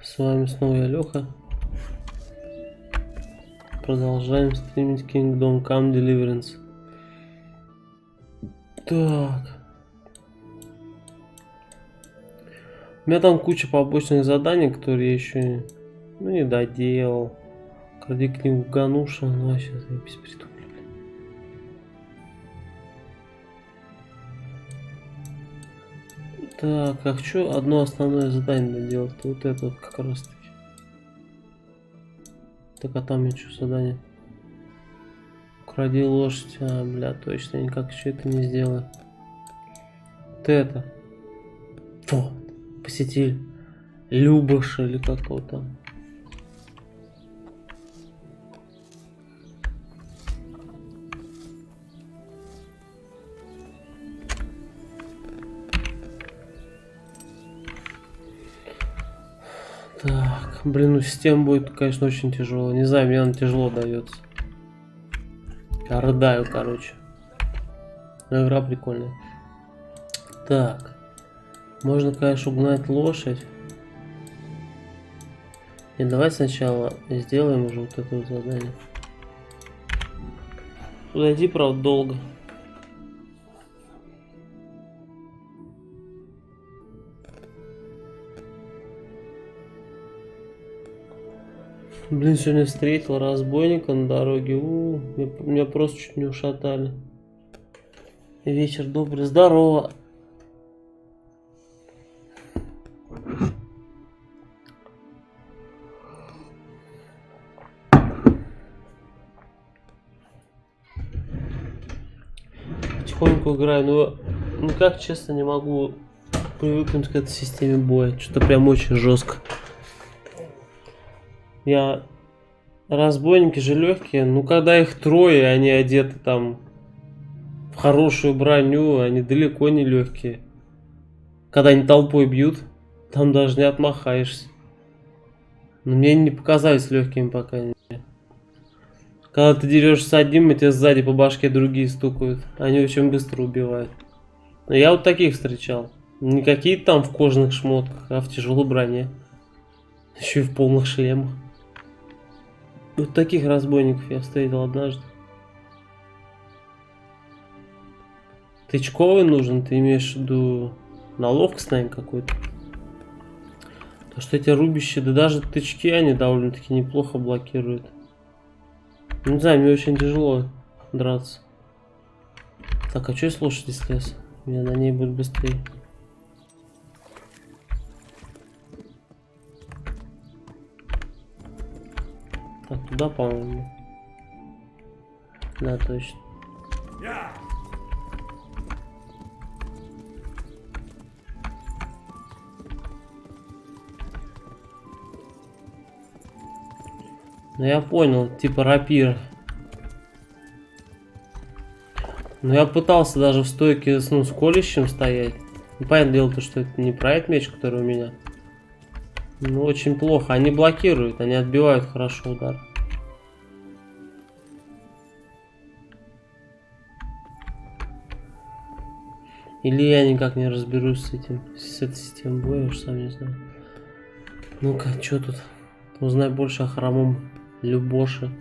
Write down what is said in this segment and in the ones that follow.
С вами снова я, Леха. Продолжаем стримить Kingdom Come Deliverance. Так. У меня там куча побочных заданий, которые я еще не доделал. Кради книгу Гануша, ну а сейчас я без притупля. Так, а хочу одно основное задание доделать. Вот это вот как раз таки. Так, а там я что задание? Укради лошадь. А, бля, точно, я никак еще это не сделаю. Вот это. Фу, посетитель Любаша или как его там. Так, блин, ну система будет, конечно, очень тяжело. Не знаю, мне она тяжело дается. Я рыдаю, короче. Но игра прикольная. Так. Можно, конечно, угнать лошадь. И давай сначала сделаем уже вот это вот задание. Туда идти, правда, долго. Блин, сегодня встретил разбойника на дороге. Меня просто чуть не ушатали. Вечер добрый. Здорово. Потихоньку играю, но никак, честно, не могу привыкнуть к этой системе боя. Что-то прям очень жестко. Разбойники же легкие, ну когда их трое, они одеты там в хорошую броню, они далеко не легкие. Когда они толпой бьют, там даже не отмахаешься. Но мне не показались легкими пока. Когда ты дерешься с одним, и тебя сзади по башке другие стукают. Они очень быстро убивают. Но я вот таких встречал. Не какие-то там в кожаных шмотках, а в тяжелой броне. Еще и в полных шлемах. Вот таких разбойников я встретил однажды. Тычковый нужен, ты имеешь в виду на ловкость, наверное, какой-то? Потому что эти рубящие, да даже тычки, они довольно-таки неплохо блокируют. Не знаю, мне очень тяжело драться. Так, а что я с лошади слез? Мне на ней будет быстрее. Так, туда, по-моему. Да, точно. Ну я понял, типа рапир. Но я пытался даже в стойке с колющим стоять. Ну, понятное дело, то, что это не про этот меч, который у меня. Ну, очень плохо. Они блокируют, они отбивают хорошо удар. Или я никак не разберусь с этой системой боя, уж сам не знаю. Ну-ка, что тут? Узнай больше о хромом Любоше.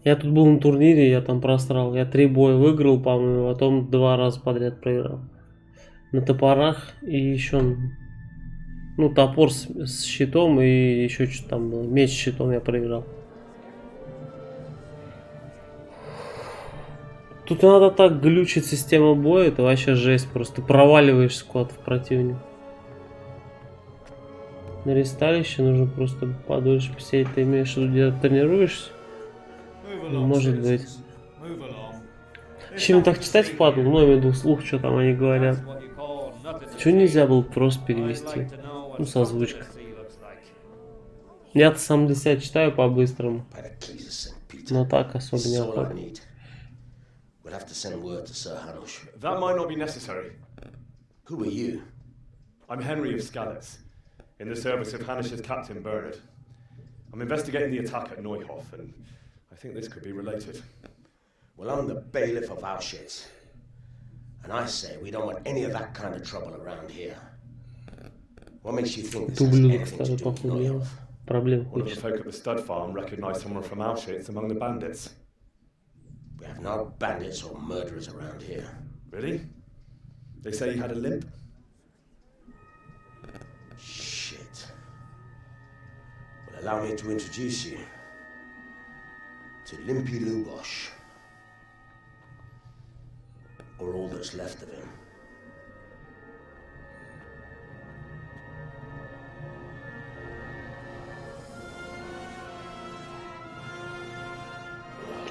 Я тут был на турнире, я там просрал. Я 3 боя выиграл, по-моему, а потом 2 раза подряд проиграл. На топорах и еще... Ну, топор с щитом и еще что-то там было. Меч с щитом я проиграл. Тут надо так глючить система боя, это вообще жесть. Просто проваливаешься куда-то в противника. На ресталище нужно просто подольше посидеть. Ты имеешь в виду, где тренируешься? Может быть. Чем так читать впадло? Ну, я имею в виду вслух, что там они говорят. Чего нельзя было просто перевести? Ну, с озвучкой. Я-то сам для себя читаю по-быстрому. Но так особо не охота. We'll have to send word to Sir Hanush. That might not be necessary. Who are you? I'm Henry of Scallis, in the service of Hanush's captain Bernard. I'm investigating the attack at Neuhof, and I think this could be related. Well, I'm the bailiff of Auschwitz. And I say we don't want any of that kind of trouble around here. What makes you think this Ты has ублюдок anything to старый, do with походу, я Noyov? проблем One of the хочешь. folk at the stud farm recognised someone from Auschwitz among the bandits. We have no bandits or murderers around here. Really? They say he had a limp? Shit. Well, allow me to introduce you to Limpy Lubosh. Or all that's left of him.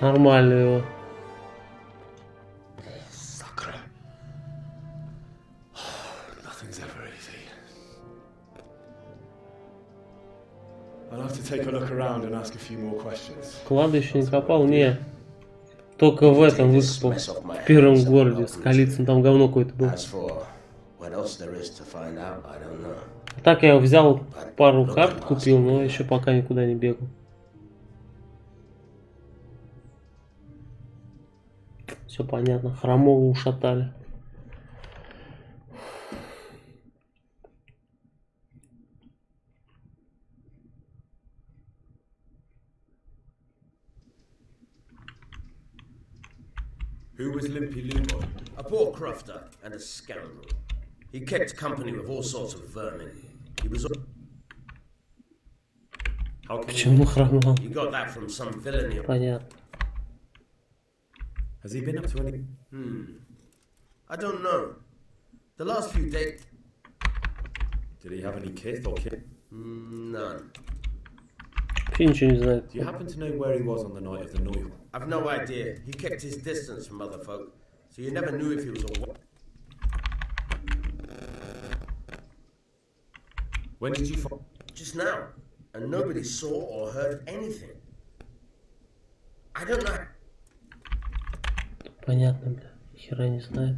Нормально его. Sucker. Nothing's ever easy. I'll have to take a look around and ask a few more questions. Клад еще не копал? Не. Только в этом выкопал. В первом городе с Калицын. Там говно какое-то было. As for what else there is to find out, I don't know. Так я взял пару карт, купил, но еще пока никуда не бегал. Все понятно. Хромого ушатали. Who was Limpy Lubosh? A poor crofter and a scoundrel. He kept company with all sorts of vermin. He was. How come Почему хромал? You got that from some villainy. Понятно. Has he been up to any? I don't know. The last few days. Did he have any kith or kin? None. Вообще ничего не знает. Do you happen to know where he was on the night of the Noyal? I've no idea. He kept his distance from other folk, so you never knew if he was a. When did you find? Just now, and nobody saw or heard anything. I don't know. Понятно, бля. Хера не знает.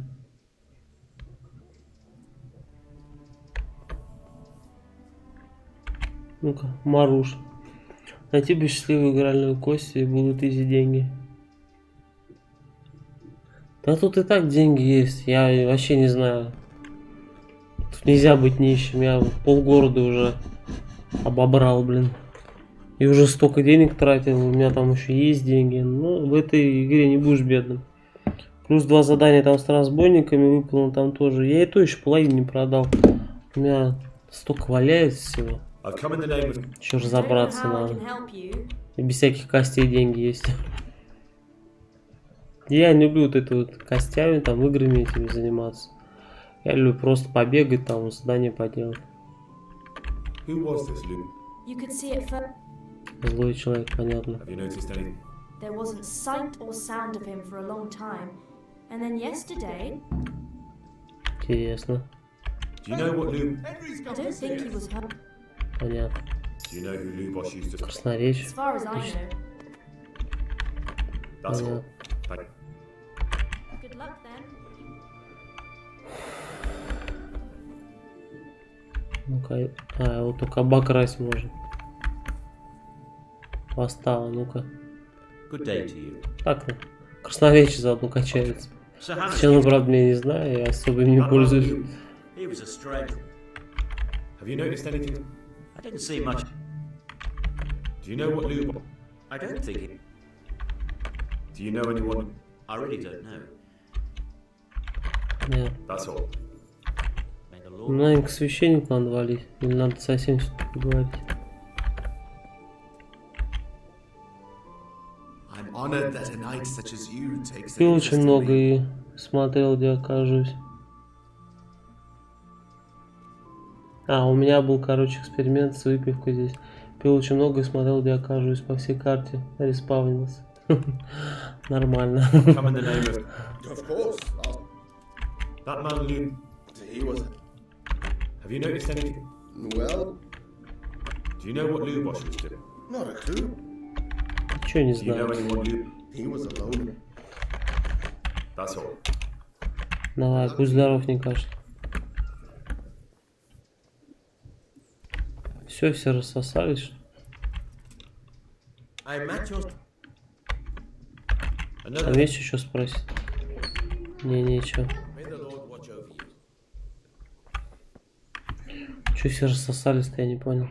Ну-ка, Маруш. Найти бы счастливую игральную кость и будут изи деньги. Да тут и так деньги есть. Я вообще не знаю. Тут нельзя быть нищим. Я полгорода уже обобрал, блин. И уже столько денег тратил. У меня там еще есть деньги. Но в этой игре не будешь бедным. Плюс 2 задания там с разбойниками выполнил там тоже. Я и то еще половину не продал. У меня столько валяется всего. Еще разобраться надо. И без всяких костей деньги есть. Я не люблю вот это вот костями, там играми этими заниматься. Я люблю просто побегать, там задание поделать. Злой человек, понятно. There wasn't sight or sound of him for a long time. And then yesterday... Интересно. I don't think he was hurt. Понятно. Красноречие. As far as I know. Понятно. Good luck then. Ну-ка, вот только обокрасть можно. Постава, ну-ка. Так, ну, красноречие заодно качается. Честно, правда, я не знаю, я особо им не пользуюсь. Have you noticed anything? I didn't see much. Do you know what Lubosh? I don't think it. Do you know anyone? I really don't know. Нет. That's all. May the Ну, Lord. наверное, к священнику надо валить. Или надо совсем что-то поговорить. I'm honored that a knight such as you takes an Пил interest очень in много me. и смотрел, где окажусь. У меня был, короче, эксперимент с выпивкой здесь. Пил очень много и смотрел, где окажусь. По всей карте респаунился. Нормально. Come in the name of Of course. that man Luke. He was. Have you noticed anything? Well, Do you know what Lubosh was doing? not a clue. Чего не Do you know знаю. anyone Luke? He was alone. That's all. Давай, будь здоров, не кажется. Все рассосались, что ли? I met your. Там Another. есть еще спросить? Не, нечего. May the Lord watch over you. Че все рассосались-то, я не понял.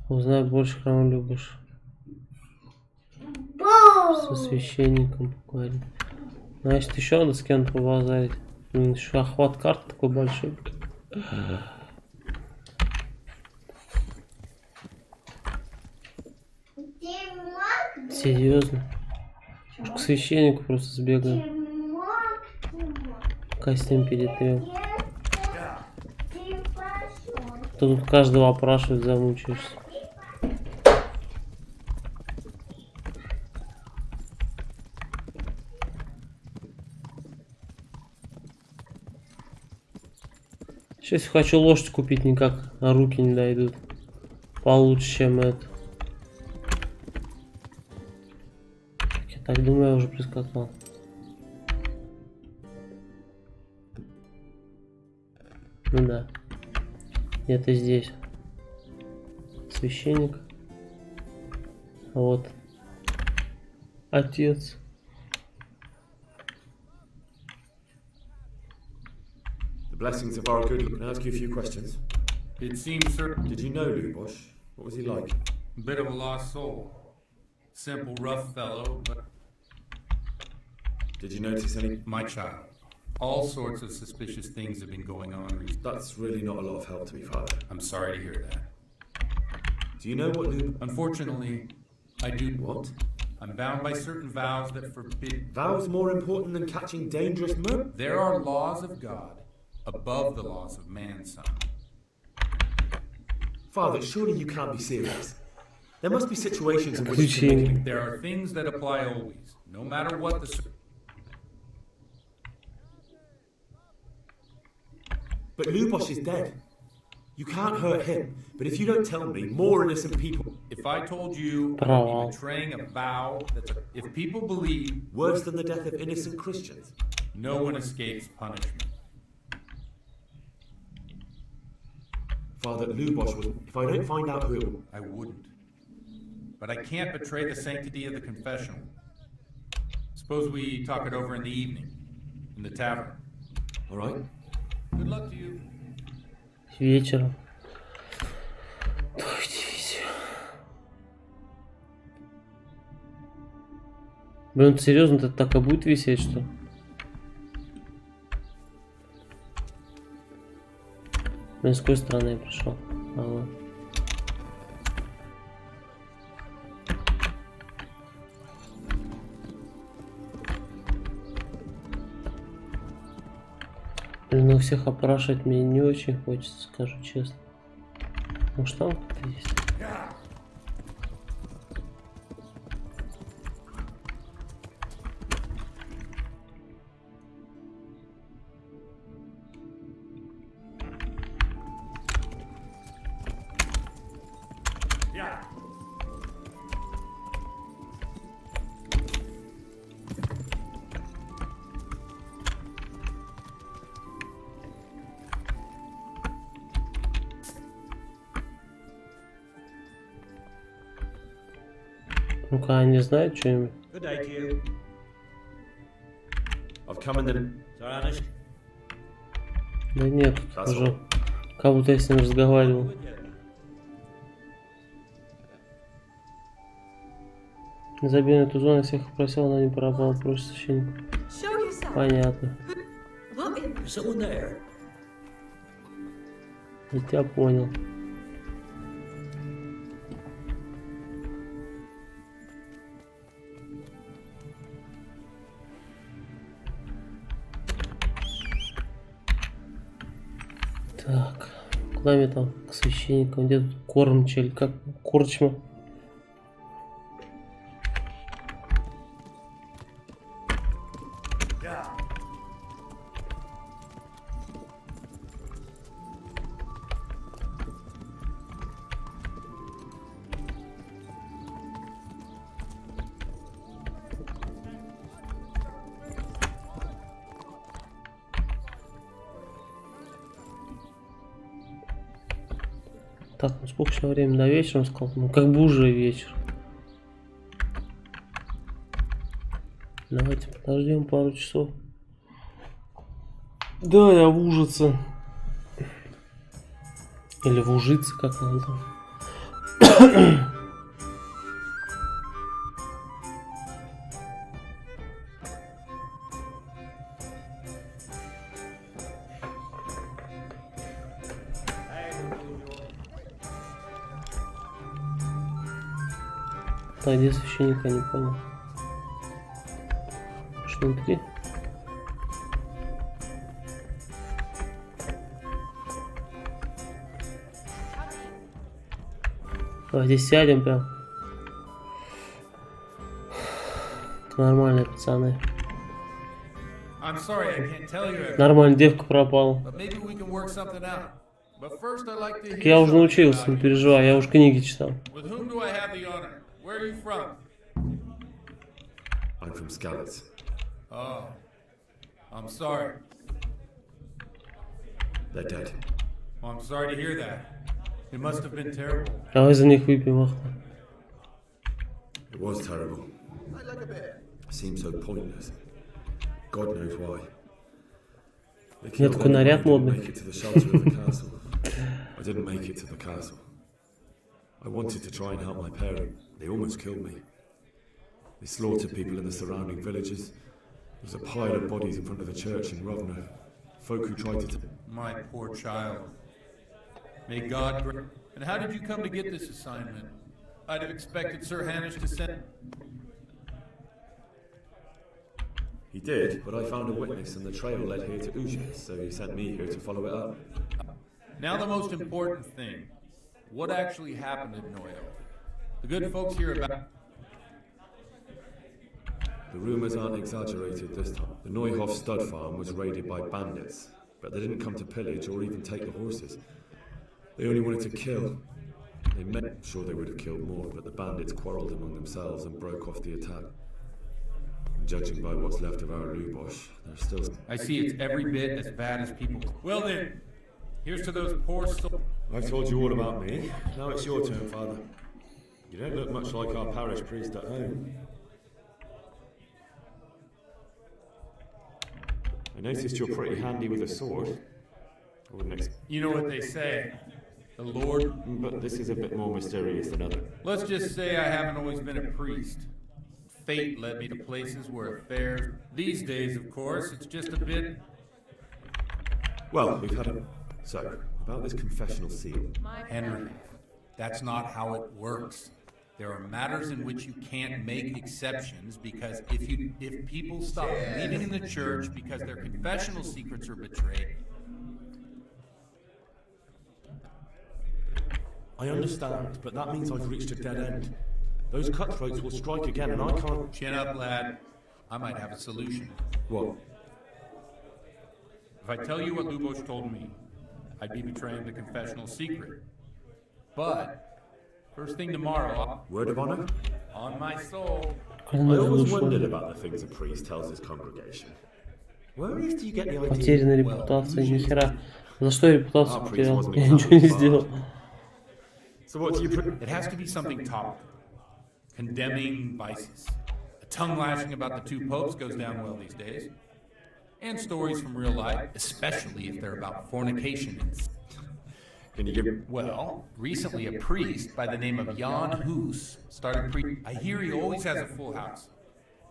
Узнай больше, кого любишь. Со священником поговорить. Значит, еще надо с кем-то побазарить. Еще охват карт такой большой. Серьезно? К священнику просто сбегаем. Костюм перетрем. Тут каждого опрашивать замучаешься. Сейчас хочу лошадь купить, никак а руки не дойдут. Получше, чем это. Я так думаю, я уже прискакал. Ну да. Это здесь. Священник. А вот. Отец. The blessings of our good. Can I ask you a few questions? It seems, sir, Did you know Lubosh? What was he like? a bit of a lost soul. Simple, rough fellow, but Did you notice any? my child. All sorts of suspicious things have been going on recently. That's really not a lot of help to me, Father. I'm sorry to hear that. Do you know what Lubosh? Unfortunately, I do. What? I'm bound by certain vows that forbid. Vows more important than catching dangerous murder? There are laws of God above the laws of man, son. Father, surely you can't be serious. There must be situations in which you Ключи. There are things that apply always, no matter what the But Lubosh is dead. You can't hurt him. But if you don't tell me, more innocent people, If I told you I Провал. would be betraying a vow that's if people believe, worse than the death of innocent Christians. no one escapes punishment. Father, Lubosh was. If I don't find out who it was, I wouldn't. But I can't betray the sanctity of the confessional. Suppose we talk it over in the evening, in the tavern. all right? Good luck to you. Вечером. Ой, дивизия. Блин, серьезно, это так и будет висеть, что? Блин, с какой стороны я пришел? Ага. Блин, ну всех опрашивать мне не очень хочется, скажу честно. Может там кто-то есть? Ну-ка, они знают что-нибудь? Good day to you. I've come in the. Sorry, Anish. Да нет, тут That's уже all. как будто я с ним разговаривал. With you. Не забей на эту зону, я всех просил, она не пропала, просит священника. Show yourself. Понятно. What in Is someone there? Я тебя понял. Так, куда мне там к священникам? Где тут кормчель? Как корчма? Так, ну сколько еще времени до вечера, он сказал? Ну как бы уже вечер. Давайте подождем пару часов. Да, я в ужасе. Или в Ужице, как она там. А где священника, не понял. Что внутри? Давайте сядем прям. Нормальные пацаны. I'm sorry I can't tell you everything, Нормально, девка пропала. but maybe we can work something out. But first I'd like to Так hear я уже something научился, about не you. переживай, я уже книги читал. With whom do I have the honor? Where are you from? I'm from Scouts. Oh, I'm sorry. They're dead. Well, I'm sorry to hear that. It must have been terrible. Давай за них выпьем, ах. It was terrible. It seemed so pointless. God knows why. They killed такой наряд anyone who модный. didn't make it to the shelter of the castle. I didn't make it to the castle. I wanted to try and help my parent. They almost killed me. They slaughtered people in the surrounding villages. There was a pile of bodies in front of the church in Rovno. Folk who tried to... My poor child. May God grant. And how did you come to get this assignment? I'd have expected Sir Hanish to send. He did, but I found a witness and the trail led here to Ujic, so he sent me here to follow it up. Now the most important thing. What actually happened at Noyo? The good folks hear about. The rumours aren't exaggerated this time. The Neuhoff stud farm was raided by bandits, but they didn't come to pillage or even take the horses. They only wanted to kill. They meant sure they would have killed more, but the bandits quarrelled among themselves and broke off the attack. Judging by what's left of our Lubosh, there's still... I see it's every bit as bad as people. Well then, here's to those poor souls. I've told you all about me. Now it's your turn, Father. You don't look much like our parish priest at home. I noticed you're pretty handy with a sword. I wouldn't expect... You know what they say. The Lord. But this is a bit more mysterious than other. Let's just say I haven't always been a priest. Fate led me to places where affairs. These days, of course, it's just a bit. Well, we've had a... So, about this confessional seal. Henry, that's not how it works. There are matters in which you can't make exceptions because if people stop believing in the church because their confessional secrets are betrayed. I understand, but that means I've reached a dead end. Those cutthroats will strike again and I can't... Chin up, lad. I might have a solution. What? If I tell you what Lubosh told me, I'd be betraying the confessional secret. But, first thing tomorrow, Word of honor? on my soul. I always wondered about the things a priest tells his congregation. Where on earth do you get the idea? Потеряна репутация, нихера. За что я репутацию потерял? Я ничего не сделал. So what do you... It has to be something topical. Condemning vices. A tongue lashing about the two popes goes down well these days. And stories from real life, especially if they're about fornication. Can you give... Well, recently a priest by the name of Jan Hus started I hear he always has a full house.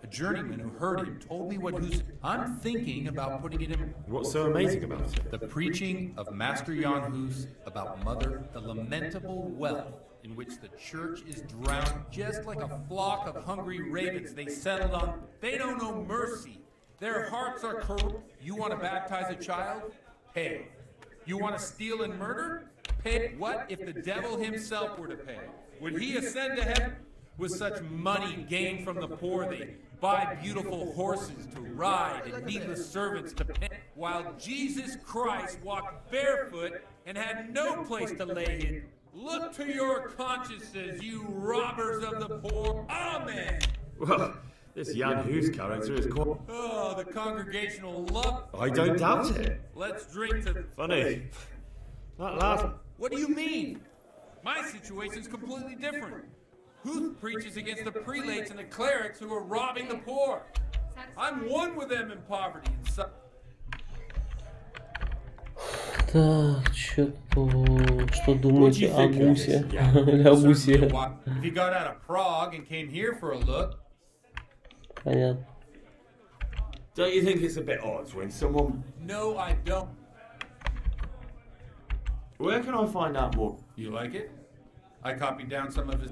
A journeyman who heard him told me what Hus... I'm thinking about putting it in... What's so amazing about it? The preaching of Master Jan Hus about Mother, the lamentable wealth in which the church is drowned, just like a flock of hungry ravens they settled on. They don't know mercy. Their hearts are corrupt. You want to baptize a child? Pay. You want to steal and murder? Pay. What if the devil himself were to pay? Would he ascend to heaven? With such money gained from the poor, they buy beautiful horses to ride and needless servants to pay, while Jesus Christ walked barefoot and had no place to lay it. Look to your consciences, you robbers of the poor. Amen. Well, this Jan Hus character is quite... Oh, the congregational love. I don't doubt it. Let's drink to... Funny. That last... What do you mean? My situation's completely different. Huth preaches against the prelates and the clerics who are robbing the poor. I'm one with them in poverty and so... Так, что тут? Что думаете о гусе? Или о гусе? If he got out of Prague and came here for a look, Понятно. Don't you think it's a bit odd when someone... no, I don't. Where can I find out more? You like it? I copied down some of his.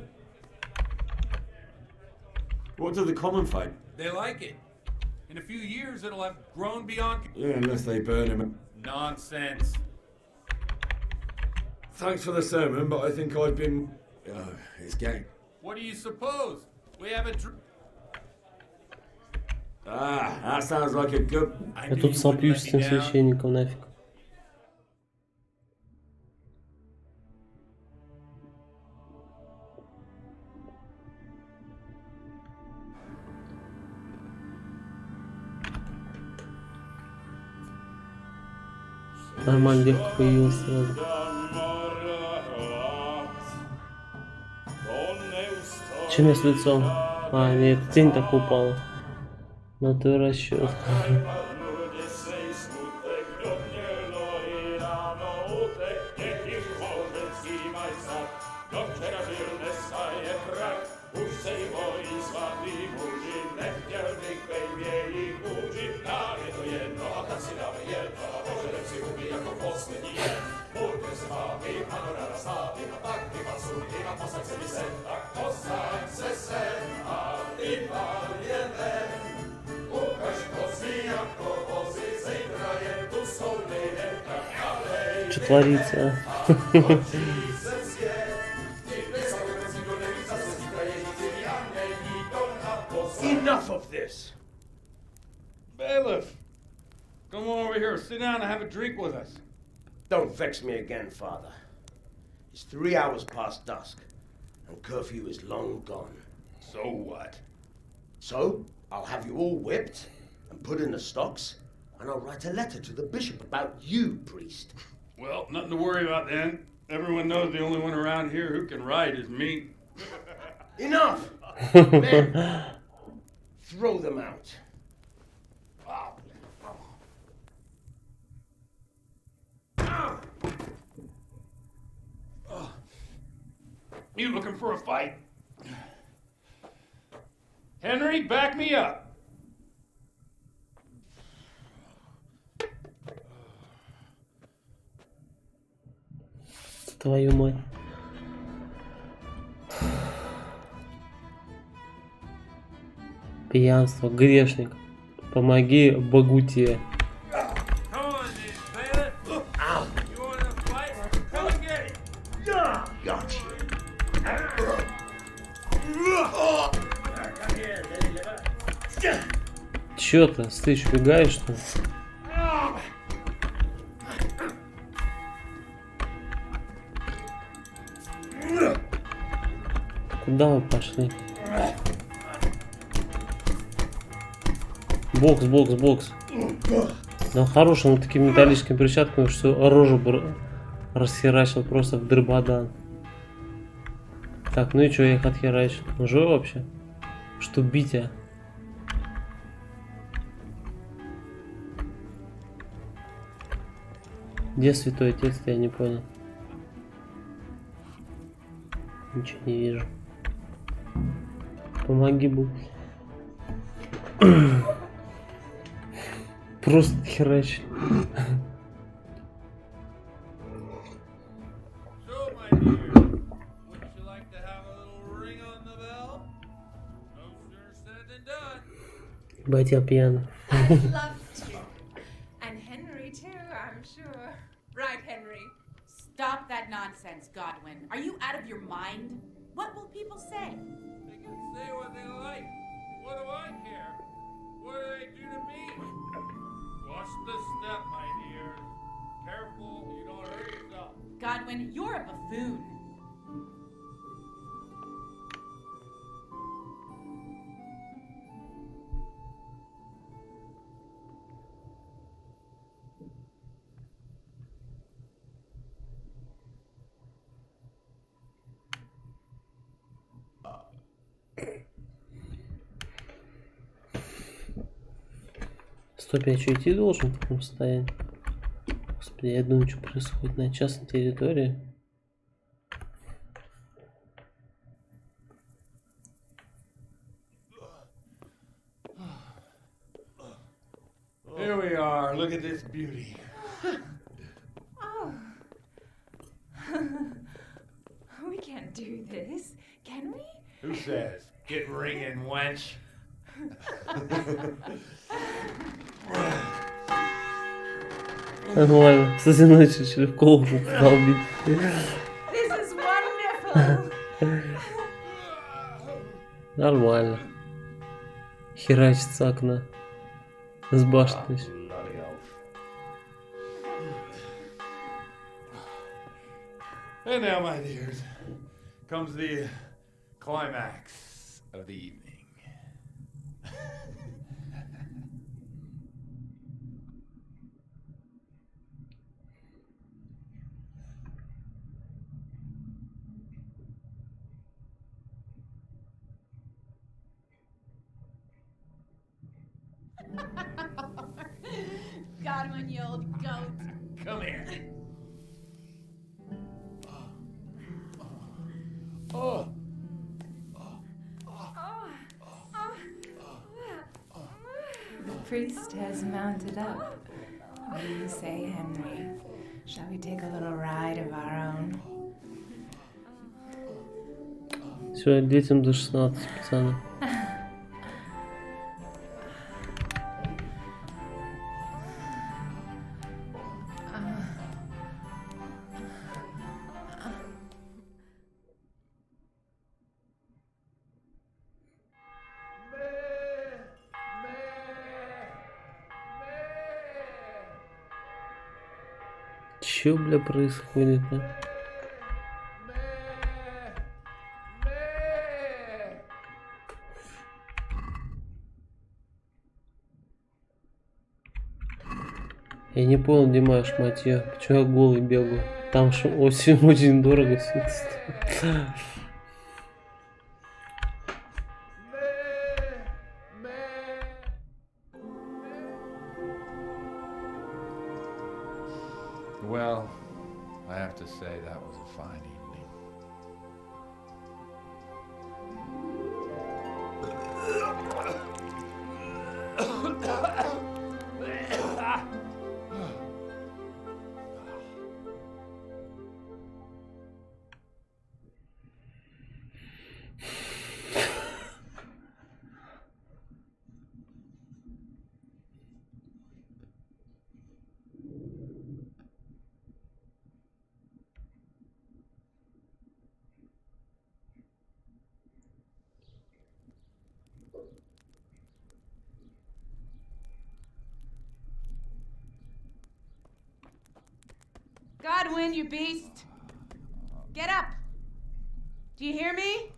What do the common folk? They like it. In a few years, it'll have grown beyond. Yeah, unless they burn him. Nonsense. Thanks for the sermon, but I think I've been... Oh, it's getting... What do you suppose? We have a. Ah, that sounds like a good... I Я knew тут you wouldn't сопьюсь let с me этим down. священником нафиг. Нормально девка появилась сразу. Чем я с лицом? А, нет, тень так упала. На твой расчет. Что творится? Enough of this! Bailiff, come over here, sit down and have a drink with us. Don't vex me again, Father. It's 3 hours past dusk, and curfew is long gone. So what? So, I'll have you all whipped and put in the stocks, and I'll write a letter to the bishop about you, priest. Well, nothing to worry about then. Everyone knows the only one around here who can ride is me. Enough! Men, throw them out. You looking for a fight? Henry, back me up. Твою мать. Пьянство, грешник. Помоги Богуте. Come on, bailiff. You want to fight? Come and get it. Gotcha. Чё ты? Ты что, убегаешь, что ли? Куда вы пошли? Бокс, бокс, бокс. Да хорошим вот такими металлическими перчатками, что рожу бы расхерачил просто в дрыбадан. Так, ну и чё, я их отхерачил? Ну живой вообще? Что бить, а? Где святой отец, я не понял. Ничего не вижу. Помоги, Бог. Просто херач. So, my dear, wouldn't you like to have a little ring on the bell? No sooner said than done. Батя пьяный. I'd love to. And Henry, too, I'm sure. Right, Henry? Stop that nonsense, Godwin. Are you out of your mind? What will people say? They can say what they like. What do I care? What do they do to me? Watch the step, my dear. Careful, you don't hurt yourself. Godwin, you're a buffoon. Стоп, я что, идти должен в таком состоянии? Господи, я думаю, что происходит на частной территории. we are. Look at this beauty. Oh. We can't do this, can we? Who says? Get ringing, wench. Нормально. Кстати, ночью через голову долбить. This is wonderful. Нормально. Херачит с окна. С башни. And now, my dears, comes the climax of the evening. Godwin, you old goat. Come here. Oh. The priest has mounted up. What do you say, Henry? Shall we take a little ride of our own? Все, детям до 16, пацаны. Чё, бля, происходит, а? Я не понял, Димаш, мать её, почему я голый бегаю? Там что, очень дорого все это стоит. Well, I have to say that was a fine evening. Godwin, you beast! Get up! Do you hear me?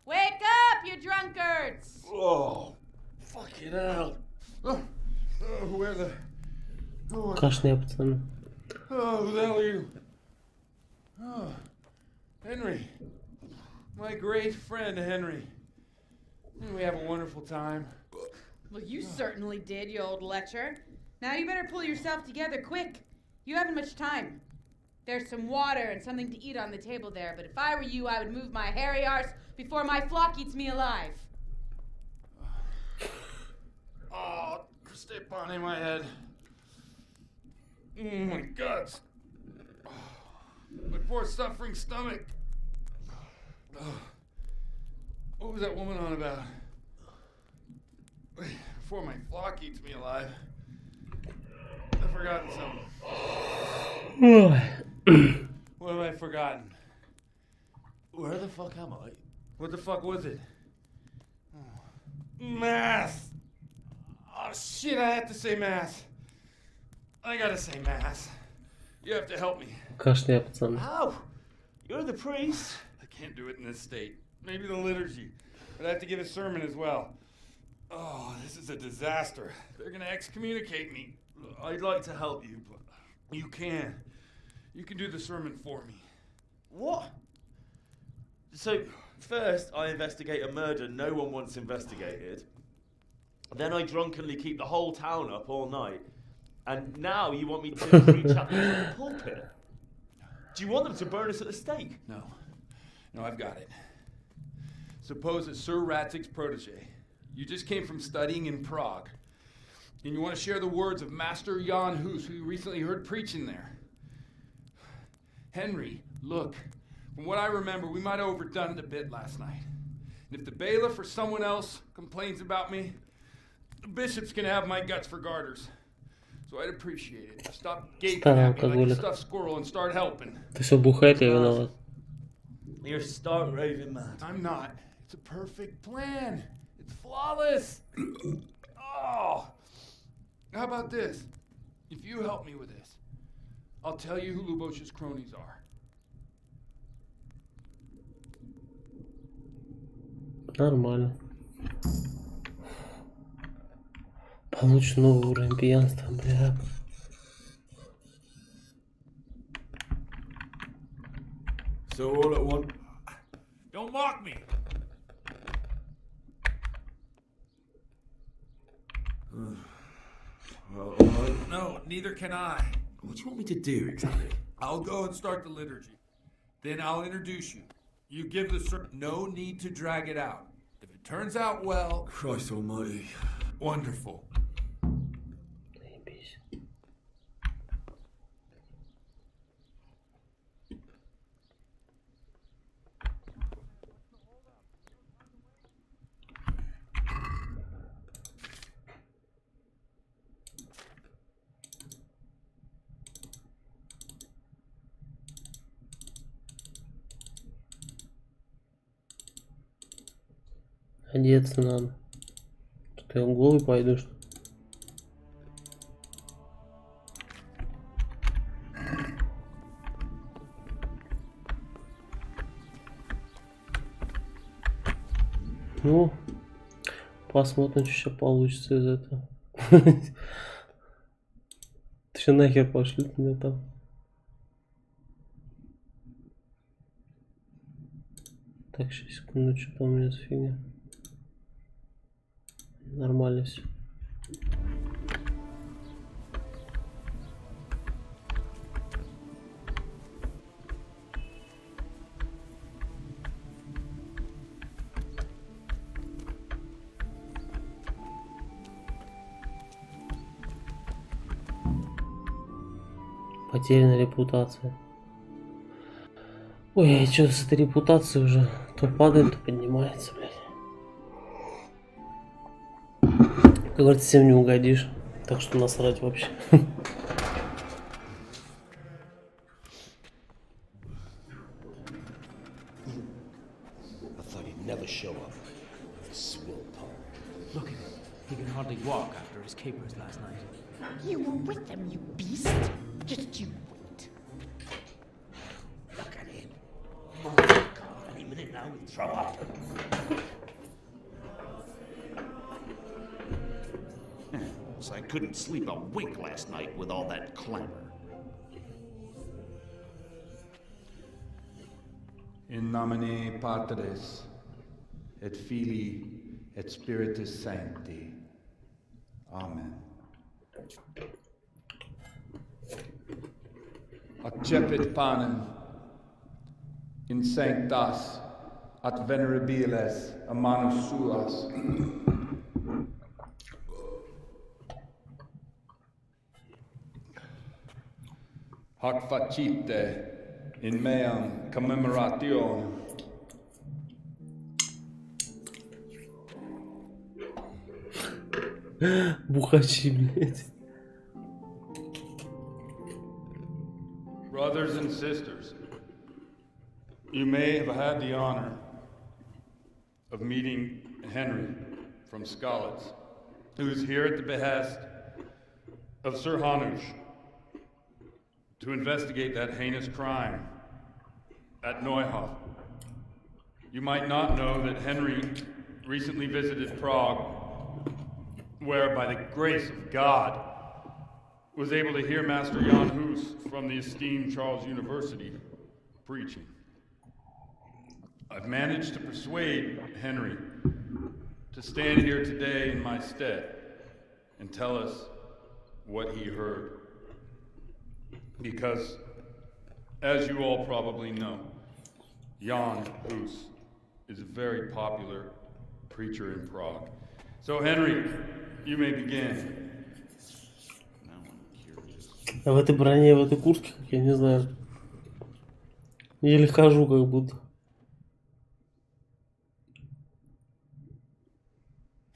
Wake up, you drunkards! Oh, fucking hell. Where the... Кашляю, пацаны. Oh, who the hell are you? Oh, Henry. My great friend, Henry. We have a wonderful time. Well, you certainly did, you old lecher. Now you better pull yourself together quick. You haven't much time. There's some water and something to eat on the table there, but if I were you, I would move my hairy arse before my flock eats me alive. Oh, step on my head. Oh, my guts. My poor suffering stomach. What was that woman on about? Before my flock eats me alive. I've forgotten something. What have I forgotten? Where the fuck am I? What the fuck was it? Mass! Oh shit, I have to say mass. I gotta say mass. You have to help me. Кашляю, пацаны. How? You're the priest. I can't do it in this state. Maybe the liturgy. But I have to give a sermon as well. Oh, this is a disaster. They're gonna excommunicate me. I'd like to help you, but you can. You can do the sermon for me. What? So, first I investigate a murder no one once investigated. Then I drunkenly keep the whole town up all night. And now you want me to preach at the pulpit? Do you want them to burn us at the stake? No. No, I've got it. Suppose that Sir Ratzig's protege. You just came from studying in Prague. And you want to share the words of Master Jan Hus, who you recently heard preaching there. Henry, look, from what I remember, we might have overdone it a bit last night. And if the bailiff or someone else complains about me, the bishop's gonna have my guts for garters. So I'd appreciate it. Stop gaping at me like a stuffed squirrel and start helping. Ты все бухает, я виноват. You're stark raving mad. I'm not. It's a perfect plan. It's flawless. Oh. How about this? If you help me with this, I'll tell you who Lubosh's cronies are. Нормально. Получишь новый уровень пьянства, бля. So all at once. Don't mock me. Well, all right. No, neither can I. What do you want me to do exactly? I'll go and start the liturgy. Then I'll introduce you. You give the sermon. No need to drag it out. If it turns out well, Christ almighty. wonderful. Заебись. Одеться надо. Что я голый пойду, что ли? Ну, посмотрим, что сейчас получится из этого. Ты что нахер пошлют меня там? Так, сейчас, секунду, что там у меня за фигня? Нормально все. Потеряна репутация. Ой, что с этой репутацией уже то падает, то поднимается, блядь. Как говорится, всем не угодишь. Так что насрать вообще. I thought he'd never show up. Swill punk. Look at him. He can hardly walk after his capers last night. You were with them, you beast. Just you wait. Look at him. Oh my God, any minute now he'll throw up. So I couldn't sleep a wink last night with all that clamor. In nomine Patris, et Filii, et Spiritus Sancti. Amen. Accepit panem in sanctas at venerabiles a manus suas. Hac facite in meam commemorationem. Бухачи, блядь. Brothers and sisters, you may have had the honor of meeting Henry from Skalitz, who is here at the behest of Sir Hanush to investigate that heinous crime at Neuhof. You might not know that Henry recently visited Prague, where, by the grace of God, was able to hear Master Jan Hus from the esteemed Charles University preaching. I've managed to persuade Henry to stand here today in my stead and tell us what he heard. Because, as you all probably know, Jan Hus is a very popular preacher in Prague. So, Henry, you may begin. Я в этой броне, в этой куртке, как я не знаю. Еле хожу, как будто.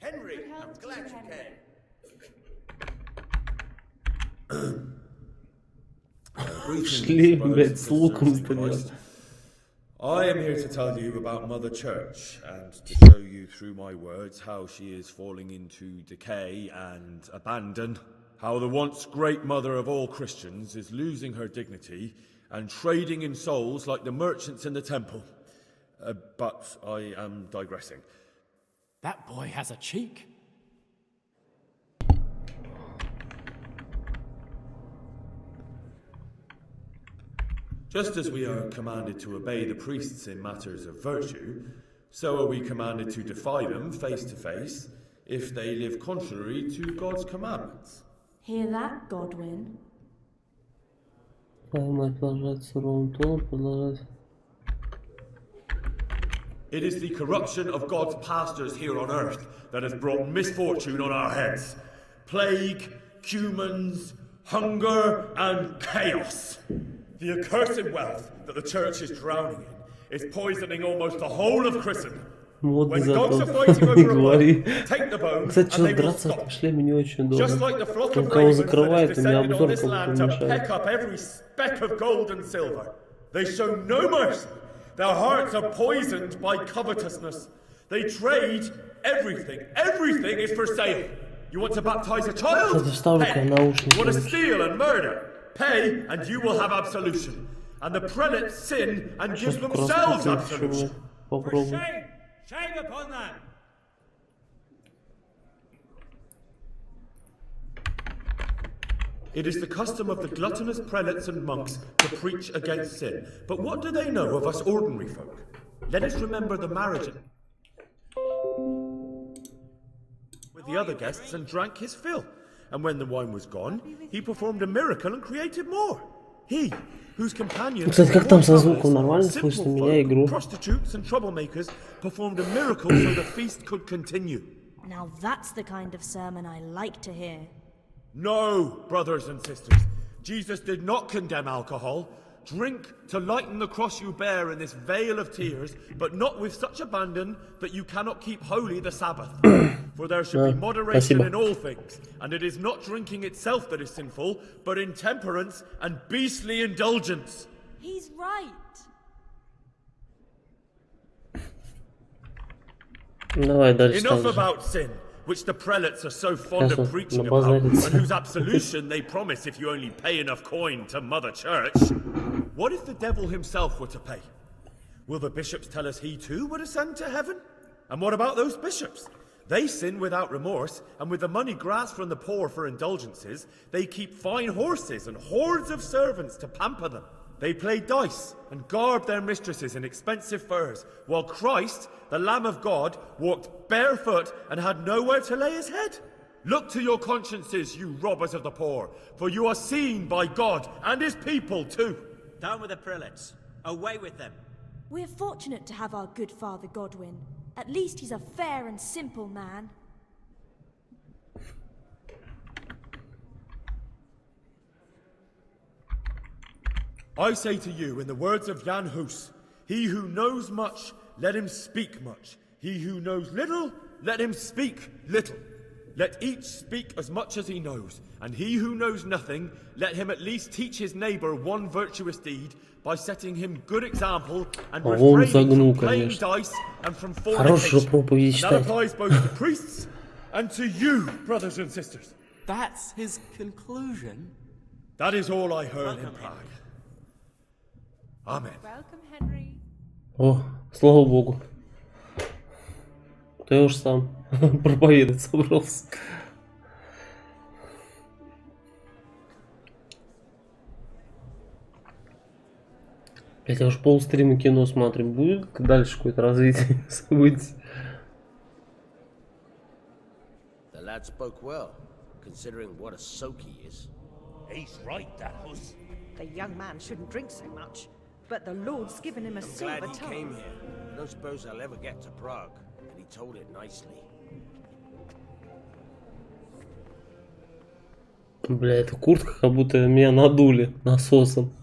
Henry, I'm glad you came. Шлем, блядь, с луком стоит. I am here to tell you about Mother Church and to show you through my words how she is falling into decay and abandon, how the once great mother of all Christians is losing her dignity and trading in souls like the merchants in the temple. But I am digressing. That boy has a cheek. Just as we are commanded to obey the priests in matters of virtue, so are we commanded to defy them face to face if they live contrary to God's commandments. Hear that, Godwin? It is the corruption of God's pastors here on earth that has brought misfortune on our heads. Plague, cumens, hunger, and chaos. The accursed wealth that the church is drowning in is poisoning almost the whole of Christendom. When dogs are fighting over a bone, take the bone Кстати, and they что will драться stop. в шлеме не очень удобно. Just like the flock Там of кого ravens that has закрывает, у меня descended on обзор this как land будто to peck мешает. up every speck of gold and silver. They show no mercy. Their hearts are poisoned by covetousness. They trade everything. Everything is for sale. You want to baptize a child? Pay. You want to steal and murder? Pay, and you will have absolution. And the prelates sin and give themselves absolution. Shame! Shame upon them! It is the custom of the gluttonous prelates and monks to preach against sin. But what do they know of us ordinary folk? Let us remember the marriage with the other guests and drank his fill. And when the wine was gone, he performed a miracle and created more. He, whose companions, Кстати, как там со звуком нормально слышно меня игру? prostitutes and troublemakers performed a miracle so the feast could continue. Now that's the kind of sermon I like to hear. No, brothers and sisters. Jesus did not condemn alcohol. Drink to lighten the cross you bear in this vale of tears, but not with such abandon that you cannot keep holy the Sabbath. For there should be moderation in all things, and it is not drinking itself that is sinful, but intemperance and beastly indulgence. He's right. Давай дальше. Enough about sin, which the prelates are so fond of preaching about, and whose absolution they promise if you only pay enough coin to Mother Church. What if the devil himself were to pay? Will the bishops tell us he too would ascend to heaven? And what about those bishops? They sin without remorse, and with the money grasped from the poor for indulgences, they keep fine horses and hordes of servants to pamper them. They play dice and garb their mistresses in expensive furs, while Christ, the Lamb of God, walked barefoot and had nowhere to lay his head. Look to your consciences, you robbers of the poor, for you are seen by God and his people too. Down with the prelates. Away with them. We're fortunate to have our good Father Godwin. At least he's a fair and simple man. I say to you, in the words of Jan Hus, he who knows much, let him speak much. He who knows little, let him speak little. Let each speak as much as he knows, and he who knows nothing, let him at least teach his neighbor one virtuous deed by setting him good example and refraining from playing dice and from fornication. That applies both to priests and to you, brothers and sisters. That's his conclusion? That is all I heard in Prague. Amen. Welcome, Henry. О, слава богу. Ты уж сам проповедовать собрался. Я уж полстрима кино смотрю. Будет дальше какое-то развитие событий? The lad spoke well, considering what a soak he is. He's right, that Hus. The young man shouldn't drink so much, but the Lord's given him a silver Glad he tongue. came here. I don't suppose I'll ever get to Prague, and he told it nicely. Бля, эта куртка как будто меня надули насосом.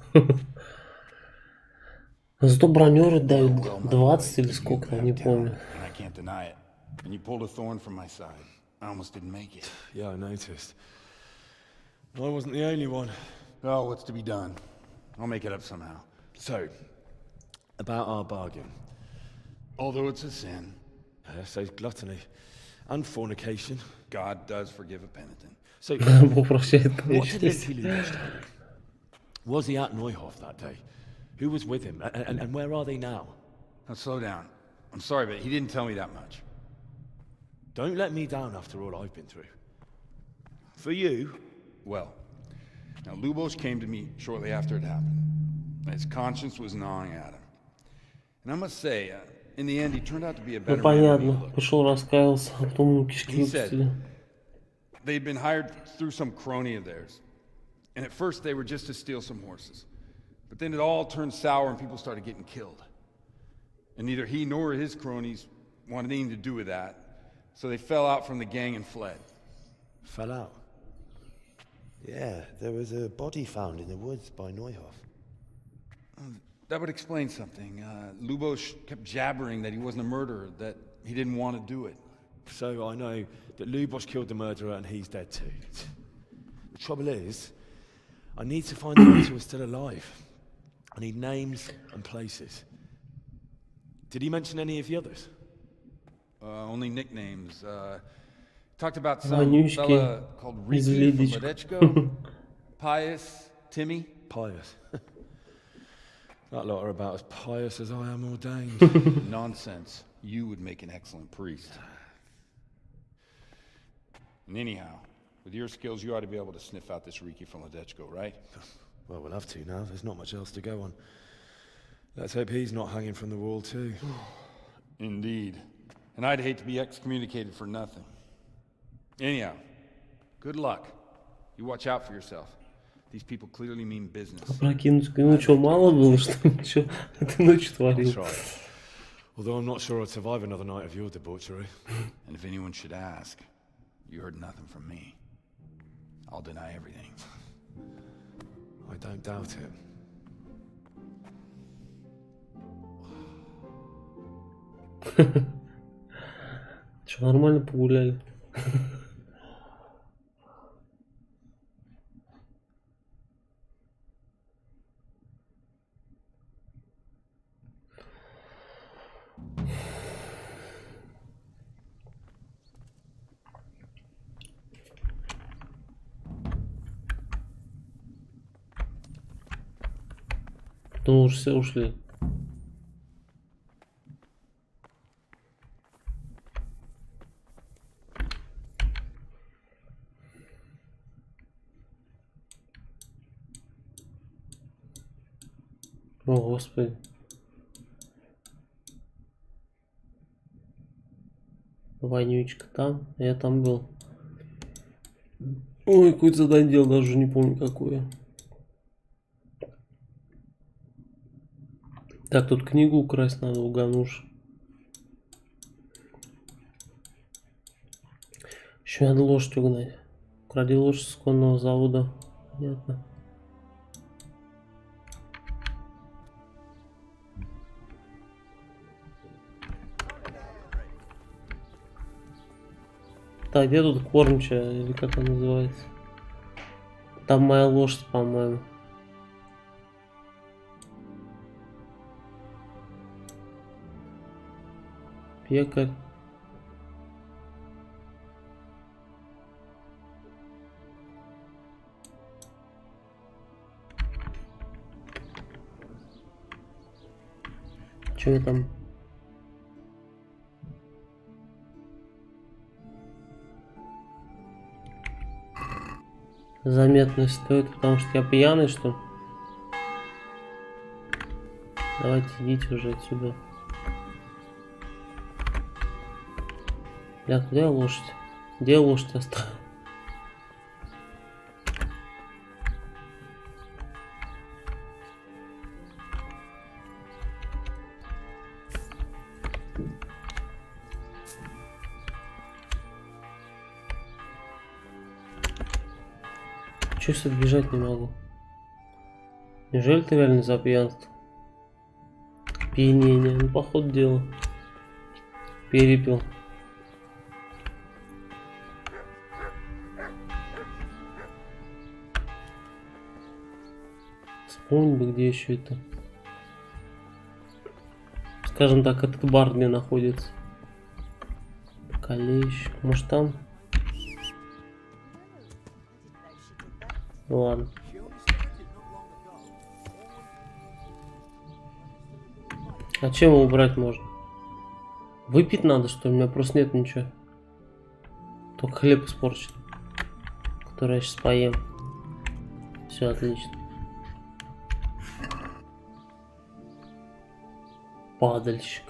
Зато бронеры дают 20 или сколько, я не помню. And I can't deny it. And you pulled a thorn from my side. I almost didn't make it. Yeah, I noticed. I wasn't the only one. Oh, what's to be done? I'll make it up somehow. So, about our bargain. Although it's a sin. So gluttony and fornication. God does forgive a penitent. So, Бог прощает what did причастие. Lindsay Lewis tell you? Was he at Neuhof that day? Who was with him? And where are they now? Now slow down. I'm sorry, but he didn't tell me that much. Don't let me down after all I've been through. For you, well, now Lubos came to me shortly after it happened. His conscience was gnawing at him. And I must say, in the end, he turned out to be a Ну better man than he понятно, looked. пришел, раскаялся, а потом ему кишки He said выпустили. they'd been hired through some crony of theirs. And at first they were just to steal some horses. But then it all turned sour and people started getting killed. And neither he nor his cronies wanted anything to do with that. So they fell out from the gang and fled. fell out. Yeah, there was a body found in the woods by Neuhof. That would explain something. Lubos kept jabbering that he wasn't a murderer, that he didn't want to do it. So I know that Lubos killed the murderer and he's dead too. The trouble is, I need to find the ones who are still alive. I need names and places. Did he mention any of the others? Only nicknames. Talked about some Вонючки fella called из Ricky from Лидочка. Ledechko, Pius, Timmy. Pious. That lot are about as pious as I am ordained. Nonsense. You would make an excellent priest. And anyhow, with your skills, you ought to be able to sniff out this Ricky from Ledechko, right? Well, we'll have to now. There's not much else to go on. Let's hope he's not hanging from the wall too. Indeed. And I'd hate to be excommunicated for nothing. Anyhow, good luck. You watch out for yourself. These people clearly mean business. Прокинуть, ну что, мало было, что ли? Что ты ночью I'll творил? try. Although I'm not sure I'd survive another night of your debauchery. And if anyone should ask, you heard nothing from me. I'll deny everything. I don't doubt it. Что, нормально погуляли? Ну уж все ушли. О, Господи. Вонючка там, я там был. Ой, какое-то задание делал, даже не помню какое. Так, тут книгу украсть надо у Гануш. Еще надо лошадь угнать. Укради лошадь с конного завода. Понятно. Так, где тут кормчая, или как она называется? Там моя лошадь, по-моему. Пекарь. Чё я там? Заметно стоит, потому что я пьяный, что ли? Давайте идите уже отсюда. Бля, куда я лошадь? Где я лошадь оставил? Чё я бежать не могу? Неужели ты реально за пьянство? Пьянение. Ну, походу дела. Перепил. Вспомнить бы, где еще это. Скажем так, этот бар где находится. Колещик. Может там? Ладно. А чем его убрать можно? Выпить надо, что ли? У меня просто нет ничего. Только хлеб испорчен. Который я сейчас поем. Все отлично. Падальщик.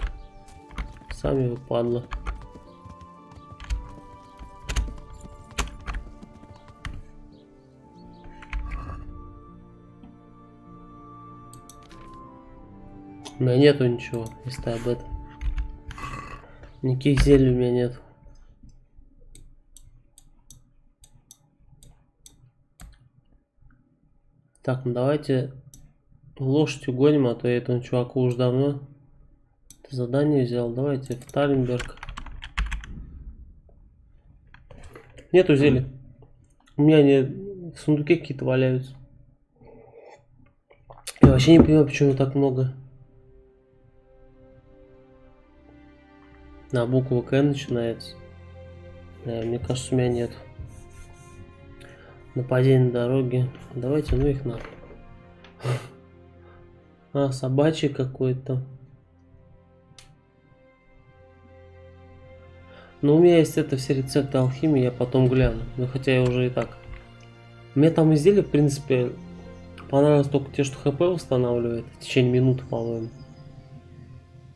Сами вы падла. У меня нету ничего, если ты об этом. Никаких зелий у меня нет. Так, ну давайте лошадь угоним, а то я этому чуваку уже давно это задание взял. Давайте в Талленберг. Нету зелий. У меня не в сундуке какие-то валяются. Я вообще не понимаю, почему так много. На букву К начинается. Мне кажется, у меня нет. Нападение на дороге. Давайте, ну их на. А, собачий какой-то. Ну, у меня есть это все рецепты алхимии, я потом гляну. Ну, хотя я уже и так. Мне там изделия, в принципе, понравилось только те, что ХП восстанавливает. В течение минуты, по-моему.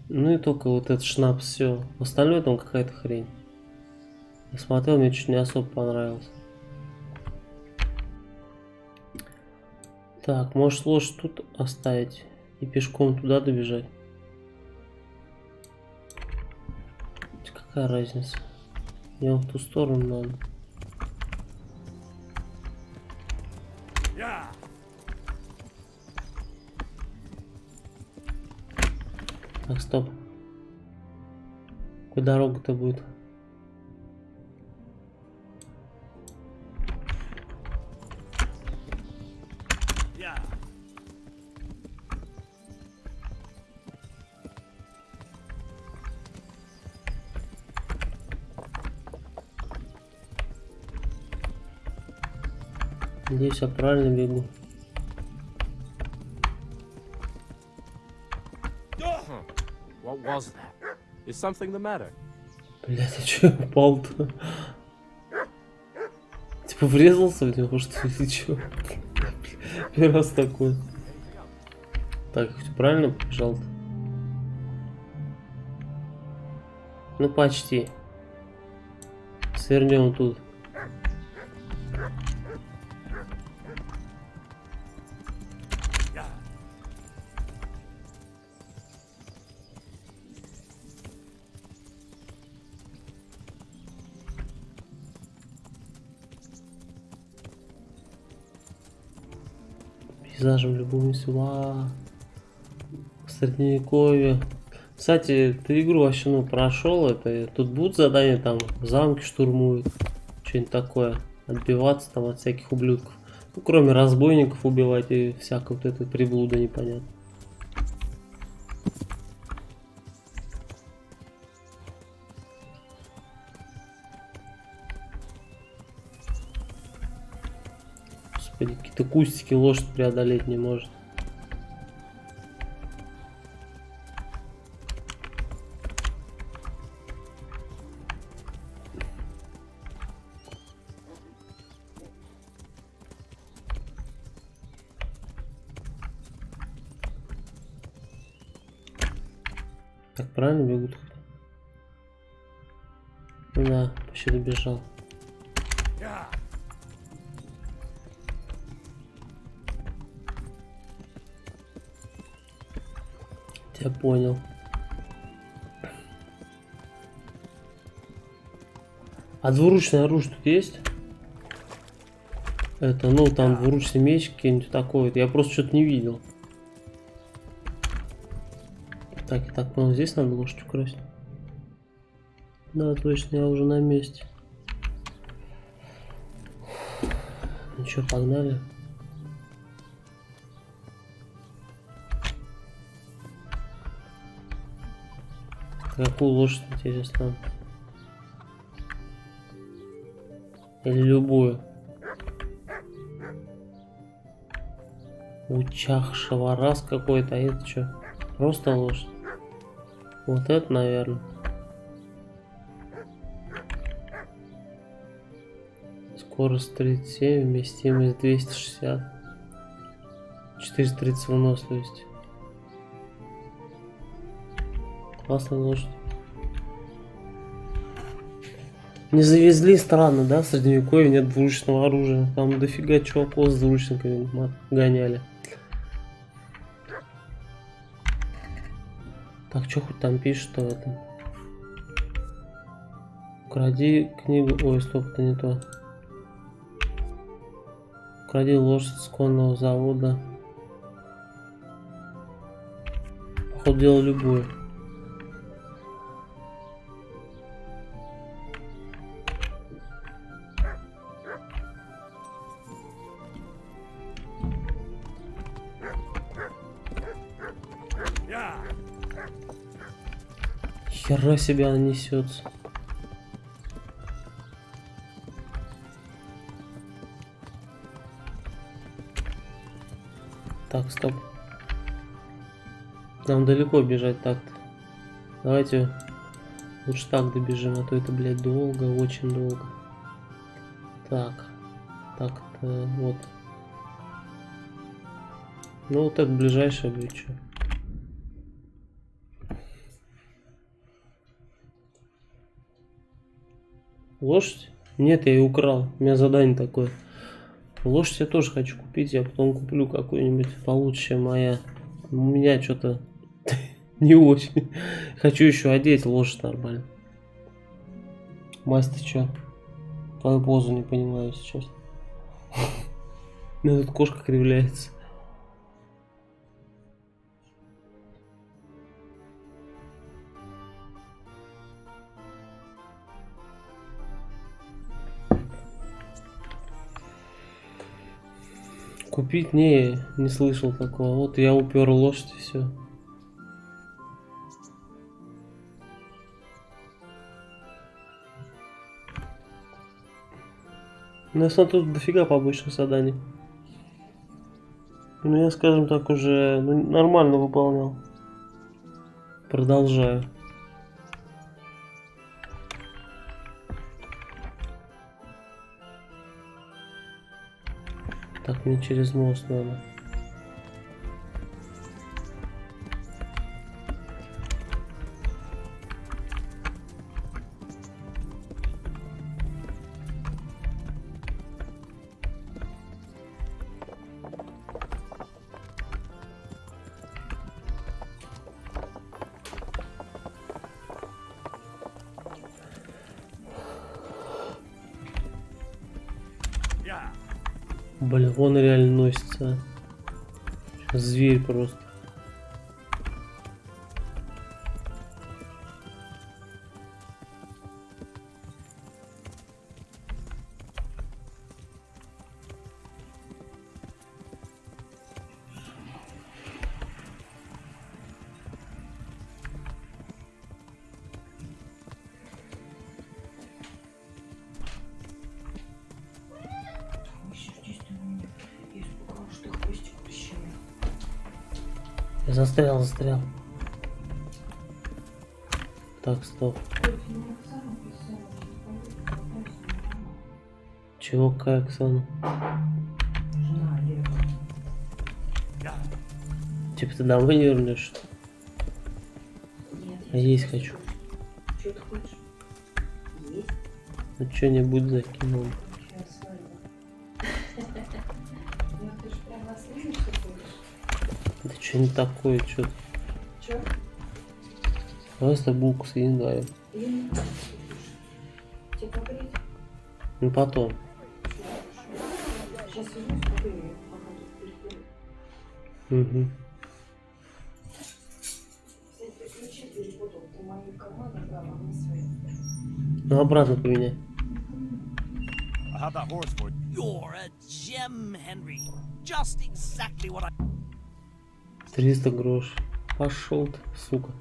Ну и только вот этот шнапс, все. Остальное там какая-то хрень. Я смотрел, мне чуть не особо понравилось. Так, может лошадь тут оставить и пешком туда добежать? Какая разница? Мне в ту сторону надо. Так, стоп. Какая дорога-то будет? Надеюсь, я правильно бегу. What was that? Is something the matter? Блять, а чё я упал-то? Типа врезался в него, что ли, чё? Первый раз такой. Так, правильно побежал-то? Ну почти. Свернем тут. Пейзажем любуемся. Вау. Средневековье. Кстати, ты игру вообще прошел. Это тут будут задания там замки штурмуют. Что-нибудь такое. Отбиваться там от всяких ублюдков. Ну, кроме разбойников убивать и всякой вот этой приблуды непонятно. Господи, какие-то кустики лошадь преодолеть не может. Так, правильно бегут? Ну да, почти добежал. Я понял. А двуручное оружие тут есть? Это, ну, там двуручный меч, какие-нибудь такое. Я просто что-то не видел. Так, и так, по-моему, здесь надо лошадь украсть. Да, точно, я уже на месте. Ну что, погнали. Какую лошадь, интересно? Или любую? Учах шаварас какой-то, а это что? Просто лошадь. Вот это, наверное. Скорость 37, вместимость 260. 430 выносливости. Классная лошадь. Не завезли, странно, да? В средневековье нет двуручного оружия. Там дофига чуваков с двуручниками гоняли. Так, что хоть там пишет, что это? Укради книгу... Ой, стоп, это не то. Укради лошадь с конного завода. Походу дело любое. Хера себе она несется. Так, стоп. Нам далеко бежать так-то. Давайте лучше так добежим, а то это, блядь, долго, очень долго. Так. Так-то вот. Ну вот это ближайшее будет что. Лошадь? Нет, я ее украл. У меня задание такое. Лошадь я тоже хочу купить. Я потом куплю какую-нибудь получше, чем моя. У меня что-то не очень. Хочу еще одеть лошадь нормально. Мась, ты что? Твою позу не понимаю сейчас. У меня тут кошка кривляется. Купить не слышал такого. Вот я упер лошадь и все. У нас тут дофига побочных заданий. Ну я, скажем так, уже нормально выполнял. Продолжаю. Так, мне через мост надо. Блин, он реально носится. Зверь просто. Я застрял. Так, стоп. Чего, какая Оксана? Типа ты домой не вернешь? Нет. Я есть хочу. Что ты хочешь? Есть? Ну что-нибудь закинул. Сейчас свадьба. Ну ты же прям на слизни, что хочешь? Да что не такое, что-то. Чё? Давай с тобой булку съедим, давай. Я не хочу. Тебе погреть? Ну потом. Угу. Ну, обратно поменяй. I have that horse for you. You're a gem, Henry. Just exactly what I... 300 грош. Пошел ты, сука.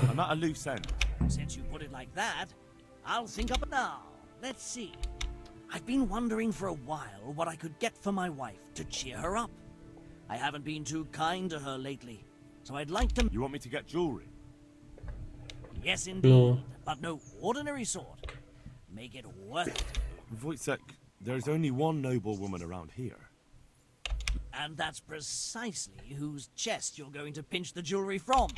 I'm at a loose end. Since you put it like that, I'll think up now. Let's see. I've been wondering for a while what I could get for my wife to cheer her up. I haven't been too kind to her lately, so I'd like to... You want me to get jewelry? Yes, indeed, No. but no ordinary sort. Make it worth it. Wojciech, there's only one noble woman around here. And that's precisely whose chest you're going to pinch the jewelry from.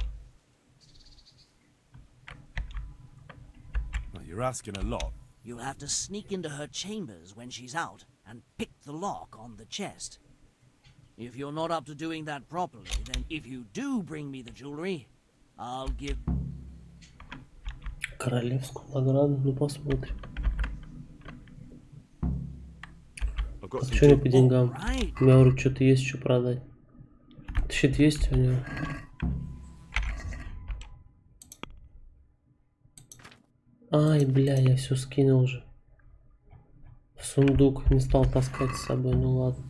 Well, you're asking a lot. You'll have to sneak into her chambers when she's out and pick the lock on the chest. If you're not up to doing that properly, then if you do bring me the jewelry, I'll give... Королевскую награду, ну посмотрим. Что не по деньгам? У меня вроде что-то есть, что продать. 1200 у него. Ай, бля, я все скинул уже. В сундук не стал таскать с собой, ну ладно.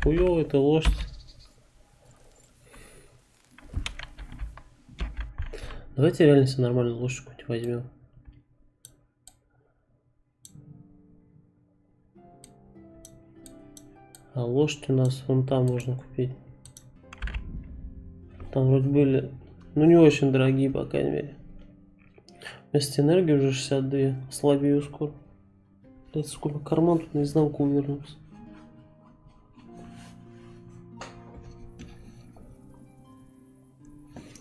Хуёвая эта лошадь. Давайте реально себе нормальную лошадь какую-нибудь возьмем. А лошадь у нас вон там можно купить. Там вроде были, ну не очень дорогие, по крайней мере. Вместо энергии уже 62. Слабею скоро. Блять, сколько карман тут наизнанку увернулся.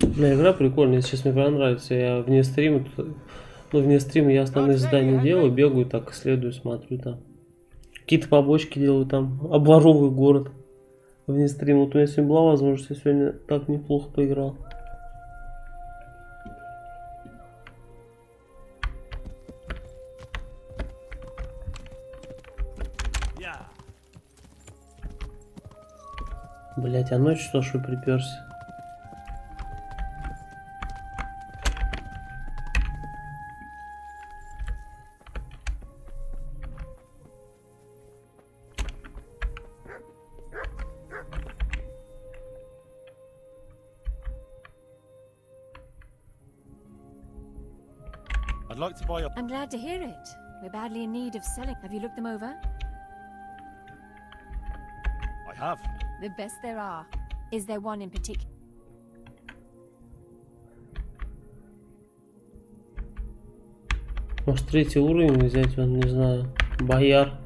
Бля, игра прикольная, сейчас мне прям нравится. Я вне стрима, ну вне стрима я основные задания делаю, бегаю, так исследую, смотрю там. Какие-то побочки делаю там, обворовываю город. Вне стрима. Вот у меня сегодня была возможность, я сегодня так неплохо поиграл. Блять, а ночь что ж вы приперся? I'd like to buy a... I'm glad to hear it. We're badly in need of selling. Have you looked them over? I have. The best there are. Is there one in particular? Может, третий уровень взять, он, не знаю, бояр.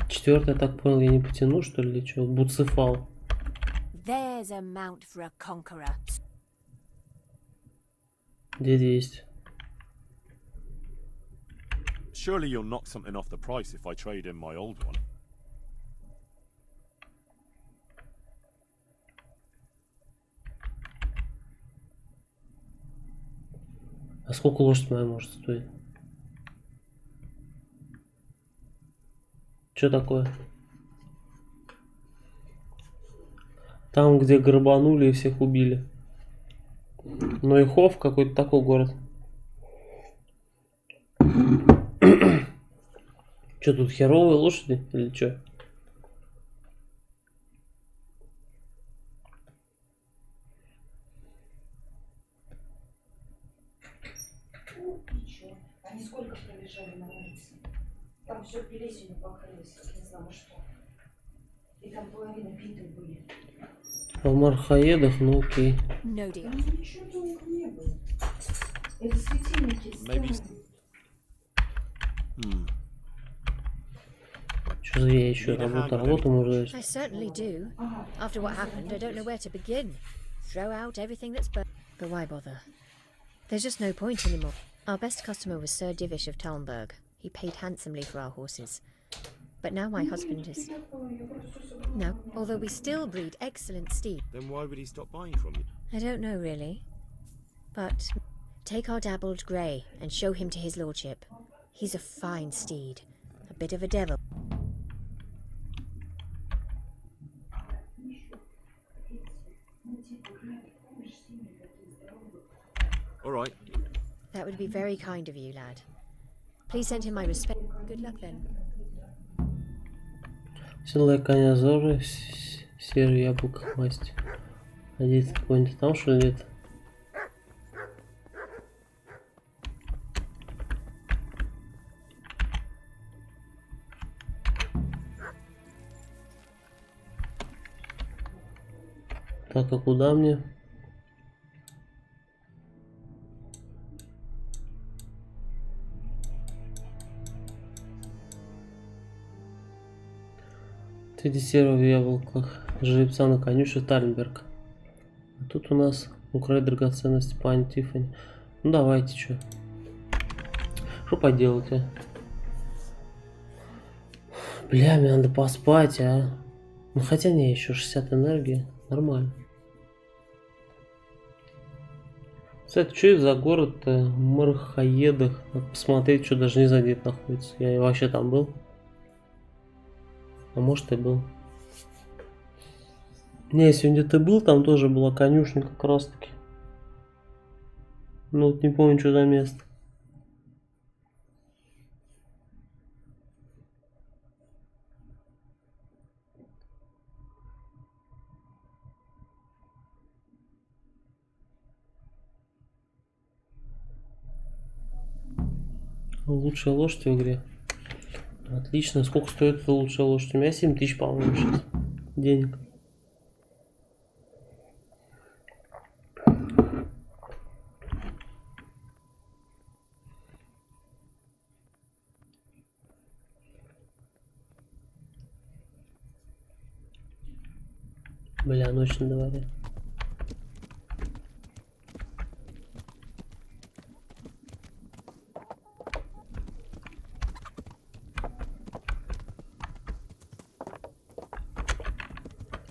Четвертый, я так понял, я не потяну, что ли, или что? Буцефал. There's a mount for a conqueror. Где есть? Surely you'll knock something off the price if I trade in my old one. А сколько лошадь моя может стоить? Что такое? Там, где грабанули и всех убили. Нойхов, какой-то такой город. Что тут, херовые лошади или что? Ничего. Они сколько пролежали на улице? Там все плесенью покрылось, как не знаю что. И там половина битых были. В Мархаедах, ну окей. Там ничего толком не было. Это светильники с Что за я еще работу можно I certainly do. After what happened, I don't know where to begin. Throw out everything that's burnt. But why bother? There's just no point anymore. Our best customer was Sir Divish of Talmberg. He paid handsomely for our horses. But now my husband is... No, although we still breed excellent steed. Then why would he stop buying from you? I don't know really. But take our dabbled grey and show him to his lordship. He's a fine steed. A bit of a devil. All right. That would be very kind of you, lad. Please send him my respect. Good luck then. Седлай коня зоры, серый яблоко масть. Надеюсь, какой-нибудь там, что ли, это? Так, а куда мне? Среди серого в яблоках жеребца на конюшне Тарнберг. А тут у нас украсть драгоценности пани Тиффани. Ну давайте, что? Что поделать, а? Бля, мне надо поспать, а? Ну хотя не, еще 60 энергии. Нормально. Кстати, что это за город-то? Мархаедах. Надо посмотреть, что даже не знаю, где это находится. Я вообще там был. А может и был. Не, если он где-то был, там тоже была конюшня как раз таки. Ну вот не помню, что за место. Лучшая лошадь в игре. Отлично. Сколько стоит эта лучшая лошадь? У меня 7000, по-моему, сейчас. Денег. Бля, ночь на дворе.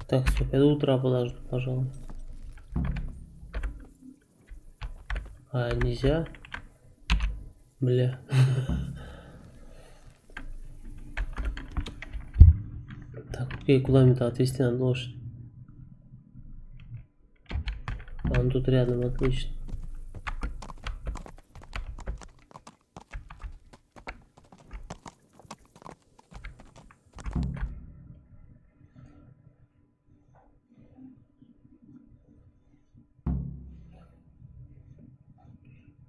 Так, стоп, я до утра подожду, пожалуй. А, нельзя? Бля. Так, окей, куда мне-то отвезти надо лошадь? А, он тут рядом, отлично.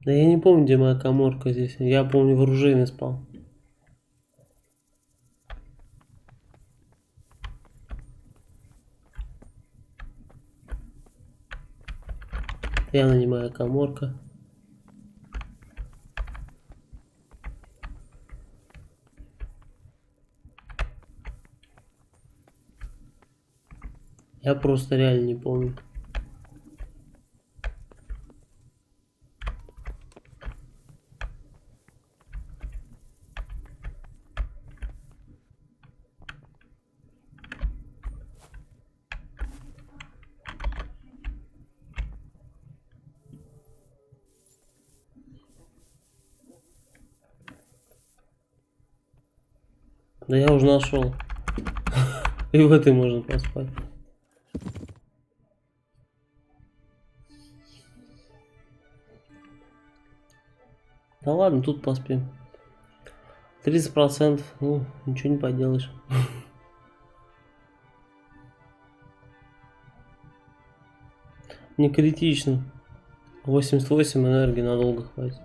Да я не помню, где моя каморка здесь. Я помню, в оружейной спал. Явно не моя каморка. Я просто реально не помню. Да я уже нашел. И в этой можно поспать. Да ладно, тут поспим. 30%, ну, ничего не поделаешь. Не критично. 88 энергии надолго хватит.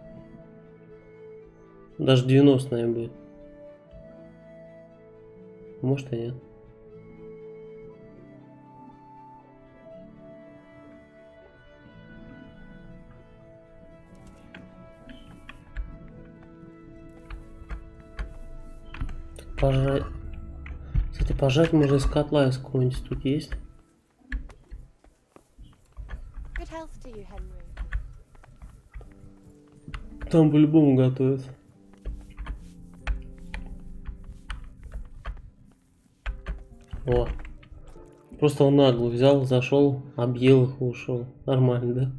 Даже 90, наверное, будет. Может и нет. Пожрать. Кстати, пожрать можно из котла из какого-нибудь тут есть. Там по-любому готовят. О. Просто он нагло взял, зашел, объел их и ушел. Нормально, да?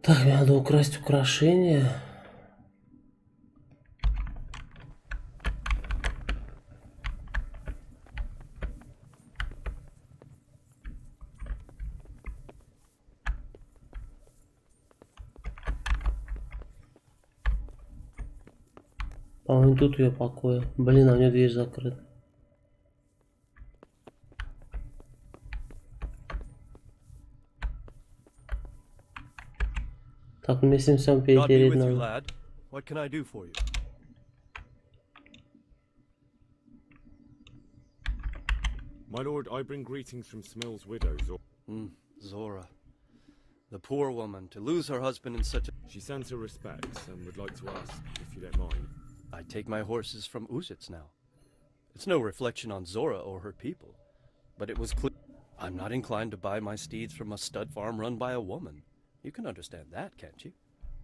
Так, мне надо украсть украшение. По-моему, тут ее покоя. Блин, а у нее дверь закрыта. Так, мне всем God be перетереть with you, надо. lad. What can I do for you? My lord, I bring greetings from Smill's widow, Zora. The poor woman, to lose her husband in such a... She sends her respects and would like to ask, if you don't mind. I take my horses from Uzits now. It's no reflection on Zora or her people, but it was clear... I'm not inclined to buy my steeds from a stud farm run by a woman. You can understand that, can't you?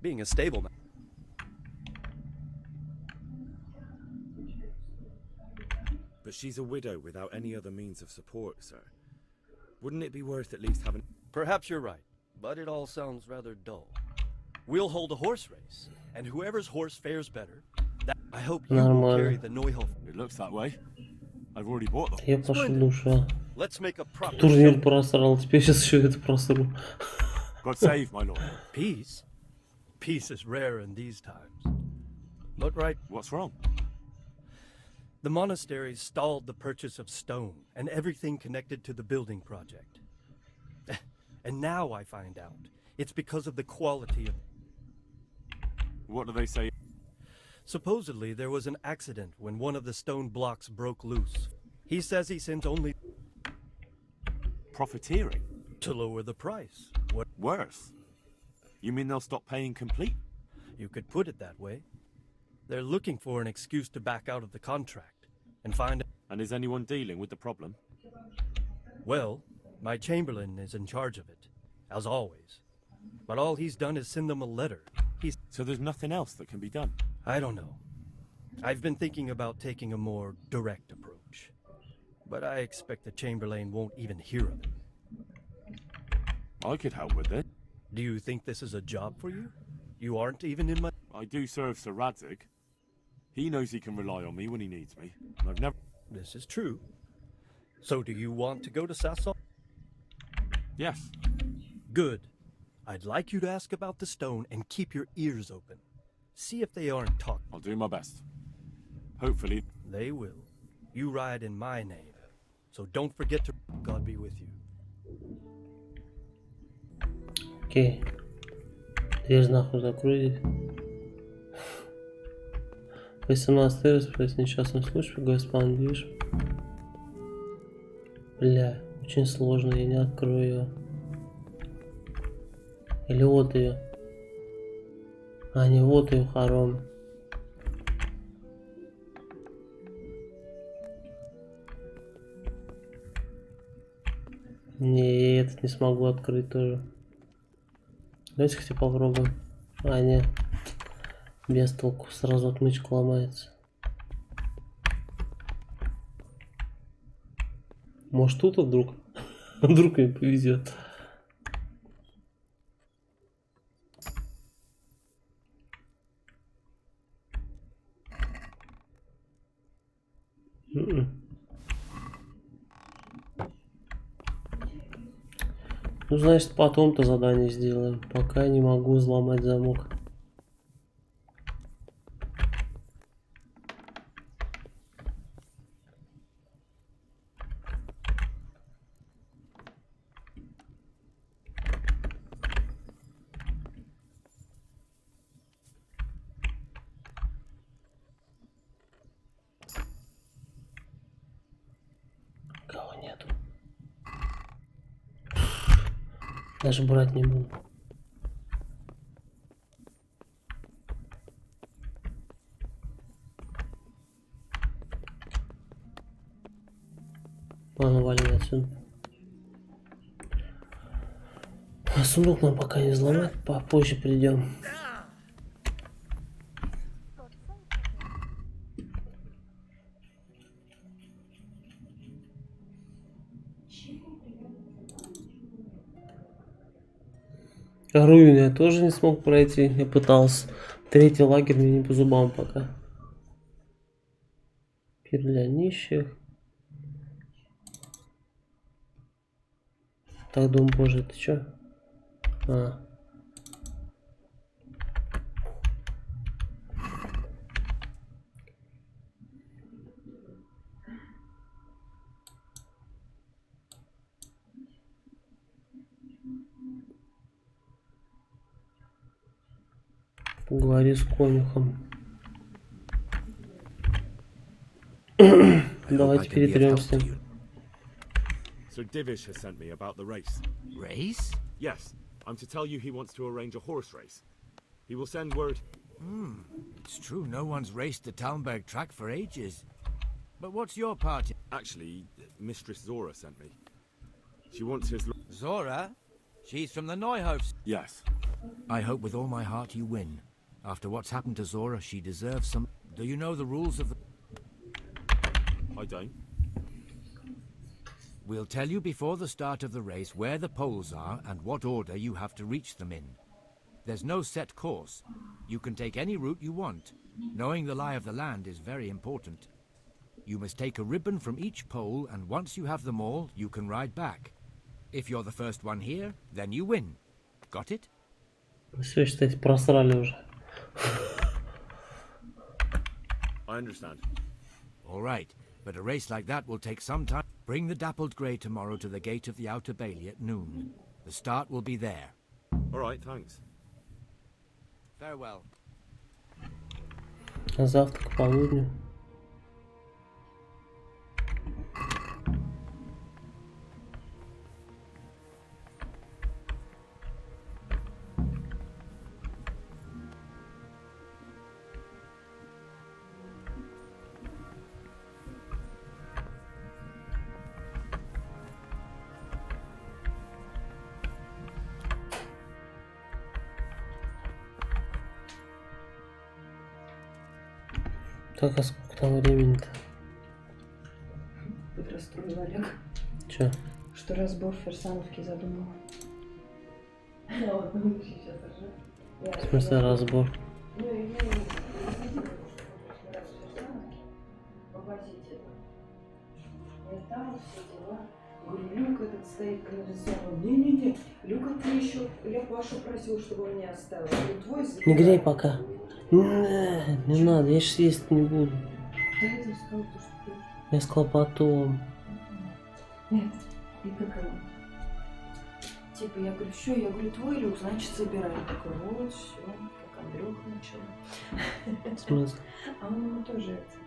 Being a stableman. But she's a widow without any other means of support, sir. Wouldn't it be worth at least having... Perhaps you're right, but it all sounds rather dull. We'll hold a horse race, and whoever's horse fares better, that I hope you will carry the Neuhof. It looks that way. I've already bought them. Я пошел душа. Let's make a proper Турнир show. просрал, теперь сейчас еще это просру. God save my lord. Peace? Peace is rare in these times. But right... What's wrong? The monastery stalled the purchase of stone and everything connected to the building project. And now I find out it's because of the quality of... What do they say? Supposedly there was an accident when one of the stone blocks broke loose. He says he sends only... Profiteering? To lower the price. What? Worse? You mean they'll stop paying complete? You could put it that way. They're looking for an excuse to back out of the contract and find... And is anyone dealing with the problem? Well, my chamberlain is in charge of it, as always. But all he's done is send them a letter. So there's nothing else that can be done? I don't know. I've been thinking about taking a more direct approach. But I expect the chamberlain won't even hear of it. I could help with it. Do you think this is a job for you? You aren't even in my... I do serve Sir Radzig. He knows he can rely on me when he needs me. And I've never... This is true. So do you want to go to Sasson? Yes. Good. I'd like you to ask about the stone and keep your ears open. See if they aren't talking. I'll do my best. Hopefully. They will. You ride in my name. So don't forget to... God be with you. Окей. Дверь нахуй закройте. 18 распорядись несчастным случаем, господин Диш. Бля, очень сложно, я не открою ее. Или вот ее. А, не вот ее хором. Не, я этот не смогу открыть тоже. Давайте хотя попробуем. А, нет. Без толку. Сразу отмычка ломается. Может тут вдруг? Вдруг мне повезет. Ну, значит, потом-то задание сделаем. Пока не могу взломать замок. Кого нету? Даже брать не буду. Ладно, валим отсюда. А сундук нам пока не взломать, попозже придем. Руин я тоже не смог пройти, я пытался. Третий лагерь мне не по зубам пока. Пир для нищих. Так, дом божий, ты чё? А. Поговори с конюхом. Давайте перетрёмся. Sir Divish has sent me about the race. Race? Yes, I'm to tell you he wants to arrange a horse race. He will send word. It's true, no one's raced the Talmberg track for ages. But what's your part? Actually, Mistress Zora sent me. She wants his... Zora? She's from the Neuhofs. Yes. I hope with all my heart you win. After what's happened to Zora, she deserves some... Do you know the rules of the... I don't. We'll tell you before the start of the race where the poles are and what order you have to reach them in. There's no set course. You can take any route you want. Knowing the lie of the land is very important. You must take a ribbon from each pole, and once you have them all, you can ride back. If you're the first one here, then you win. Got it? Все, считайте, просрали уже. I understand. All right, but a race like that will take some time. Bring the dappled grey tomorrow to the gate of the Outer Bailey at noon. The start will be there. All right, thanks. Farewell. А завтра к полудню. Так, а сколько там времени-то? Тут расстроил Олег. Чё? Что разбор Ферсановки задумал. Вот, ну сейчас уже. В смысле разбор? Ну, и я не видела, что раз Ферсановки повозить это. Я там все дела. Говорю, Люк этот стоит канализованный. Не-не-не, Люк, ты еще, я Пашу просил, чтобы он меня оставил. Говорю, твой забирай. Не грей пока. Не надо, я сейчас есть не буду. Да я сказал, что ты... Я сказал потом. Нет, и как он? Типа, я говорю, все, я говорю, твой Люк, значит, забирай. Я такой, вот, все, как Андрюха начал. В смысле? А он ему тоже это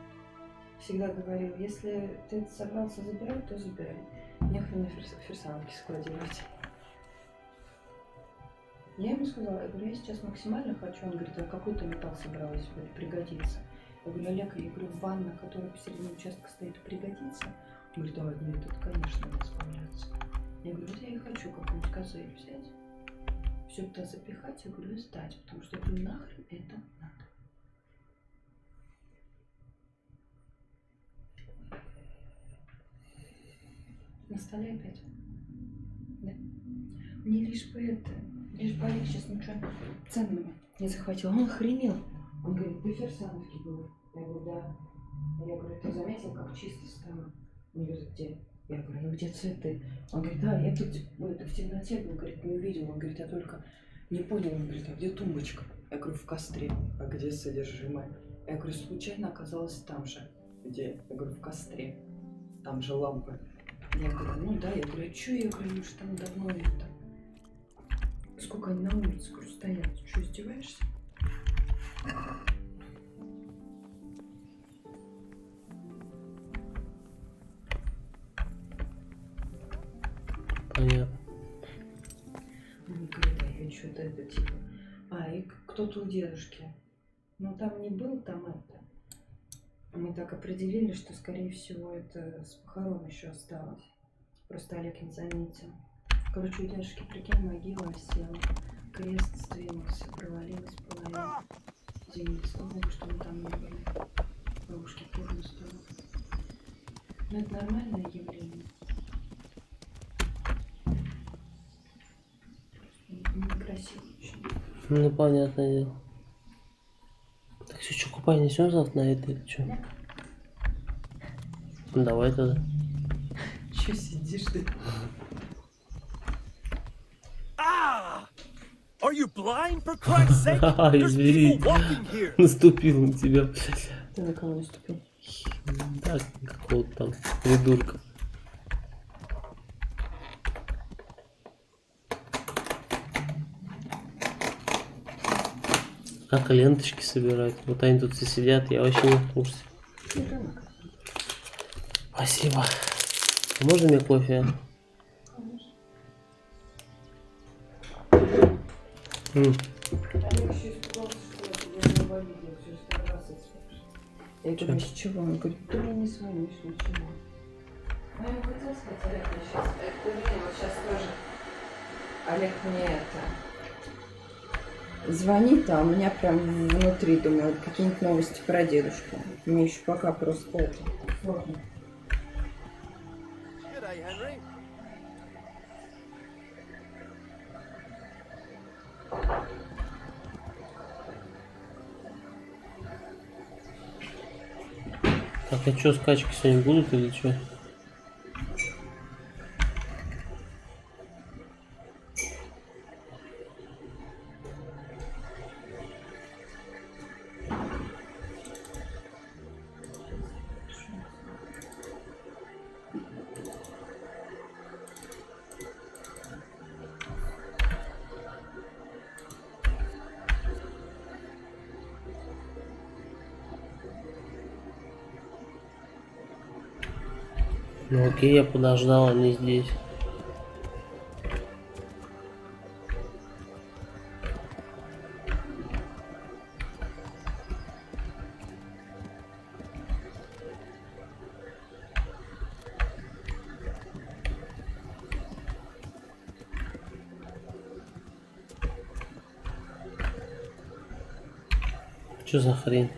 всегда говорил, если ты это собрался забирать, то забирай. Нехрен ферсанки складировать. Я ему сказала, я говорю, я сейчас максимально хочу. Он говорит, а какой ты металл собрал, если это пригодится? Я говорю, Олег, я говорю, ванна, которая посередине участка стоит, пригодится? Он говорит, да, нет, тут, конечно, надо справляться. Я говорю, вот я и хочу какую-нибудь козырь взять, все туда запихать, я говорю, и сдать, потому что я говорю, нахрен это надо. На столе опять? Да. Мне лишь бы это, лишь бы Олег сейчас ничего ценного не захватил. Он охренел. Он говорит, ты в Ферсановке был? Я говорю, да. Я говорю, ты заметил, как чисто стало? Он говорит, где? Я говорю, ну где цветы? Он говорит, да, я тут в темноте был, говорит, не увидел. Он говорит, я только не понял. Он говорит, а где тумбочка? Я говорю, в костре. А где содержимое? Я говорю, случайно оказалось там же. Где? Я говорю, в костре. Там же лампы. Я говорю, ну да, я говорю, а чё? Я говорю, ну что там давно это? Сколько они на улице, говорю, стоят? Ты что, издеваешься? Понятно. Он говорит, а я что-то это типа. А, и кто-то у дедушки. Ну там не был, там это. Мы так определили, что, скорее всего, это с похорон еще осталось. Просто Олег не заметил. Короче, у дядюшки, прикинь, могила осела. Крест сдвинулся, провалилась половина. Извините, слава богу, что мы там не были. Бабушке трудно стало. Но это нормальное явление. Некрасиво очень. Ну, понятное дело. Так что, купай несем завтра на это или что? Ну, давай тогда. Че сидишь ты? Are you blind, for Christ's sake? Извини, наступил на тебя. Ты на кого наступил? Да, какого-то там придурка. Как ленточки собирать? Вот они тут все сидят, я вообще не в курсе. Спасибо. Можно мне кофе? Я говорю, с чего? Он говорит, ты мне не звонишь, ничего. Ну, я ему хотела сказать, Олег мне сейчас, вот сейчас тоже, Олег мне это, звонит, а у меня прям внутри, думаю, вот какие-нибудь новости про дедушку. Мне еще пока просто это, сложно. Так, а что, скачки сегодня будут или что? Ну окей, я подождал, они здесь. Что за хрень?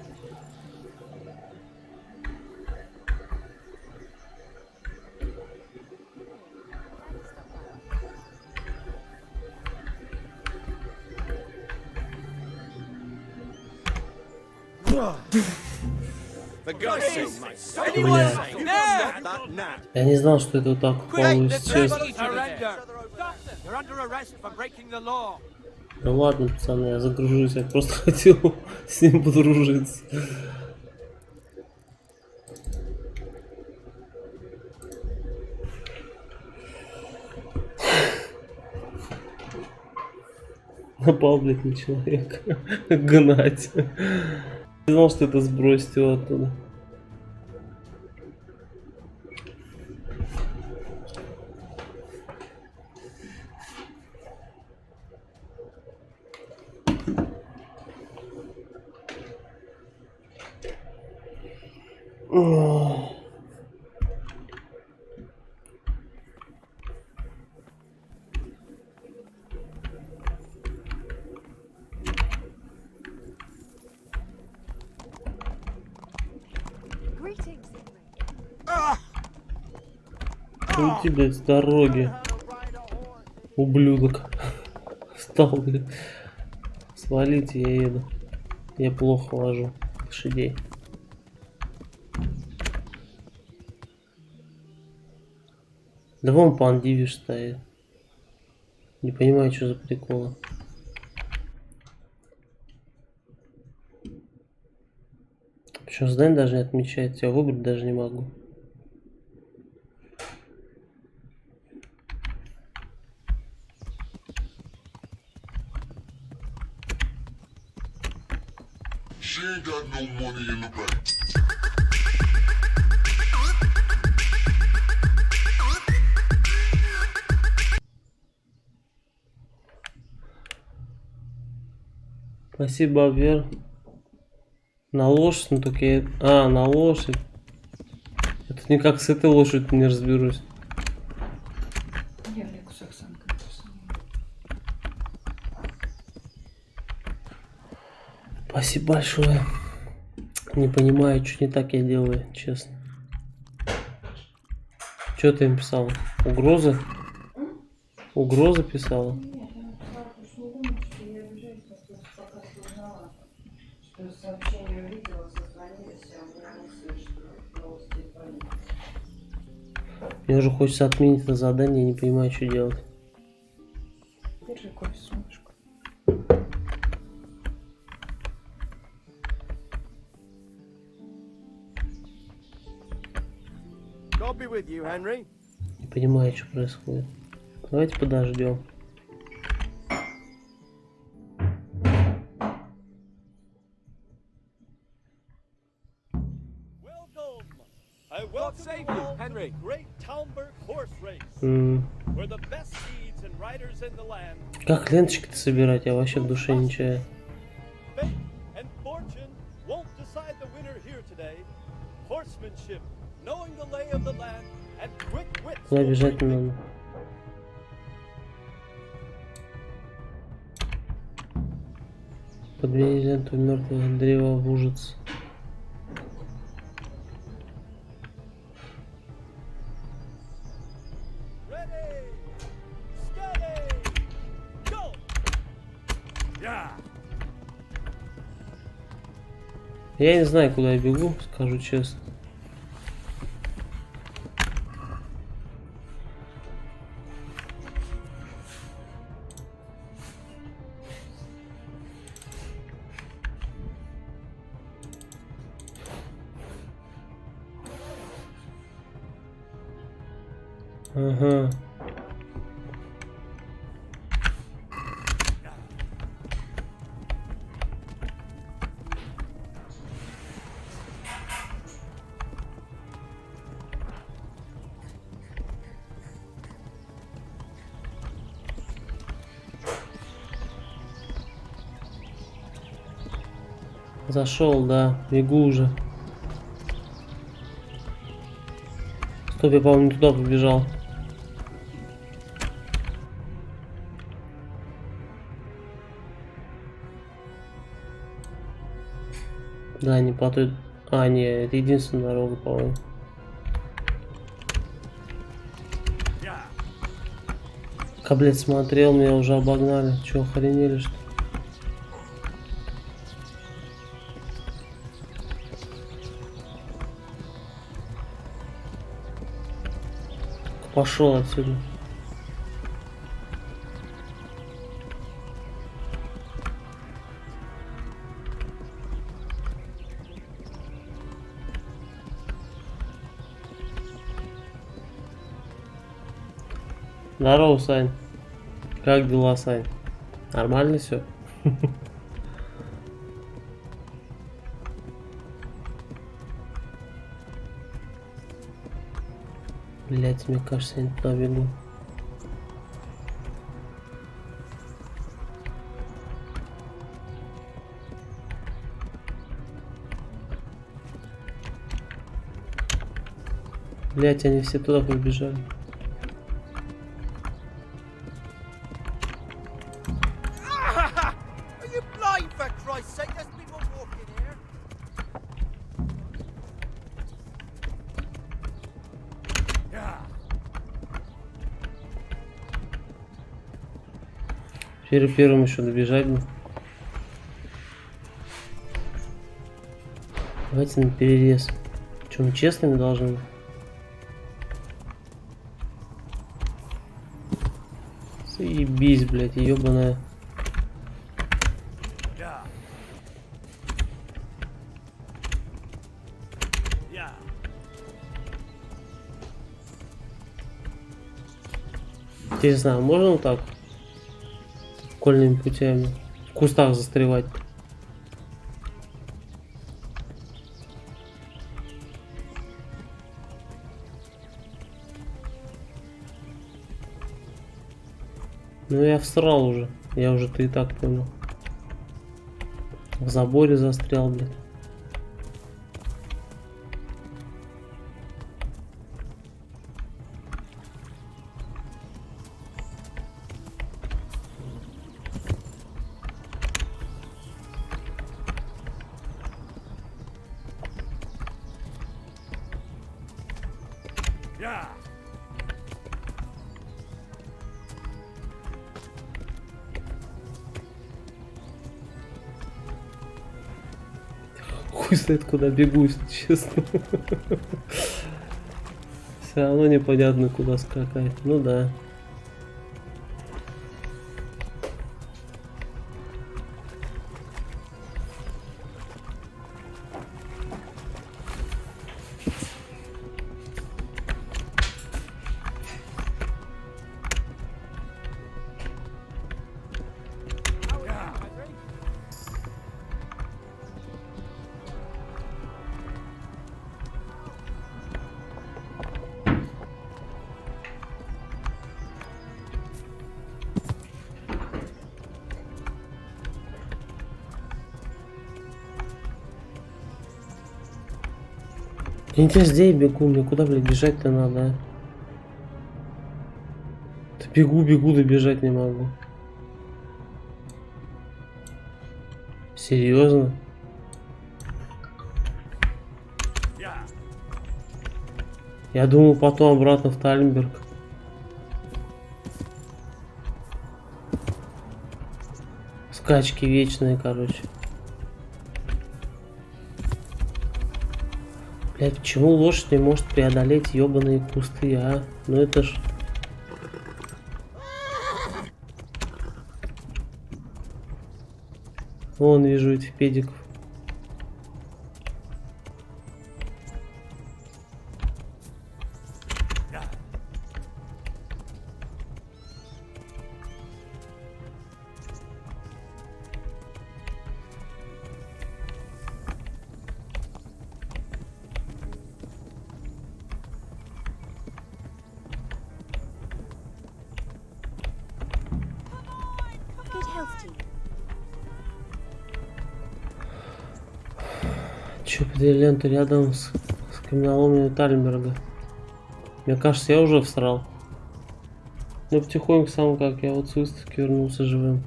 Я не знал, что это вот так получится, честно. Ну ладно, пацаны, я загружусь, я просто хотел с ним подружиться. Напал, блядь, на человека. Гнать. Не знал, что это сбросить его оттуда. Уйди, блядь, с дороги. Ублюдок. Встал, блядь. Свалите, я еду. Я плохо вожу лошадей. Да вон пан Дивиш стоит. Не понимаю, что за приколы. Почему здание даже не отмечает? Я выбрать даже не могу. She ain't got no money in the bank. Спасибо, Вер. На лошадь, ну только я... А, на лошадь. Я тут никак с этой лошадью не разберусь. Я Олегу с Оксанкой. Спасибо большое. Не понимаю, что не так я делаю, честно. Что ты им писал? Угрозы? Угрозы писала? Нет, я написала, что не думаю, что я обижаюсь, просто пока ты узнала, что сообщение увидела, созвонились, а у меня мысли, что новости отправились. Мне уже хочется отменить это задание, я не понимаю, что делать. Держи кофе, солнышко. God be with you, Henry. Не понимаю, что происходит. Давайте подождем. I welcome you all to the Great Talmberg Horse Race, where the best steeds and riders in the land. Как ленточки-то собирать? Я вообще в душе не чаю. Fate and fortune won't decide the winner here today. Horsemanship, knowing the lay of the land, and quick wits. Куда бежать не надо? Подвинь ленту мертвого древа в ужас. Я не знаю, куда я бегу, скажу честно. Ага. Зашел, да, бегу уже. Стоп, я, по-моему, не туда побежал. Да, не по той... А, не, это единственная дорога, по-моему. Блядь, смотрел, меня уже обогнали. Че, охренели, что ли? Пошел отсюда. Здорово, Сань. Как дела, Сань? Нормально все? Блять, мне кажется, я не туда бегу. Блять, они все туда побежали. Are you blind, for Christ's sake? There's people walking here. Первым еще добежать бы. Давайте на перерез. Че, мы честными должны быть? Заебись, блядь, ебаная. Интересно, а можно вот так? Окольными путями. В кустах застревать. Ну я всрал уже. Я уже-то и так понял. В заборе застрял, блядь. Хуй знает, куда бегу, если честно. Все равно непонятно, куда скакать. Ну да. Я не те здесь бегу, мне куда, блядь, бежать-то надо, а? Да бегу, да бежать не могу. Серьезно? Я думал потом обратно в Тальнберг. Скачки вечные, короче. Блять, почему лошадь не может преодолеть ебаные кусты, а? Ну это ж... Вон вижу этих педиков. Good health to you. Чё, лента рядом с каменоломней Тальнберга. Мне кажется, я уже всрал. Ну потихоньку сам как я вот с выставки вернулся живым.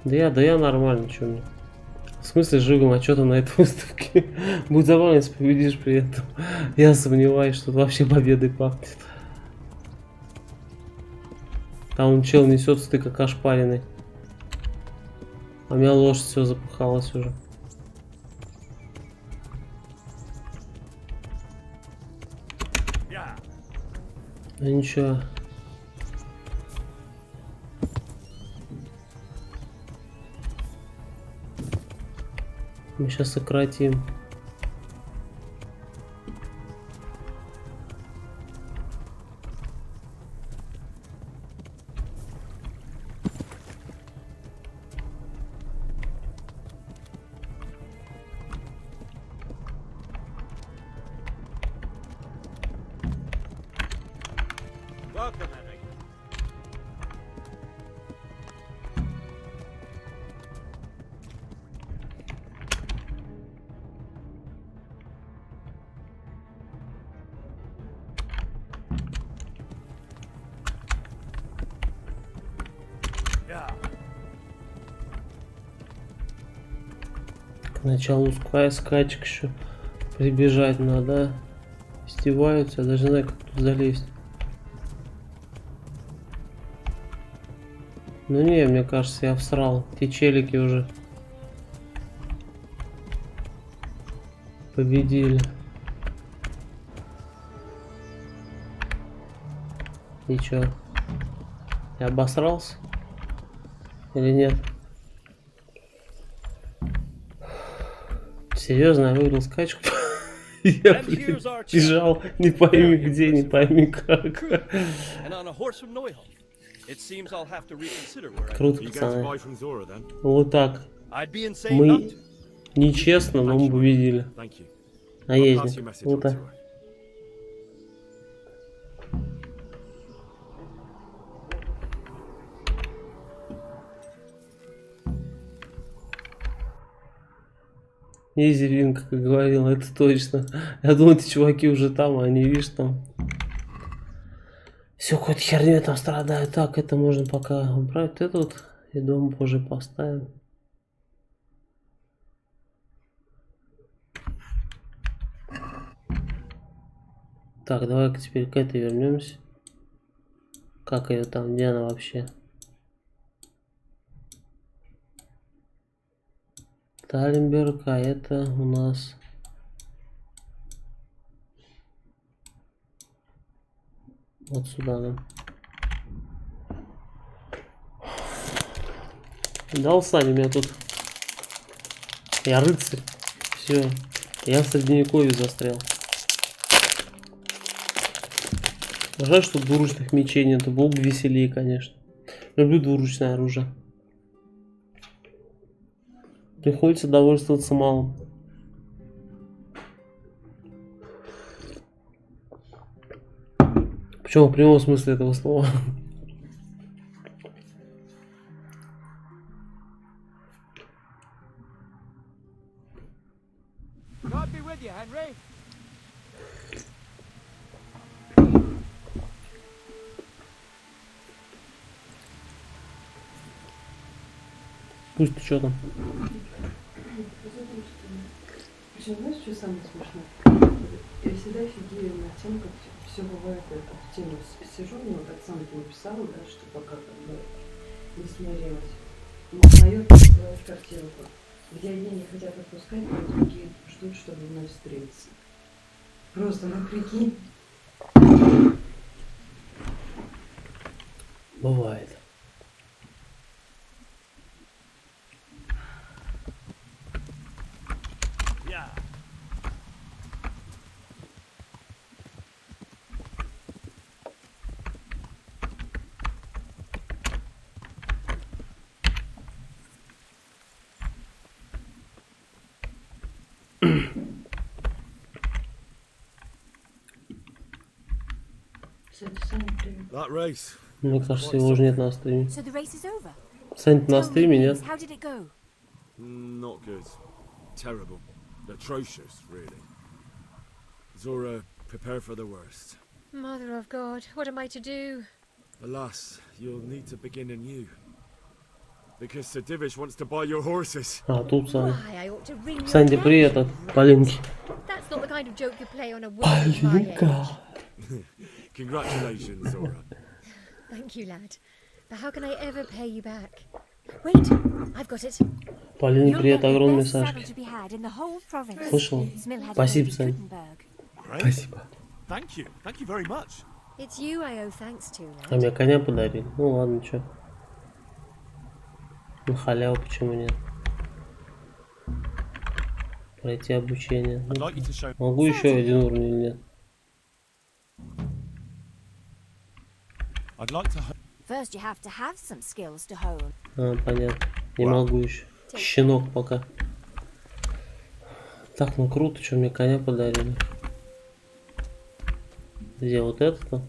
Да я нормально, чё мне. В смысле живым, а что там на этой выставке? Будет забавно, если победишь при этом. Я сомневаюсь, что вообще победой пахнет. Там он чел несется, ты как ошпаренный. А у меня лошадь все запыхалась уже. Ну ничего. Мы сейчас сократим. Welcome, Henry. К началу скачек еще прибежать надо. Издеваются, я даже не знаю, как тут залезть. Ну не, мне кажется, я всрал. Те челики уже победили. И чё? Я обосрался? Или нет? Серьезно, я выиграл скачку? Я, блин, бежал, не пойми где, не пойми как. Круто, пацаны. Вот так. Мы нечестно, но мы победили. Наездник. Вот так. Изи, как я говорил, это точно. Я думал, эти чуваки уже там, а они, видишь, там. Все, какой-то херней там страдают. Так, это можно пока убрать. Это вот, я думаю, позже поставим. Так, давай-ка теперь к этой вернемся. Как ее там? Где она вообще? Таленберг, а это у нас... Вот сюда, да. Дал Саня меня тут. Я рыцарь. Все. Я в средневековье застрял. Жаль, что двуручных мечей нет. Было бы веселее, конечно. Люблю двуручное оружие. Приходится довольствоваться малым. Причем в прямом смысле этого слова. God be with you, Henry. Пусть ты что там? Причем, знаешь, что самое смешное? Я всегда офигею над тем, как все бывает в тему. Сижу, ну, вот Оксана написала, да, что пока как бы не смирилась. Мое свою картинку, где одни не хотят отпускать, а другие ждут, чтобы вновь встретиться. Просто, ну прикинь. Бывает. That race. Мне кажется, его уже нет на стриме. So the race is over. Сань, на Tell me, стриме нет? please, how did it go? Not good. Terrible. Atrocious, really. Zora, prepare for the worst. Mother of God, what am I to do? Alas, you'll need to begin anew. Because Sir Divish wants to buy your horses. А, тут Саня. Why, I ought to wring your Саня, neck. привет от Полинки. That's not the kind of joke you play on a woman of my age. Congratulations, Zora. Thank you, lad. But how can I ever pay you back? Wait, I've got it. Полине, привет огромный, Best saddle Сашка. to be had in the whole province. Слышал? Smil had Спасибо, it Сань. in Gutenberg. Спасибо. Thank you. Thank you very much. It's you I owe thanks to, А lad. мне коня подарили. Ну ладно, чё. На халяву почему нет? Пройти обучение. Ну, I'd like you to show... могу еще один уровень или нет? I'd like to... First, you have to have some skills to hone. А, понятно. Не могу еще. Щенок пока. Так, ну круто, что мне коня подарили. Где вот это-то?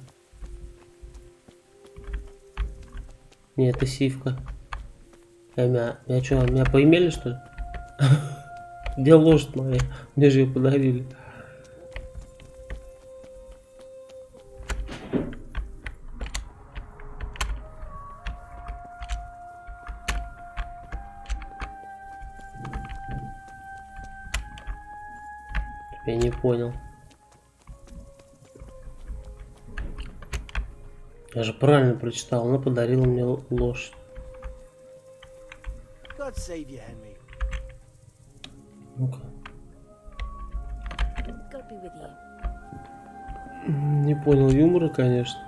Не, это сивка. Меня что, меня поимели, что ли? Где лошадь моя? Мне же ее подарили. Я не понял. Я же правильно прочитал. Она подарила мне лошадь. God save you, Henry. Ну-ка. God be with you. Не понял юмора, конечно.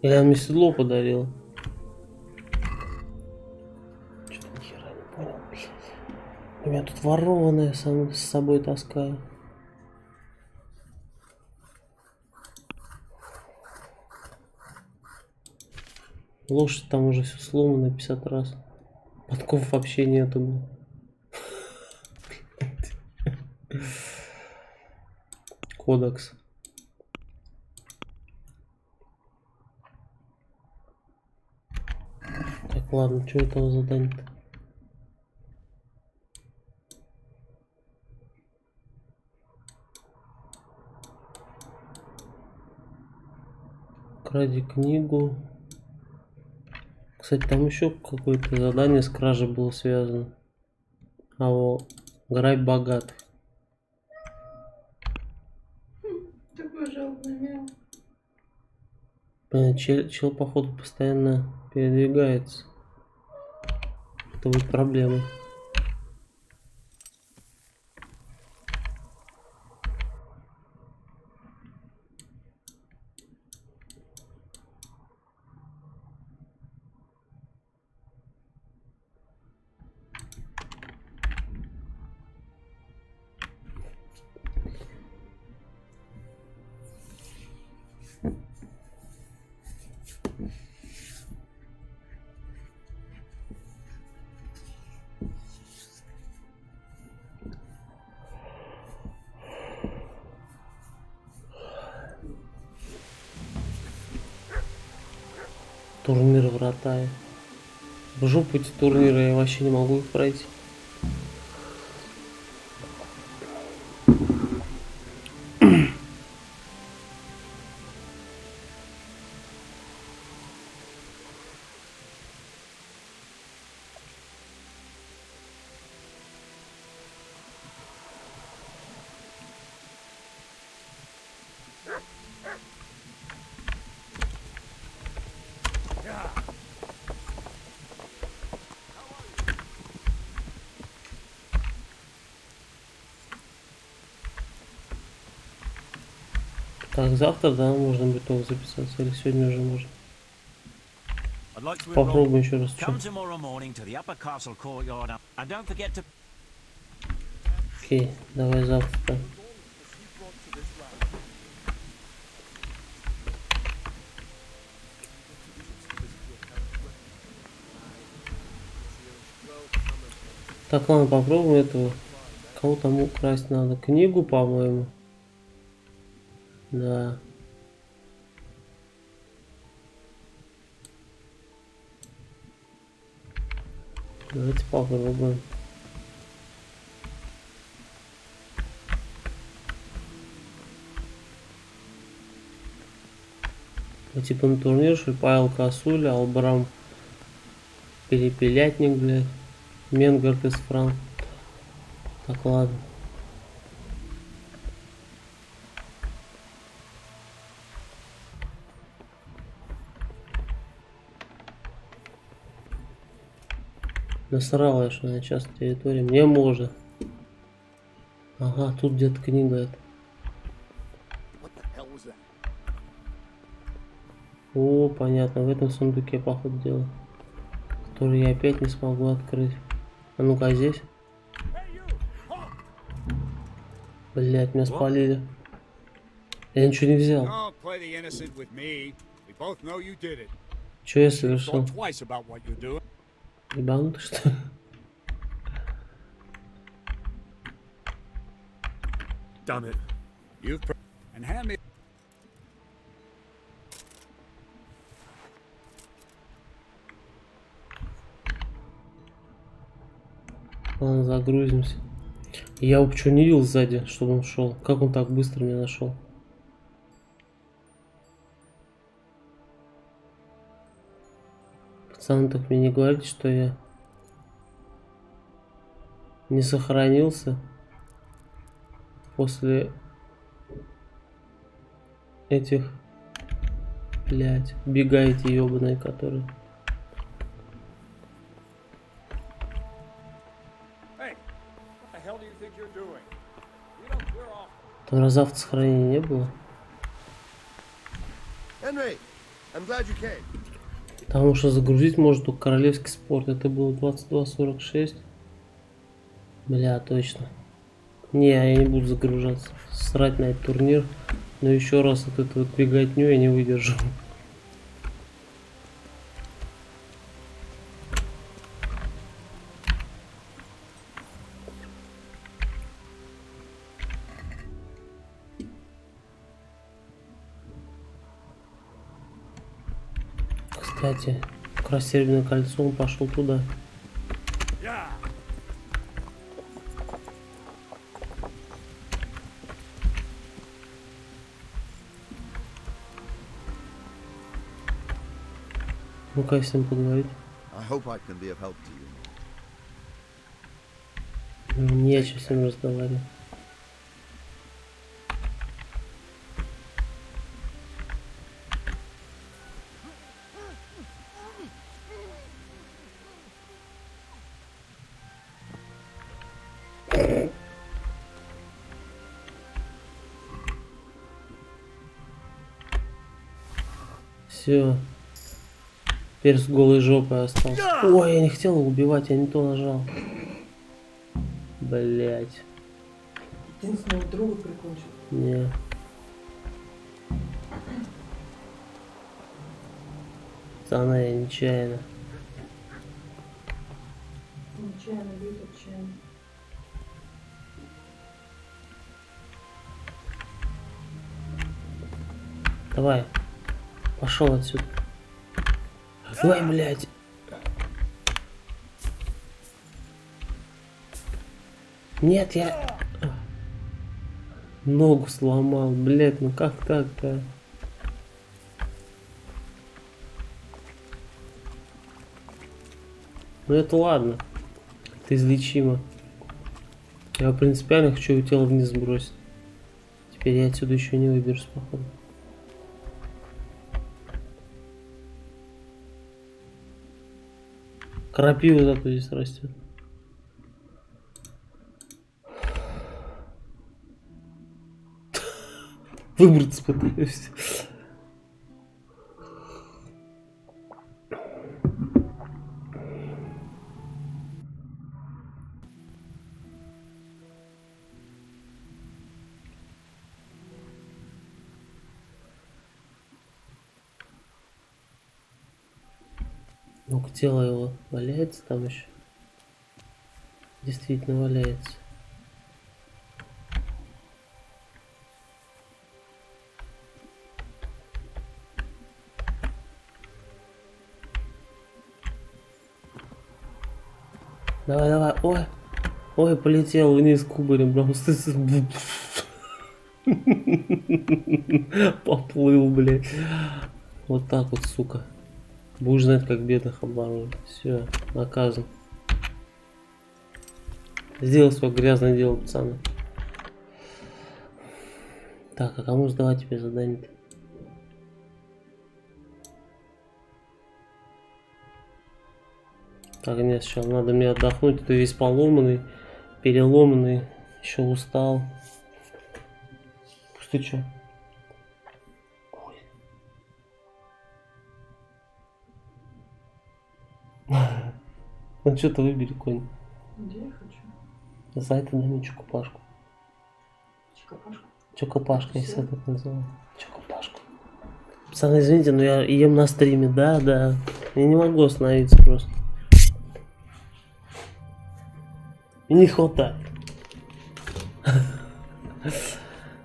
Я мне седло подарил. Что-то нихера не понял, блядь. У меня тут ворованное сам с собой таскаю. Лошадь там уже все сломано 50 раз. Подков вообще нету, блин. Кодекс. Так, ладно, что это за задание-то? Кради книгу. Кстати, там еще какое-то задание с кражей было связано. А вот грабь богатых. Такой жалобный мяу. Блин, чел походу постоянно передвигается. Это будет проблемой. Турнир врата. В жопу эти турниры, я вообще не могу их пройти. Так, завтра, да, можно будет только записаться, или сегодня уже можно. Попробуем еще раз. Чё? Окей, давай завтра. Так, ладно, попробуем этого. Кого там украсть надо? Книгу, по-моему. Да. Давайте попробуем. Ну, типа на турнир, что ли? Павел Косуля, Албрам Перепелятник, блядь. Менгард из Франк. Так, ладно. Насрал я, что на частной территории. Мне можно. Ага, тут где-то книга эта. О, понятно, в этом сундуке, походу, дело. Который я опять не смогу открыть. А ну-ка, здесь. Блять, меня спалили. Я ничего не взял. Что я совершил? Ебанутый, что ли? Damn it. And hand me. Ладно, загрузимся. Я его почему не видел сзади, чтобы он шел. Как он так быстро меня нашел? Пацаны, так мне не говорите, что я не сохранился после этих, блять, бегайте ебаные, которые. Там раз завтра сохранения не было. Потому что загрузить может только королевский спорт. Это было 22:46. Бля, точно. Не, я не буду загружаться. Срать на этот турнир. Но еще раз вот эту вот беготню я не выдержу. Кстати, как раз серебряное кольцо, он пошел туда. Ну-ка с ним поговорить. I hope I can be of help to you. Не о чем с ним разговаривать. Все. Теперь с голой жопой остался. Ой, я не хотел его убивать, я не то нажал. Блять. Ты снова друга прикончил. Не. Пацаны, я нечаянно. Нечаянно бьют, отчаянно. Давай. Пошел отсюда. Ой, блядь. Нет, я ногу сломал, блядь, ну как так-то? Ну это ладно. Это излечимо. Я принципиально хочу его тело вниз сбросить. Теперь я отсюда еще не выберусь, походу. Крапива зато здесь растет. Выбраться пытаюсь. Ну-ка, тело его валяется там еще. Действительно валяется. Давай, давай. Ой. Ой, полетел вниз кубарем. Просто поплыл, блядь. Вот так вот, сука. Будешь знать, как бедных обманывать. Все, наказан. Сделал свое грязное дело, пацаны. Так, а кому сдавать тебе задание-то? Так, нет, сначала надо мне отдохнуть. Ты весь поломанный, переломанный, еще устал. Ты чё? Ну что-то выбери, конь. Где я хочу? За это дай мне чокопашку. Чокопашку? Чокопашка, если я так называю. Чокопашку. Пацаны, извините, но я ем на стриме, да. Я не могу остановиться просто. И не хватает.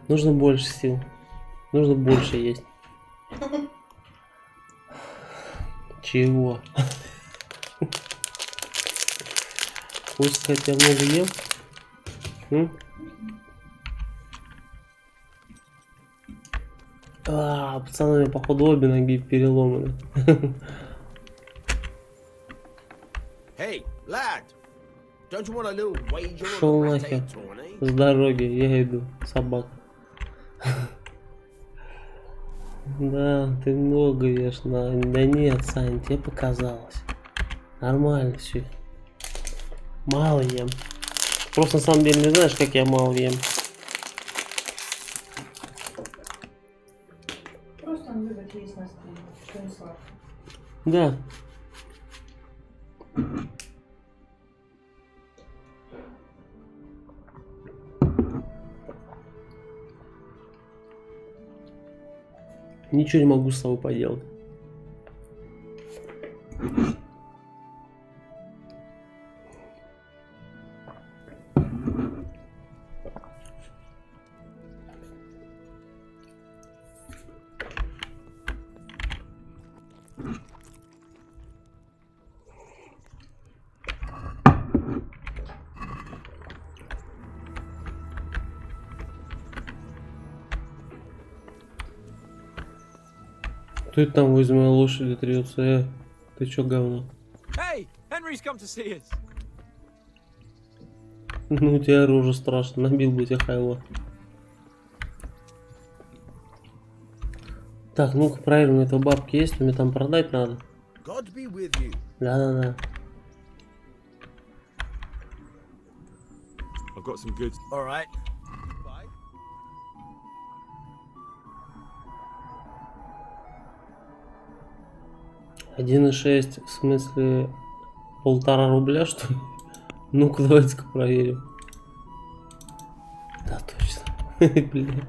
Нужно больше сил. Нужно больше есть. Чего? Хочешь сказать, я много ем? Пацаны, у меня походу обе ноги переломаны. Hey, lad. Don't you want a little wager on Шел the нахер. rat tourney? С дороги, я иду. Собака. Да, ты много ешь. Да нет, Сань, тебе показалось. Нормально все. Мало ем. Просто на самом деле не знаешь, как я мало ем. Просто он любит есть на стриме, что не сладко. Да. Ничего не могу с собой поделать. Кто это там возле моей лошади трется? Ты чё, говно? Hey, Henry's come to see us. Ну, у тебя рожа страшно, набил бы тебе хайло. Так, ну-ка проверим, у этого бабки есть, мне там продать надо. God be with you. Да-да-да. I've got some goods. All right. 1,6, в смысле 1,5 рубля, что ли? Ну-ка, давайте-ка проверим. Да, точно. Блин.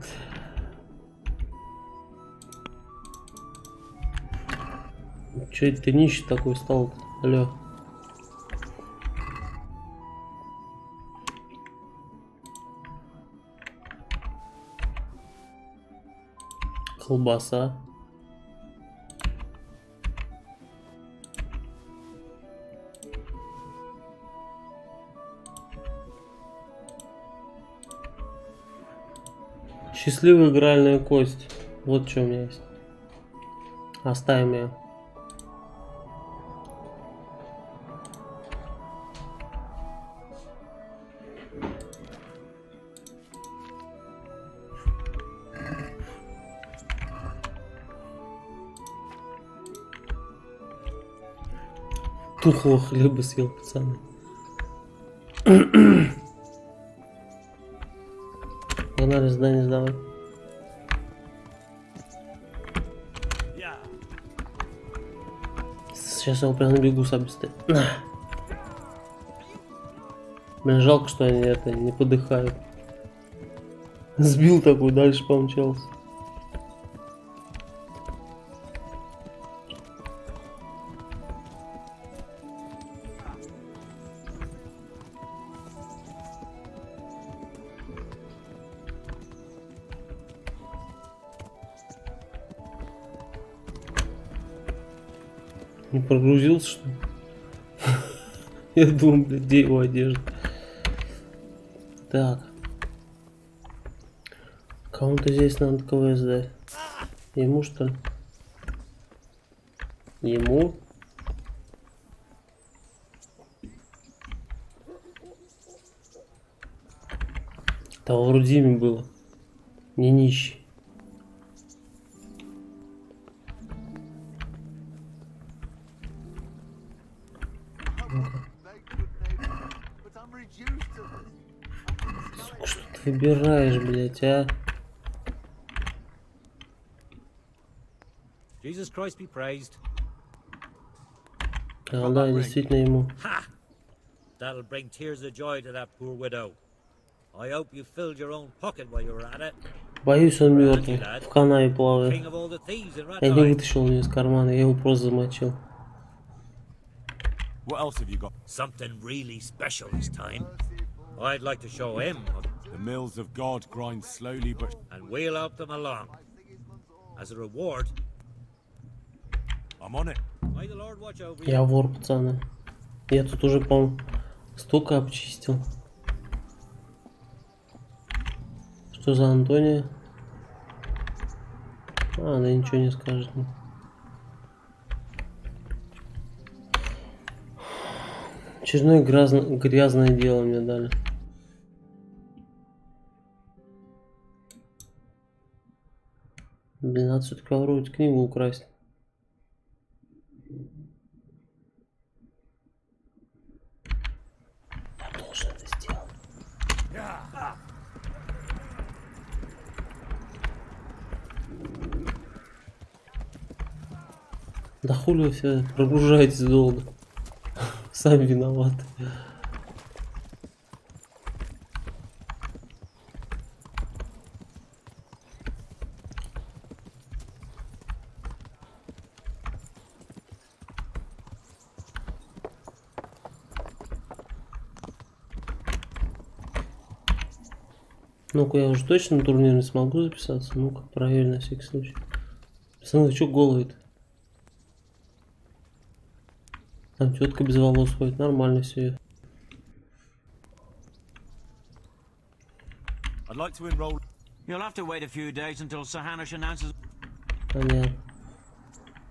Че это ты нищий такой стал? Алло. Колбаса. Счастливая игральная кость. Вот что у меня есть. Оставим ее. Тухлого хлеба съел, пацаны. Погнали, здание сдавай. Сейчас я его прям набегу сам быстрее. Блин, жалко, что они это не подыхают. Сбил такой, дальше помчался. Не прогрузился, что ли? Я думаю, блядь, где его одежда? Так. Кому-то здесь надо КВ сдать. Ему, что ли? Ему? Того вроде имя было. Не нищий. Сука, что ты выбираешь, блять, а? Jesus Christ be praised. А, да, действительно ему. Ha! That'll bring tears of joy to that poor widow. I hope you filled your own pocket while you were at it. Боюсь, он мертвый. В канаве плавает. Я не вытащил ее из кармана, я его просто замочил. What else have you got? Something really special this time. I'd like to show him. The mills of God grind slowly but... And we'll help them along. As a reward... I'm on it. May the Lord watch over you. Я вор, пацаны. Я тут уже, по-моему, столько обчистил. Что за Антония? А, она ничего не скажет. Очередное грязное дело мне дали. Блин, надо все-таки попробовать книгу украсть. Я должен это сделать. Да хули вы все прогружаетесь долго. Сами виноваты. Ну-ка, я уже точно на турнир не смогу записаться. Ну-ка, проверь на всякий случай. Пацаны, вы что голые-то? Там тетка без волос ходит, нормально все. I'd like to enroll. You'll have to wait a few days until Sir Hanish announces. Понятно.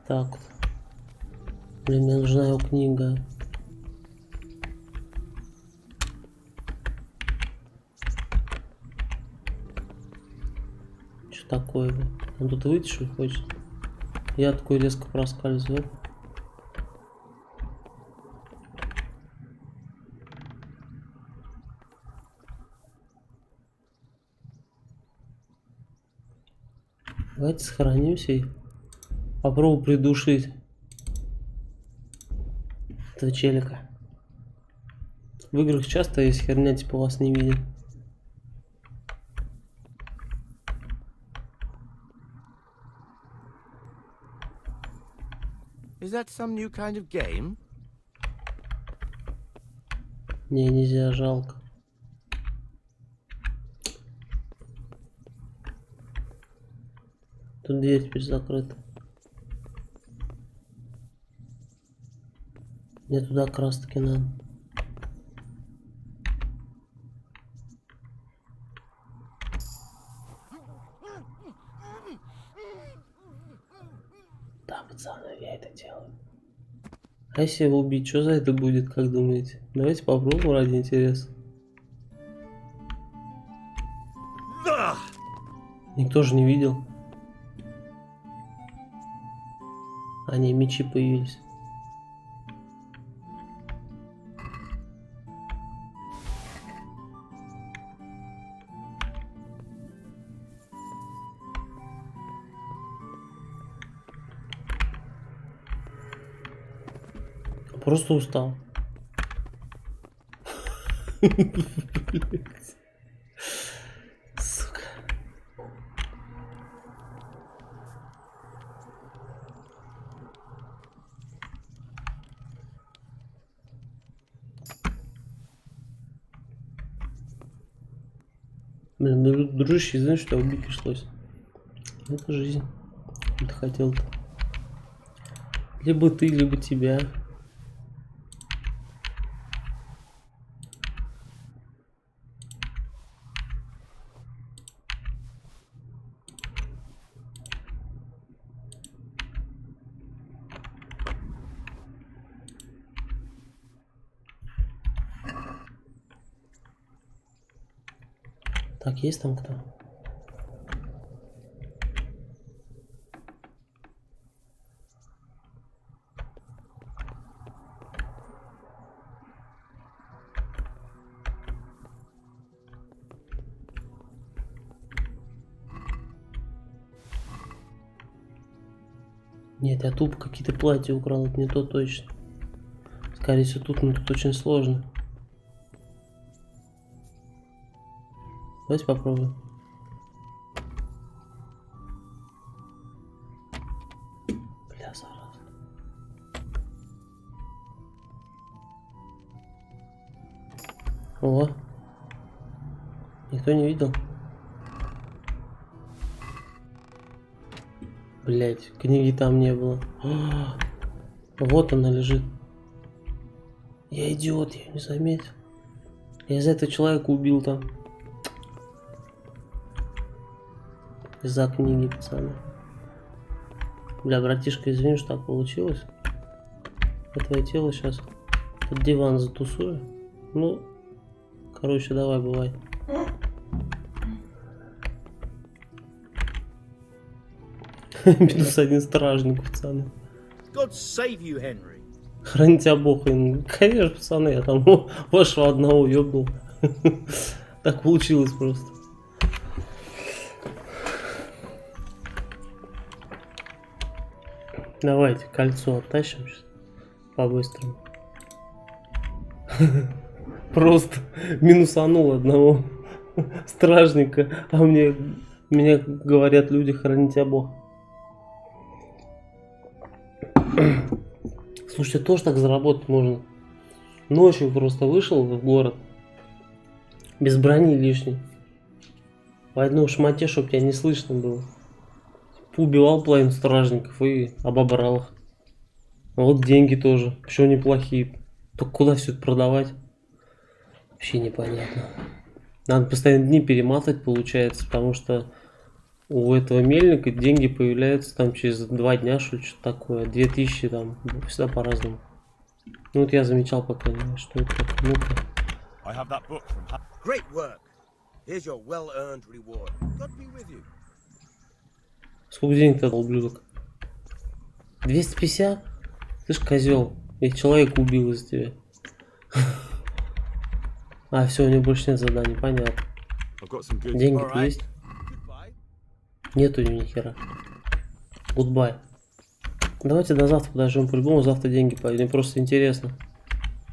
Так вот. Блин, мне нужна его книга. Что такое? Он тут выйти, что ли, хочет? Я такой резко проскальзываю. Давайте сохранимся и попробую придушить этого челика. В играх часто есть херня, типа вас не видит. Is that some new kind of game? Не, нельзя, жалко. Тут дверь теперь закрыта. Мне туда как раз таки надо. Да, пацаны, я это делаю. А если его убить, что за это будет, как думаете? Давайте попробуем ради интереса. Никто же не видел. Они мечи появились. Просто устал. Сука. Блин, дружище, знаешь, что убить пришлось. Это жизнь. Ты хотел-то. Либо ты, либо тебя. Так, есть там кто? Нет, я тупо какие-то платья украл, это не то точно. Скорее всего тут, но тут очень сложно. Давайте попробуем. Бля, зараза. О, никто не видел. Блять, книги там не было. Вот она лежит. Я идиот, я не заметил. Я из-за этого человека убил там. Из-за книги, пацаны. Бля, братишка, извини, что так получилось. Я твое тело сейчас под диван затусую. Ну, короче, давай, бывай. Минус один стражник, пацаны. God save you, Henry. Храни тебя Бог. Конечно, пацаны, я там вашего одного ёбнул. Так получилось просто. Давайте кольцо оттащим сейчас по-быстрому. Просто минусанул одного стражника, а мне говорят люди, храни тебя Бог. Слушайте, тоже так заработать можно. Ночью просто вышел в город без брони лишней, в одном шмате, чтоб тебя не слышно было. Убивал половину стражников и обобрал их. Вот деньги тоже, еще неплохие. Только куда все это продавать? Вообще непонятно. Надо постоянно дни перематывать, получается, потому что у этого мельника деньги появляются там через 2 дня, что-то такое. 2000 там, всегда по-разному. Ну вот я замечал пока, что это такое. Ну-ка. I have that book from Great work. Here's your well-earned reward. God be with you. Сколько денег ты дал, ублюдок? 250? Ты ж козел. Я человека убил из тебя. А, все, у него больше нет заданий, понятно. Деньги есть? Нету ни хера. Гудбай. Давайте до завтра подождем. По-любому завтра деньги пойдут. Мне просто интересно.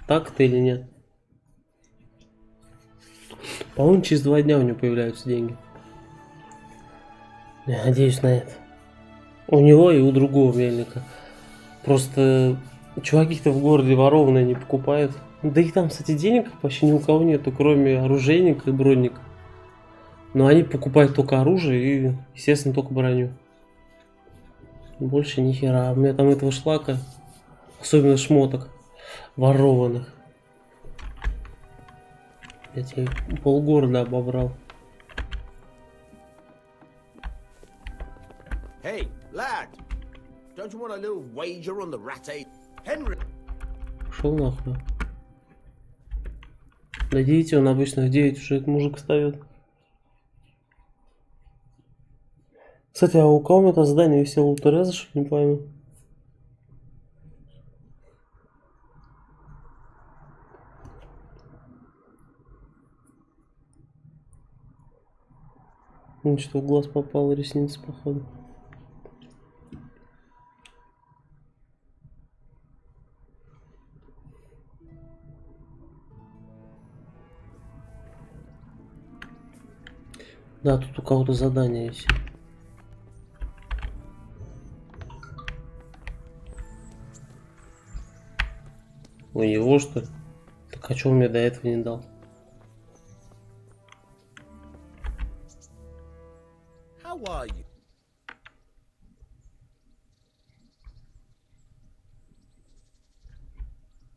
Так это или нет? По-моему, через 2 дня у него появляются деньги. Я надеюсь на это. У него и у другого мельника. Просто чуваки-то в городе ворованные не покупают. Да их там, кстати, денег почти ни у кого нету, кроме оружейника и бронника. Но они покупают только оружие и, естественно, только броню. Больше ни хера. У меня там этого шлака, особенно шмоток, ворованных. Я тебе полгорода обобрал. Hey, lad. Don't you want a little wager on the rat ape? Henry. Шел нахуй. До 9 он обычно в 9 уже этот мужик встает. Кстати, а у кого это задание висело? У Терезы, что ли, не пойму? Ну что, в глаз попало, ресница, походу. Да, тут у кого-то задание есть. У него, что ли? Так а что он мне до этого не дал? How are you?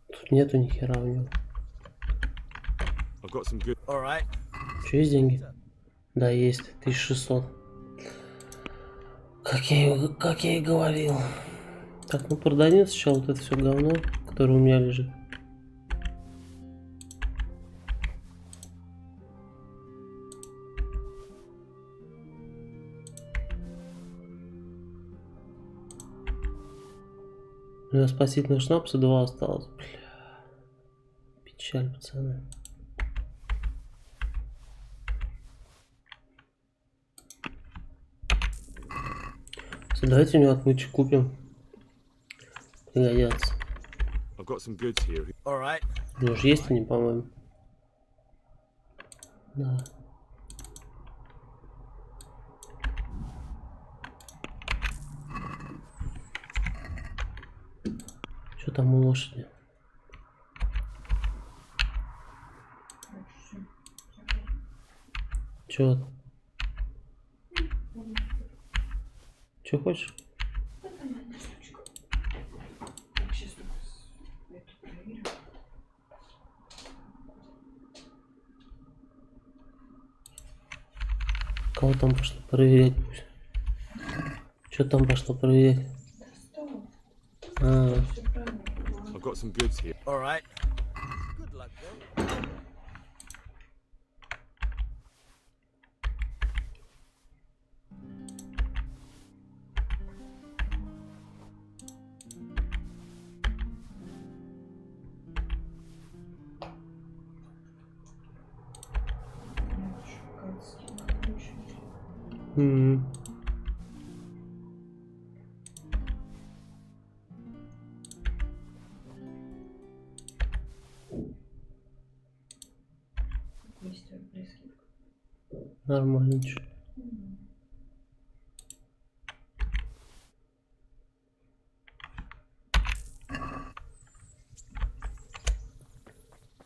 Тут нету ни хера у него. All right. Что, есть деньги? Да, есть. 1600. Как я и говорил. Так, ну продадим сначала вот это все говно, которое у меня лежит. У меня спасительных шнапса 2 осталось. Бля. Печаль, пацаны. Давайте у него отмычек купим. Пригодятся. У него же есть они, по-моему. Да. Что там у лошади? Чё? Чё хочешь? Кого там пошло проверять? Что там пошло проверять? А. All right. Good luck, though. Нормально. Чё.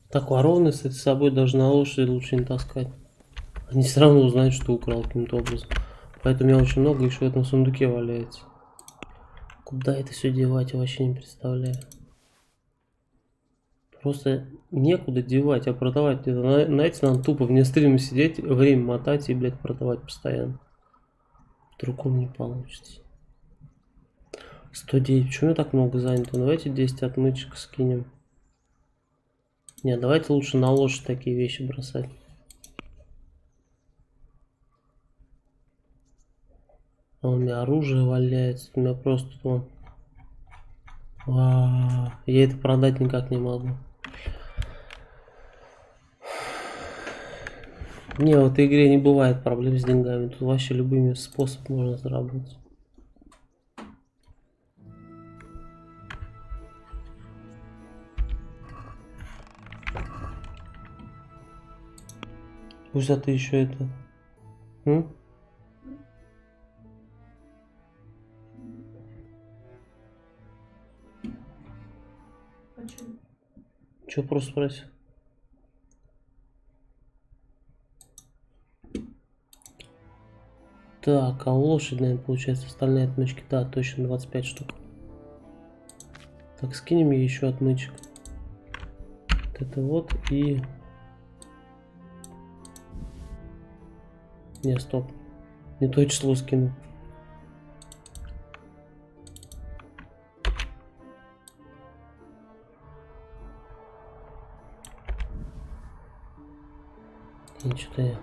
Так, ворованные с собой даже на лошади лучше не таскать. Они все равно узнают, что украл каким-то образом. Поэтому у меня очень много еще в этом сундуке валяется. Куда это все девать, я вообще не представляю. Просто некуда девать, а продавать где-то. Знаете, нам тупо вне стрима сидеть, время мотать и, блядь, продавать постоянно. Вдруг не получится. 109. Почему я так много занято? Давайте 10 отмычек скинем. Не, давайте лучше на лошадь такие вещи бросать. А у меня оружие валяется. У меня просто вон. Я это продать никак не могу. Не, в этой игре не бывает проблем с деньгами. Тут вообще любыми способами можно заработать. Пусть это еще это. Че просто спросил? Так, а у лошади, наверное, получается остальные отмычки. Да, точно 25 штук. Так, скинем ей еще отмычек. Вот это вот и... Не, стоп. Не то число скину. И что-то я...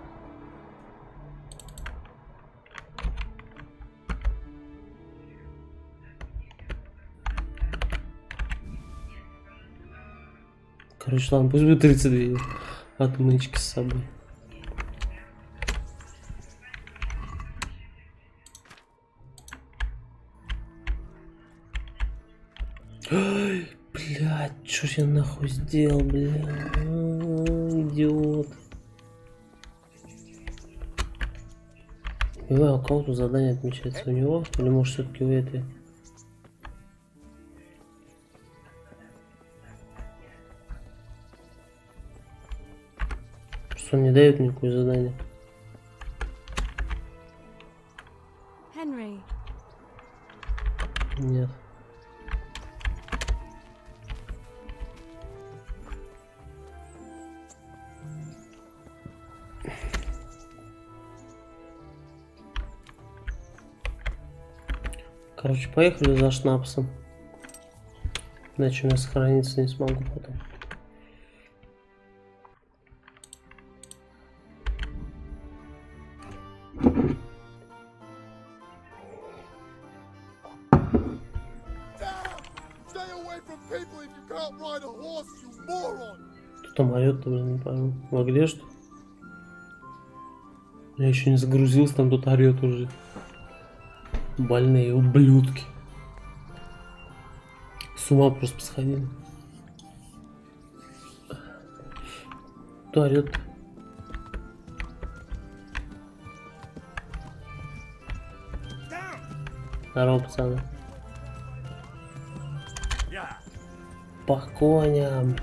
Короче, ладно, пусть будет 32 отмычки с собой. Ой, блядь, что ж я нахуй сделал, блядь, идиот. Не знаю, у кого тут задание отмечается, у него, или может все-таки у этой. Просто он не дает никакое задание. Henry. Нет. Короче, поехали за шнапсом. Иначе я сохраниться не смогу потом. Кто там орёт-то, блин, не пойму. А где что? Я еще не загрузился, там тут орёт уже. Больные ублюдки. С ума просто посходили. Кто орёт? Здорово, пацаны. По коням.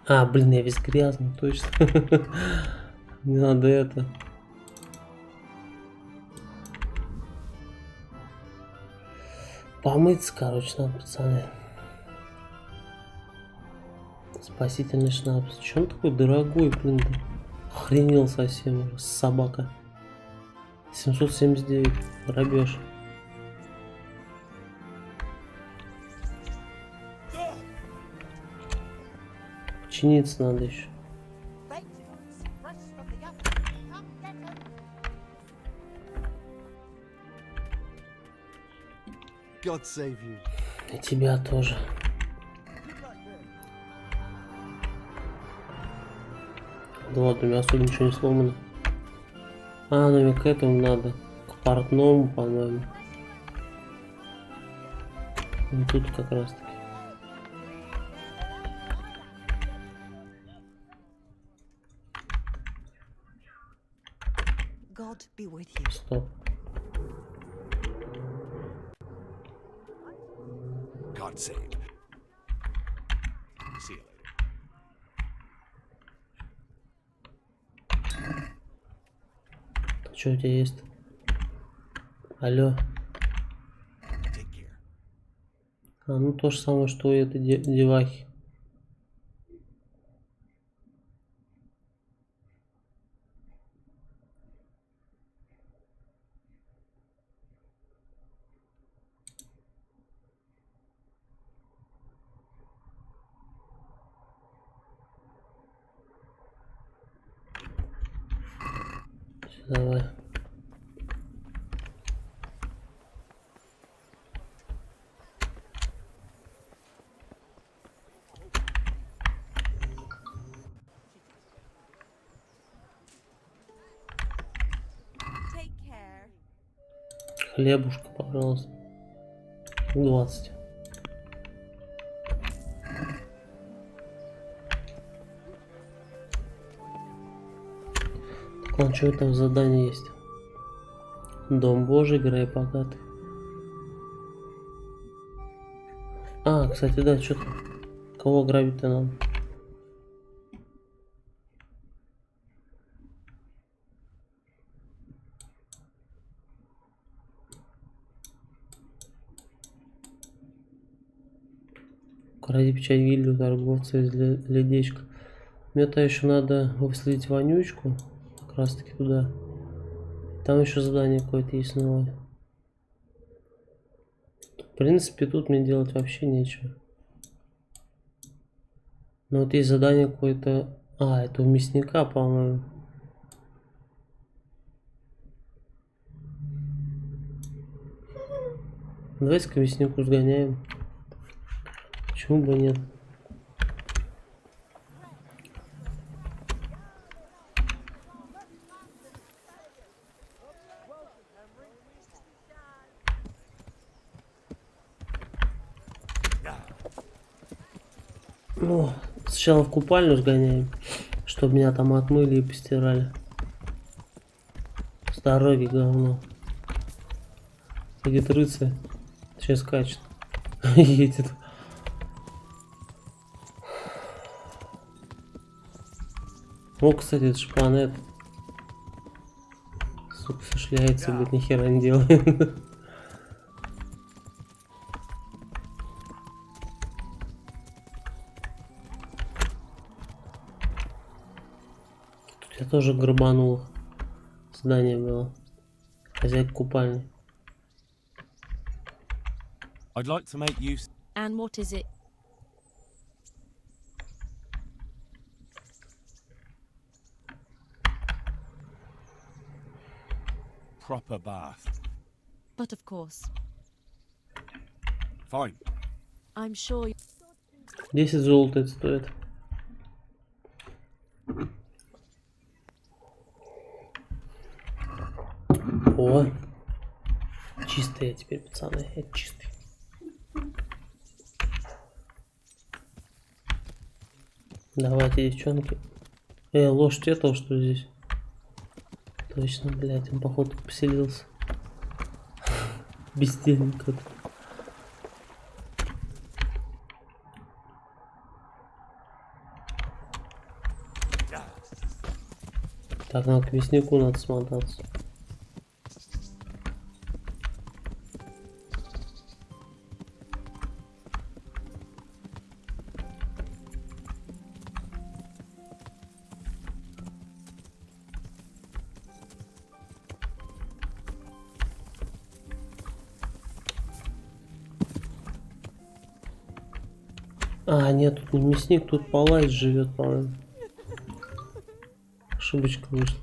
А, блин, я весь грязный, точно. Не надо это. Помыться, короче, надо, пацаны. Спасительный шнапс. Че он такой дорогой, блин? Охренел совсем уже, собака. 779, грабеж. Чиниться надо еще. God save you. И тебя тоже. Да ладно, у меня особо ничего не сломано. А, ну к этому надо. К портному, по-моему. И тут как раз таки. God be with you. Стоп. God save. See you later. Что у тебя есть? Алло. А, ну то же самое, что и этой девахи. Давай. Хлебушка, пожалуйста. 20. Так, он что там задание есть? Дом Божий, грай богатый. А, кстати, да, что-то. Кого грабить-то надо? Укради печать гильдию торговца из ледечка. Мне-то еще надо выследить вонючку. Как раз таки туда. Там еще задание какое-то есть новое. В принципе, тут мне делать вообще нечего. Но вот есть задание какое-то... А, это у мясника, по-моему. Давайте к мяснику сгоняем. Почему бы нет? Ну, сначала в купальню сгоняем, чтобы меня там отмыли и постирали. С дороги говно. Едет рыцарь. Сейчас скачет. Едет. О, кстати, это же планета. Сука, шляется, блядь, ни хера не делает. Тут я тоже грабанул. Здание было. Хозяйка купальни. I'd like to make use. And what is it? Proper bath. But of course. Fine. I'm sure. 10 золота это стоит. О, чистые теперь, пацаны, это чистый. Давайте, девчонки. Лошадь этого, что здесь? Точно, блядь, он походу поселился. Бездельник тут. Так, надо к мяснику надо смотаться. А, нет, тут не мясник, тут палач живет, по-моему. Ошибочка вышла.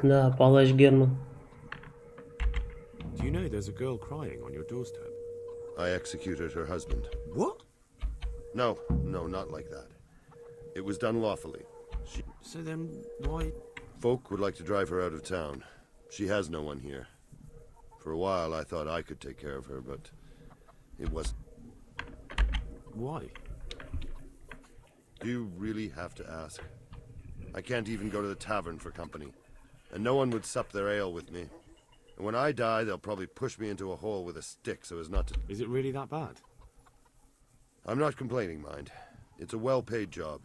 Да, палач Герман. Do you know there's a girl crying on your doorstep? I executed her husband. What? No, not like that. It was done lawfully. So then, why? Folk would like to drive her out of town. She has no one here. For a while, I thought I could take care of her, but it wasn't. Why? Do you really have to ask? I can't even go to the tavern for company, and no one would sup their ale with me. And when I die, they'll probably push me into a hole with a stick so as not to... Is it really that bad? I'm not complaining, mind. It's a well-paid job,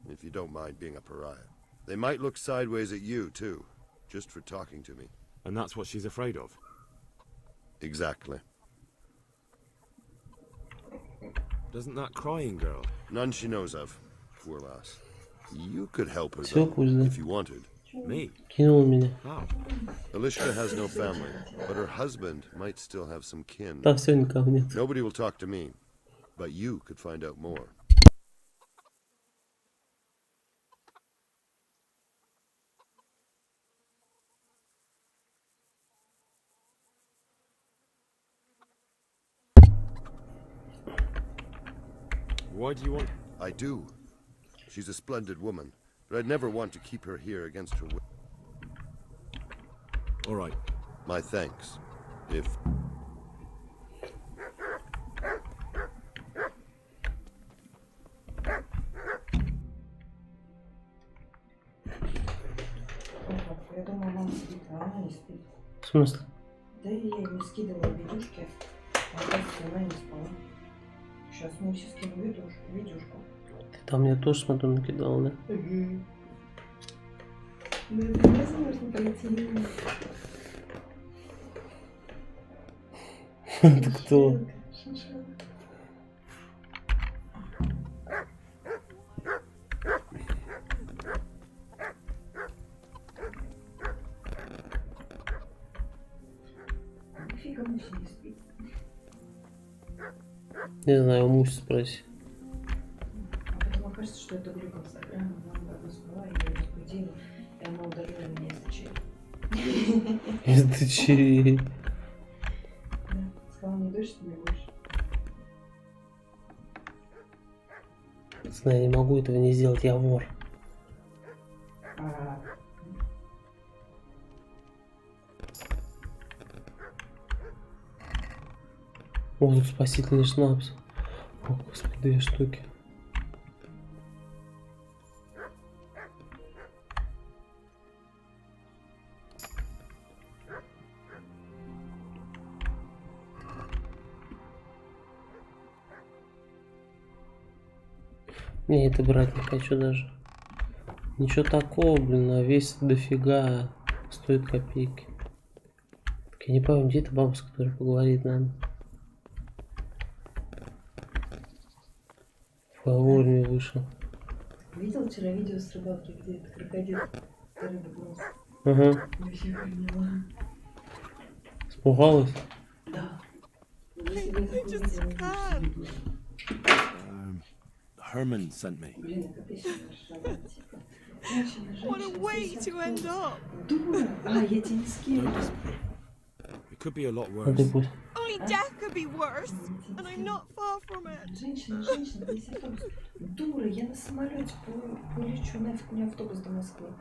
if you don't mind being a pariah. They might look sideways at you, too, just for talking to me. And that's what she's afraid of? Exactly. Doesn't that crying girl? None she knows of. Poor lass. You could help her, Всё, though, пусть, да. if you wanted. Me? Кинул меня. How? Alishka has no family, but her husband might still have some kin. Да всё, никого нет. Nobody will talk to me, but you could find out more. Why do you want... I do. She's a splendid woman, but I'd never want to keep her here against her will. All right. My thanks. If... Я думаю, мама спит, а она не спит. В смысле? Да и я ей не скидывала видюшки, а оказывается, она не спала. Сейчас мы все скину видюшку. Ты там мне тоже смотрю накидал, да? Угу. Ну это невозможно пройти мимо. Ты кто? Нифига Муся не спит. Не знаю, Мусь спроси. А потом окажется, что это глюк Инстаграма, она давно спала, я ее разбудила, и она удалила меня из дочерей. Из дочерей. Да, сказала, не дочь тебе больше. Знаю, не могу этого не сделать, я вор. Воздух спасительный шнапс. О, господи, 2 штуки. Не, это брать не хочу даже. Ничего такого, блин, а весит дофига, стоит копейки. Так я не помню, где эта бабушка, которая поговорит нам. Вовремя вышел. Видел вчера видео с рыбалки, где это крокодил рыбу грыз? Ага. Вообще охренела. Испугалась? Да. Если бы я такое видела, Herman sent me. блин, это песня хороша, типа. Женщина, What a way to end up! Дура! А, я тебе не скину. It could be a lot Ну worse. ты пусть. Only death could be worse, and I'm not far from it. Женщина, если автобус. Дура, я на самолете полечу, нафиг мне автобус до Москвы.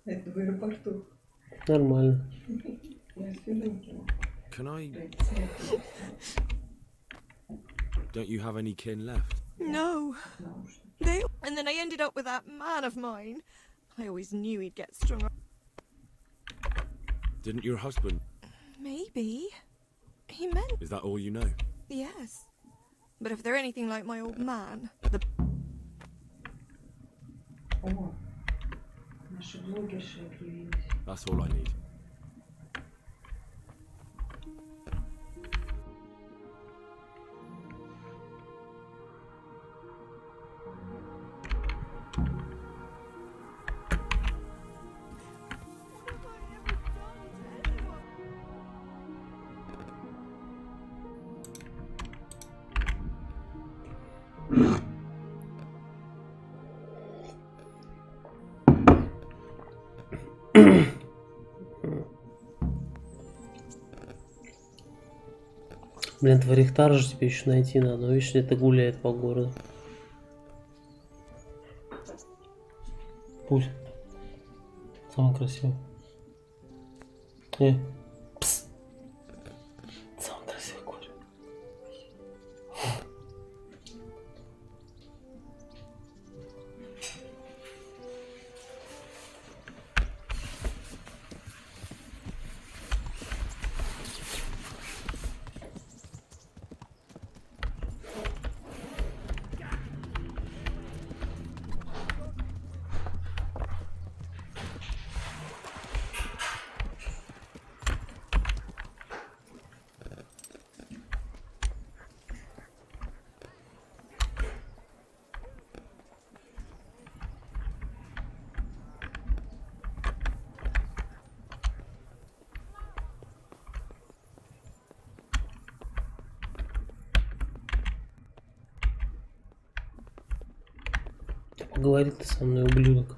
Это в аэропорту. Нормально. Я в Филиппине. Can I... Don't you have any kin left? No. And then I ended up with that man of mine. I always knew he'd get strung up. Didn't your husband... Maybe. He meant... Is that all you know? Yes. But if they're anything like my old man, the... О, наши блогерши объявились. That's all I need. Блин, Тварихтар же тебе еще найти надо. Видишь, это гуляет по городу. Пусть. Самый красивый. Пс. Самый красивый город. Говорит ты со мной, ублюдок.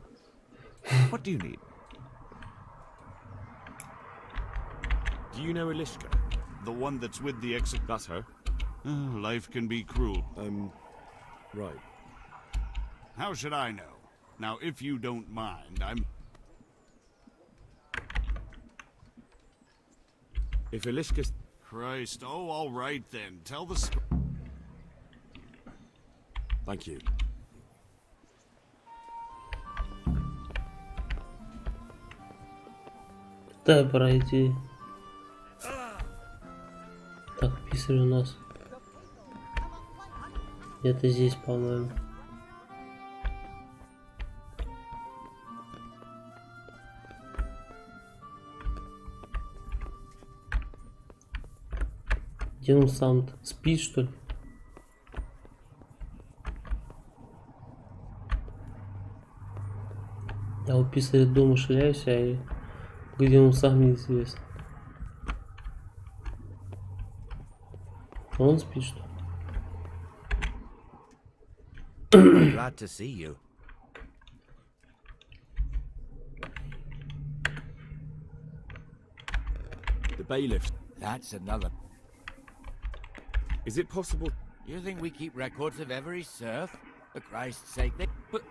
What do you need? Do you know Elishka? The one that's with the exit. That's her. Life can be cruel. Right. How should I know? Now, if you don't mind, If Elishka's... Christ, oh, all right then. Tell the Thank you. Дай пройти. Так, писарь у нас. Где-то здесь, по-моему. Где он сам-то? Спит, что ли? Я у писаря дома шляюсь, а где он сам неизвестно. Он спит, что ли? Glad to see you. The bailiff. That's another. Is it possible? You think we keep records of every serf? For Christ's sake, But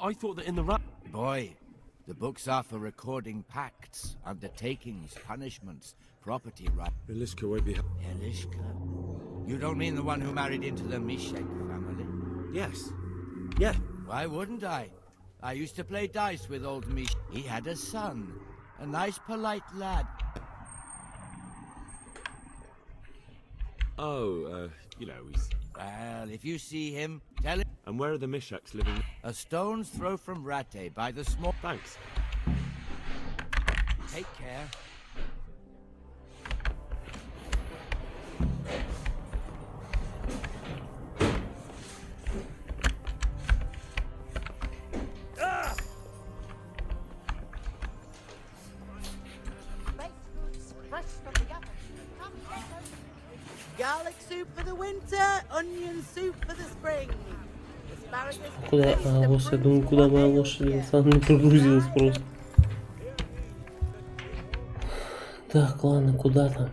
I thought that in the Boy, the books are for recording pacts, undertakings, punishments, property rights. Elishka won't be... Elishka? You don't mean the one who married into the Mishek family? Yes. Yeah. Why wouldn't I? I used to play dice with old Mish. He had a son. A nice, polite lad. Oh, you know, he's... Well, if you see him, tell him... And where are the Mishaks living? A stone's throw from Rate by the small... Thanks. Take care. Garlic soup for the winter, onion soup for the spring. Куда? А, лошадь, я думаю, куда моя лошадь? Она не прогрузилась просто. Так, ладно, куда там?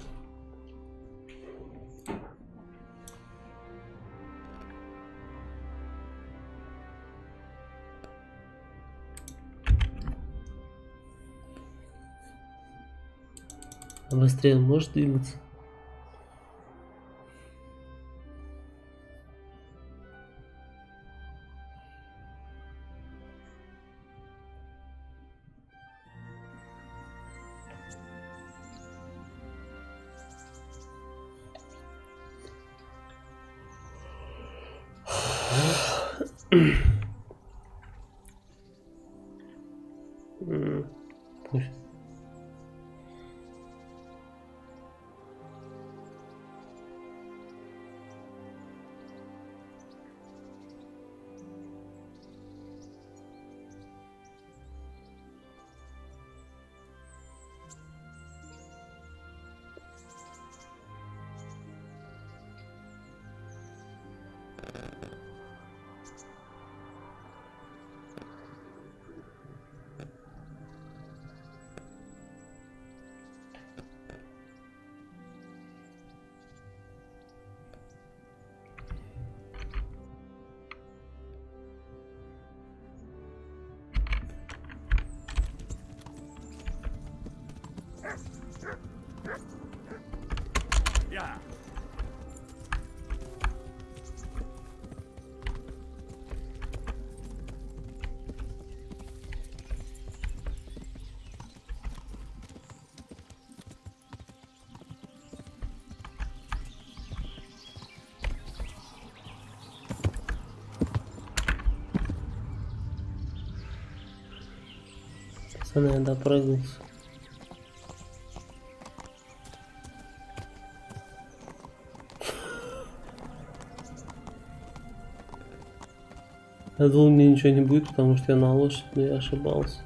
А быстрее он может двигаться? Пусть. Yeah. Пацаны, я допрыгнулся. Я думал, мне ничего не будет, потому что я на лошадь, но я ошибался.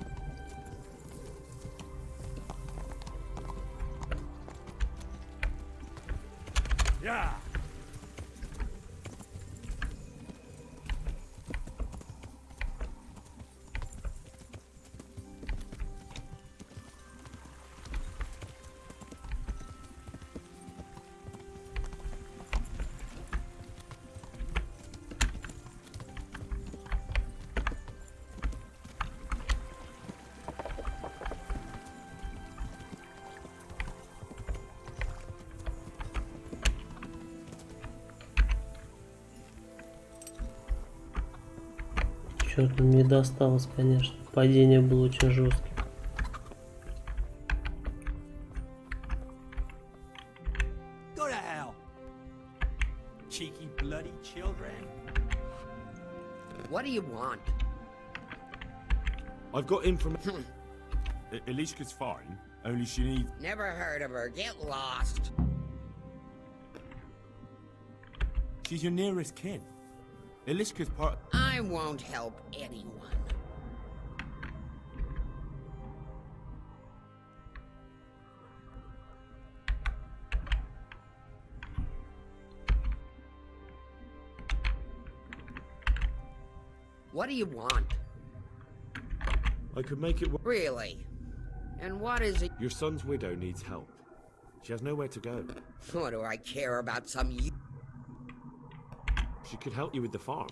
Что-то мне досталось, конечно. Падение было очень жестким. Go to hell. Cheeky bloody children. What do you want? I've got information. Elishka's fine, only she needs... Never heard of her. Get lost. She's your nearest kin. Elishka's part... I won't help anyone. What do you want? I could make it... Really? And what is it? Your son's widow needs help. She has nowhere to go. What do I care about some... She could help you with the farm.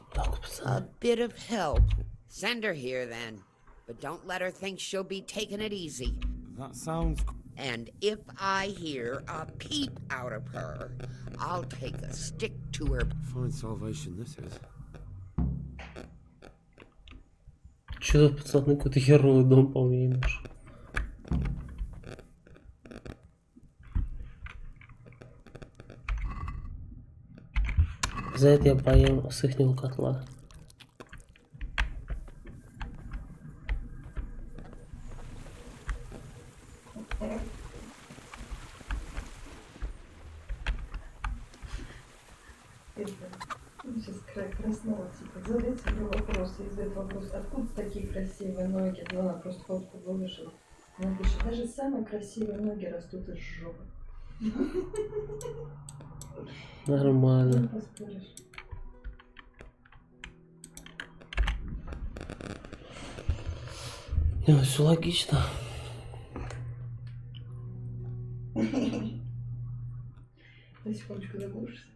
A bit of help. Send her here, then. But don't let her think she'll be taking it easy. That sounds... And if I hear a peep out of her, I'll take a stick to her. Fine salvation this is. Чё, пацаны, какой-то херовый дом, по-моему. За это я поем с ихнего котла. Сейчас краснова, типа, задайте мне вопрос, и задает вопрос, откуда такие красивые ноги? Ну, она просто фотку выложила. Она пишет, даже самые красивые ноги растут из жопы. Нормально. Не поспоришь. Ну, все логично. На секундочку заглушишься.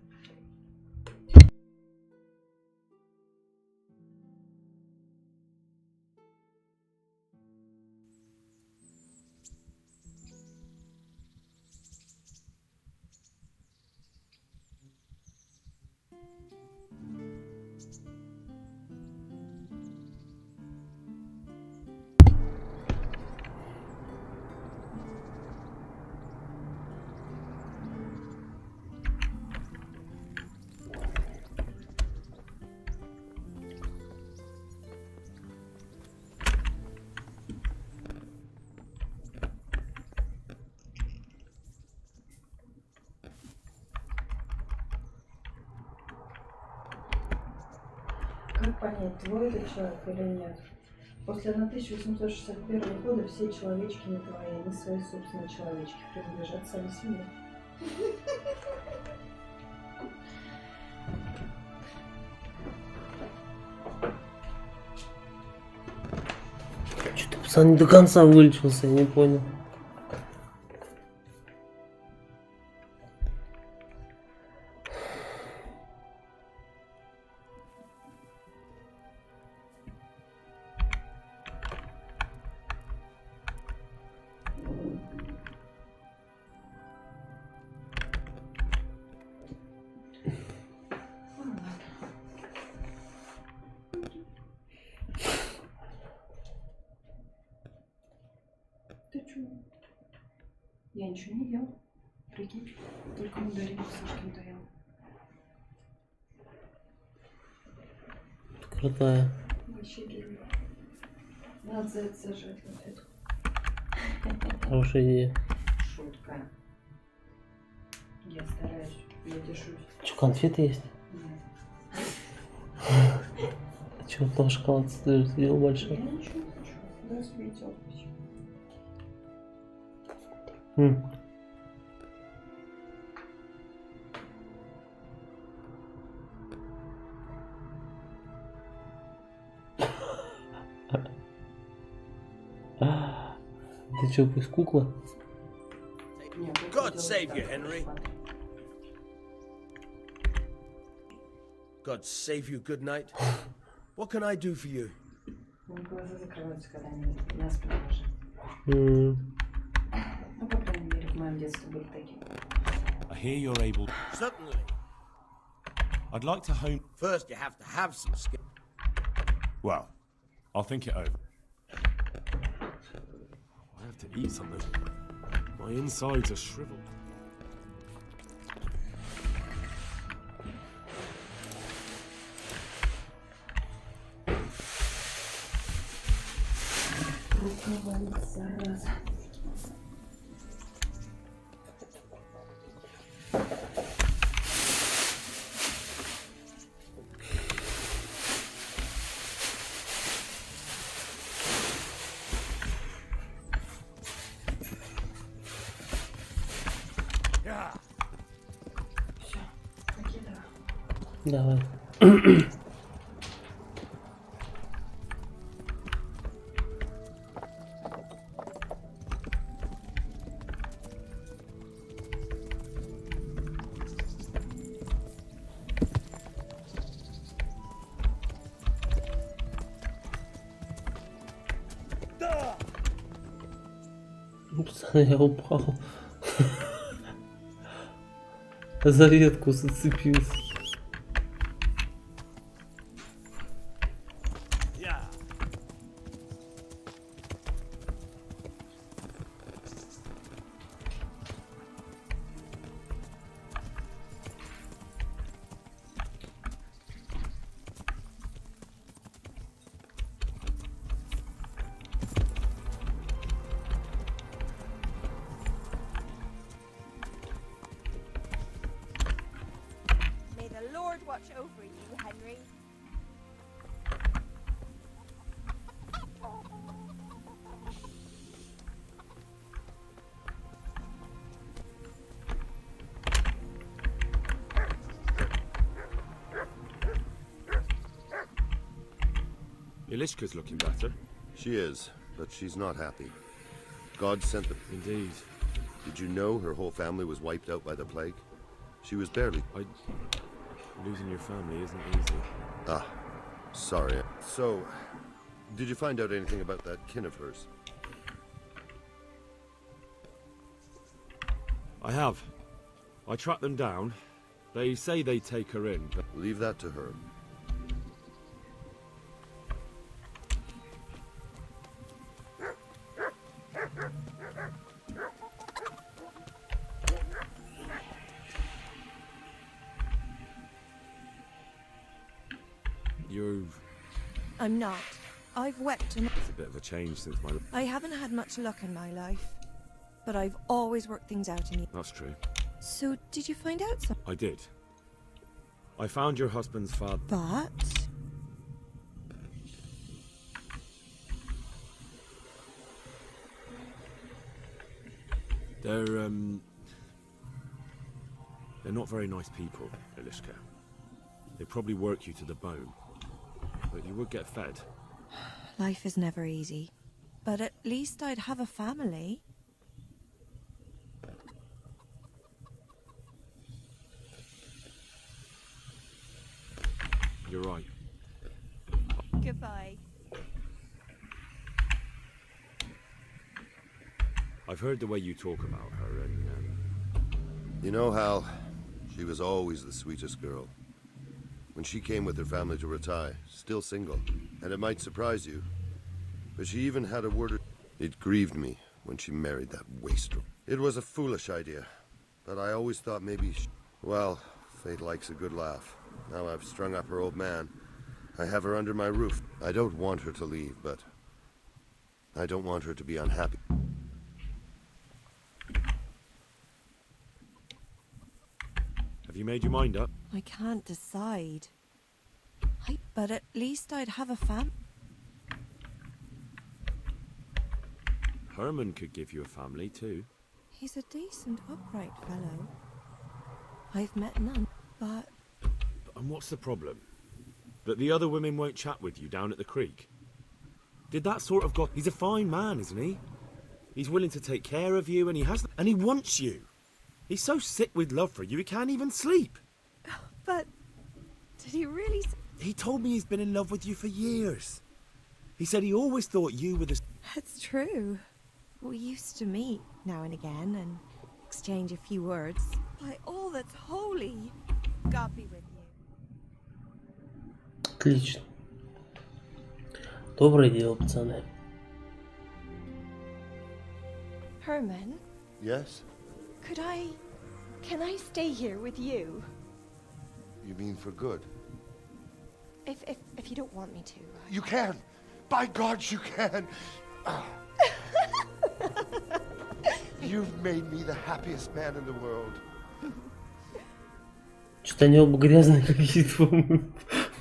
Как понять, твой это человек или нет? После 1861 года все человечки не твои, они свои собственные человечки, принадлежат сами себе. Что-то пацан не до конца вылечился, я не понял. Ты чё? Я ничего не ел. Прикинь, только мандаринку Сашкин доел. Крутая. Вообще гений. Надо за это зажать конфетку. Хорошая идея. Шутка. Я стараюсь, я держусь. Что, конфеты есть? Нет. Чего там шоколад сделал большой? Я ничего не хочу. Дай себе терпеть. Ты что, пусть кукла? God save you, Henry. God save you, good night. What can I do for you? Глаза закрываются, когда они нас приложат. Ну, по крайней мере, в моем детстве были такие. I hear you're able... Certainly. I'd like to hone... First, you have to have some skill. Well, I'll think it over. I have to eat something. My insides are shriveled. Давай. Упс, я упал. За ветку зацепился. May the Lord watch over you, Henry. Ilishka's looking better. She is, but she's not happy. God sent them. Indeed. Did you know her whole family was wiped out by the plague? She was barely... Losing your family isn't easy. Ah, sorry. So, did you find out anything about that kin of hers? I have. I tracked them down. They say they take her in, but... Leave that to her. I'm not. I've wept enough. It's a bit of a change since my... I haven't had much luck in my life, but I've always worked things out in you. That's true. So, did you find out something? I did. I found your husband's father. But... They're not very nice people, Ilishka. They probably work you to the bone. But you would get fed. Life is never easy. But at least I'd have a family. You're right. Goodbye. I've heard the way you talk about her, and... You know, Hal, she was always the sweetest girl. When she came with her family to Ratai, still single, and it might surprise you, but she even had a word. It grieved me when she married that wastrel. It was a foolish idea, but I always thought maybe well, fate likes a good laugh. Now I've strung up her old man. I have her under my roof. I don't want her to leave, but I don't want her to be unhappy. Have you made your mind up? I can't decide. But at least I'd have a Herman could give you a family, too. He's a decent, upright fellow. I've met none, but... And what's the problem? That the other women won't chat with you down at the creek? Did that sort of He's a fine man, isn't he? He's willing to take care of you, and he wants you. He's so sick with love for you, he can't even sleep. But... Did he really... He told me he's been in love with you for years. He said he always thought you were the... That's true. We used to meet now and again and exchange a few words. By all that's holy, God be with you. Отлично. Доброе дело, пацаны. Herman, Yes? can I stay here with you? You mean for good? If you don't want me to. You can! By God, you can! You've made me the happiest man in the world. Что-то они оба грязные какие-то, по-моему.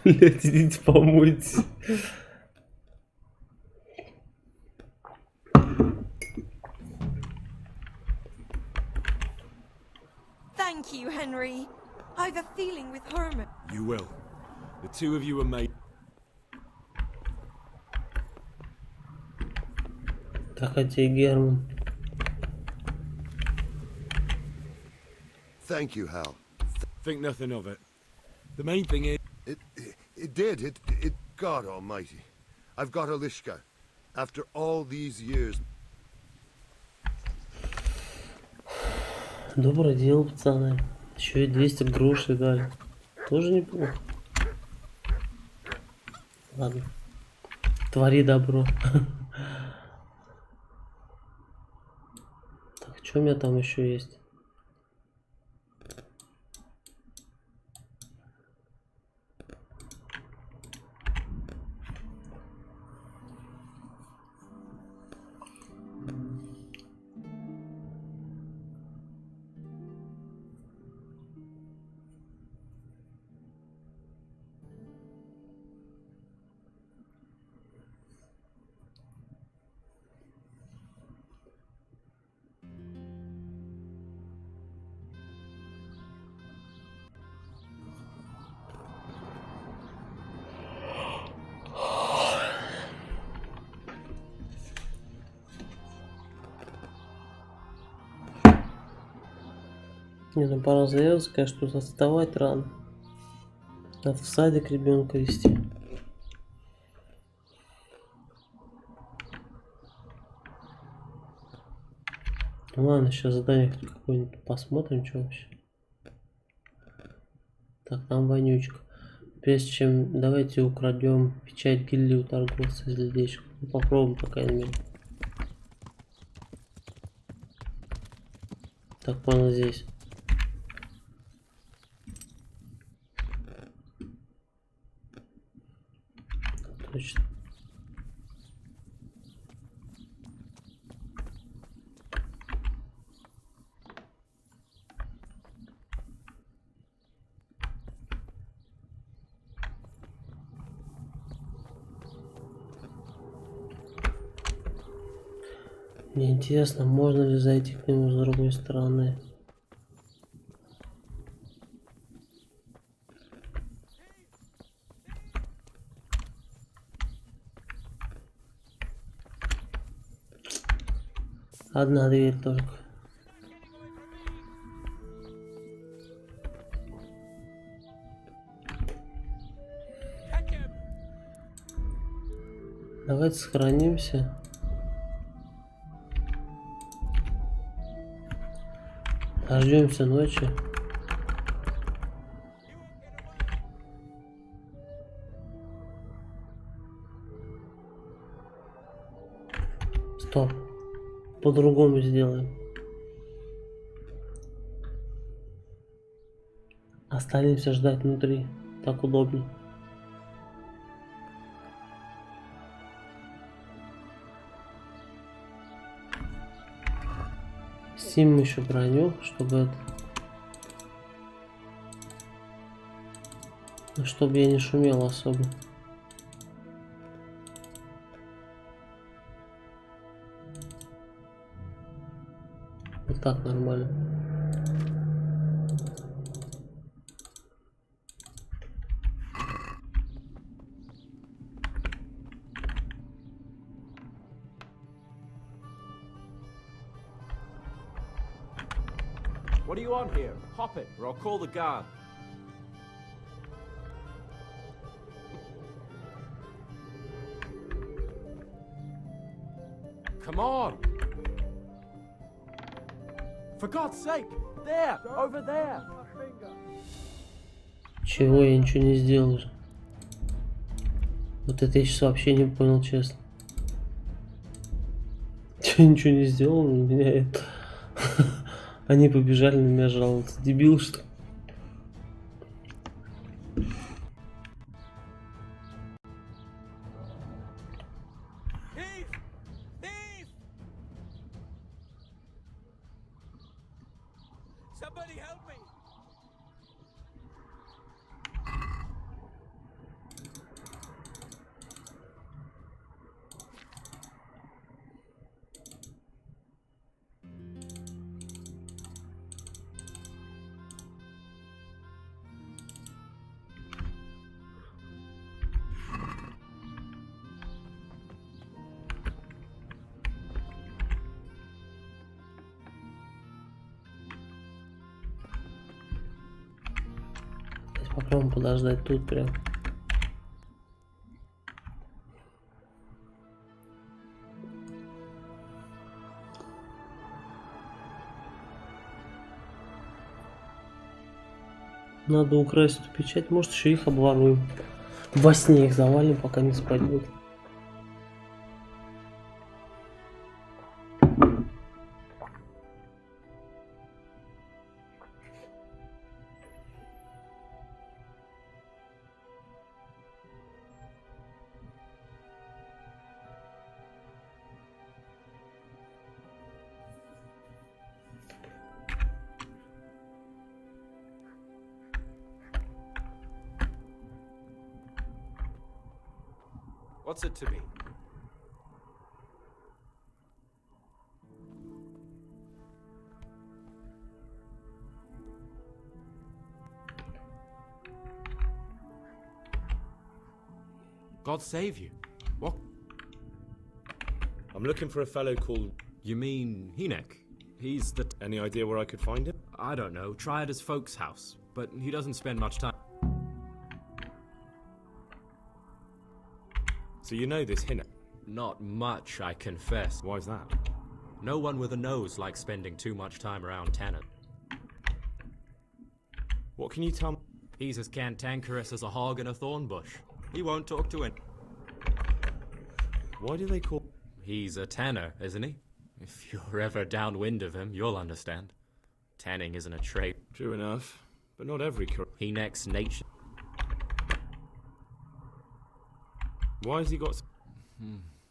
Блять, идите помойтесь. Thank you, Henry. I've a feeling with Herman. You will. The two of you are made. Так, а тебе, Герман. Thank you, Hal. Think nothing of it. The main thing is... It did. It... God almighty. I've got Alishka. After all these years... Доброе дело, пацаны. Еще и 200 грошей дали. Тоже неплохо. Ладно. Твори добро. Так, что у меня там еще есть? Не, ну пора заявиться, сказать, что вставать рано. Надо в садик ребенка вести. Ну ладно, сейчас задание какое-нибудь посмотрим, что вообще. Так, там вонючка. Прежде чем давайте украдем печать гильдии у торговца из ледечек. Ну, попробуем, по крайней мере. Так, понял, здесь. Точно. Мне интересно, можно ли зайти к нему с другой стороны. Одна дверь только. Давайте сохранимся. Дождемся ночи. Стоп. По-другому сделаем. Останемся ждать внутри. Так удобнее. Снимем еще броню, чтобы это... Ну, чтобы я не шумел особо. Вот так нормально. What are you on here? Hop it, or I'll call the guard. Come on! For God's sake! There! Over there! Чего, я ничего не сделал же. Вот это я сейчас вообще не понял, честно. Я ничего не сделал, меня это... Они побежали на меня жаловаться. Дебил, что ли? Somebody help me! Попробуем подождать тут прям. Надо украсть эту печать, может еще их обворуем. Во сне их завалим, пока не спать будут. What's it to be? God save you. What? I'm looking for a fellow called... You mean Hinek? He's the... Any idea where I could find him? I don't know. Try at his folks' house. But he doesn't spend much time. So you know this Hinek? Not much, I confess. Why's that? No one with a nose likes spending too much time around Tanner. What can you tell me? He's as cantankerous as a hog in a thorn bush. He won't talk to it. Why do they call... He's a tanner, isn't he? If you're ever downwind of him, you'll understand. Tanning isn't a trade. True enough, but not every... Hinek's nature... Why has he got...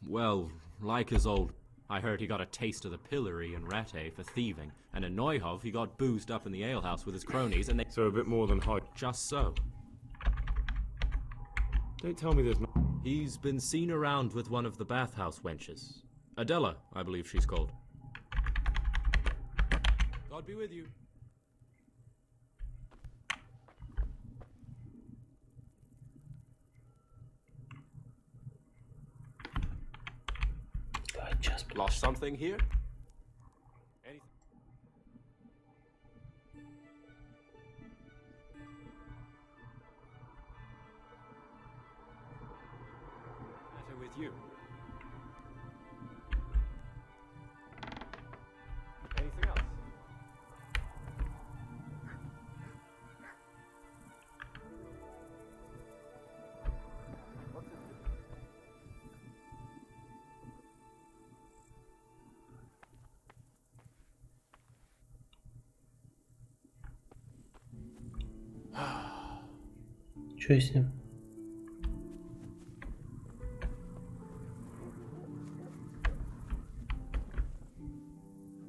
Well, like his old... I heard he got a taste of the pillory in Rattay for thieving, and in Neuhof he got boozed up in the alehouse with his cronies and they... So a bit more than hype. Just so. Don't tell me there's no... He's been seen around with one of the bathhouse wenches. Adela, I believe she's called. God be with you. I just lost something here? Anything? Matter with you? Anything else? What's it? Что с ним?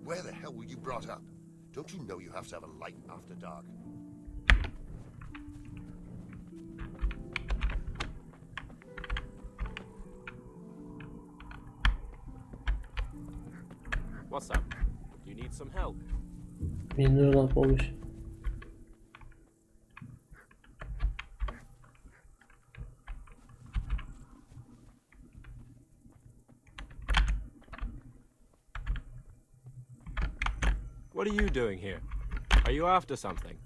Where the hell were you brought up? Don't you know you have to have a light after dark? What's up? Do you need some help? Мне нужна помощь. What are you doing here? Are you after something?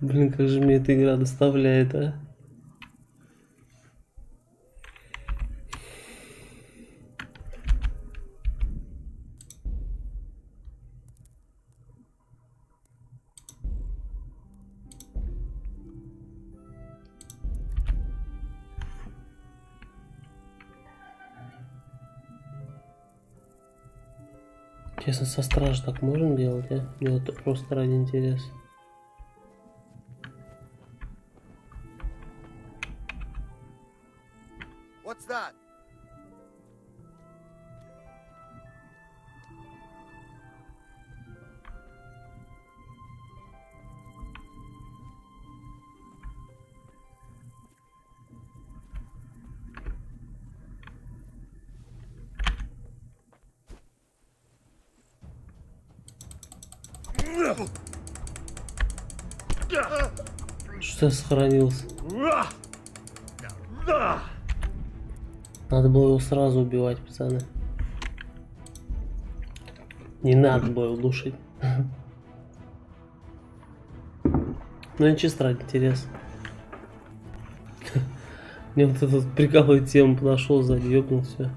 Блин, как же мне эта игра доставляет, а? Честно, со стражей так можно делать, а? Мне вот просто ради интереса. What's that? Что я сохранился? Надо было его сразу убивать, пацаны. Не надо было его душить. Ну я чисто ради интереса. Мне вот этот приколой тему подошел, сзади ёбнул все.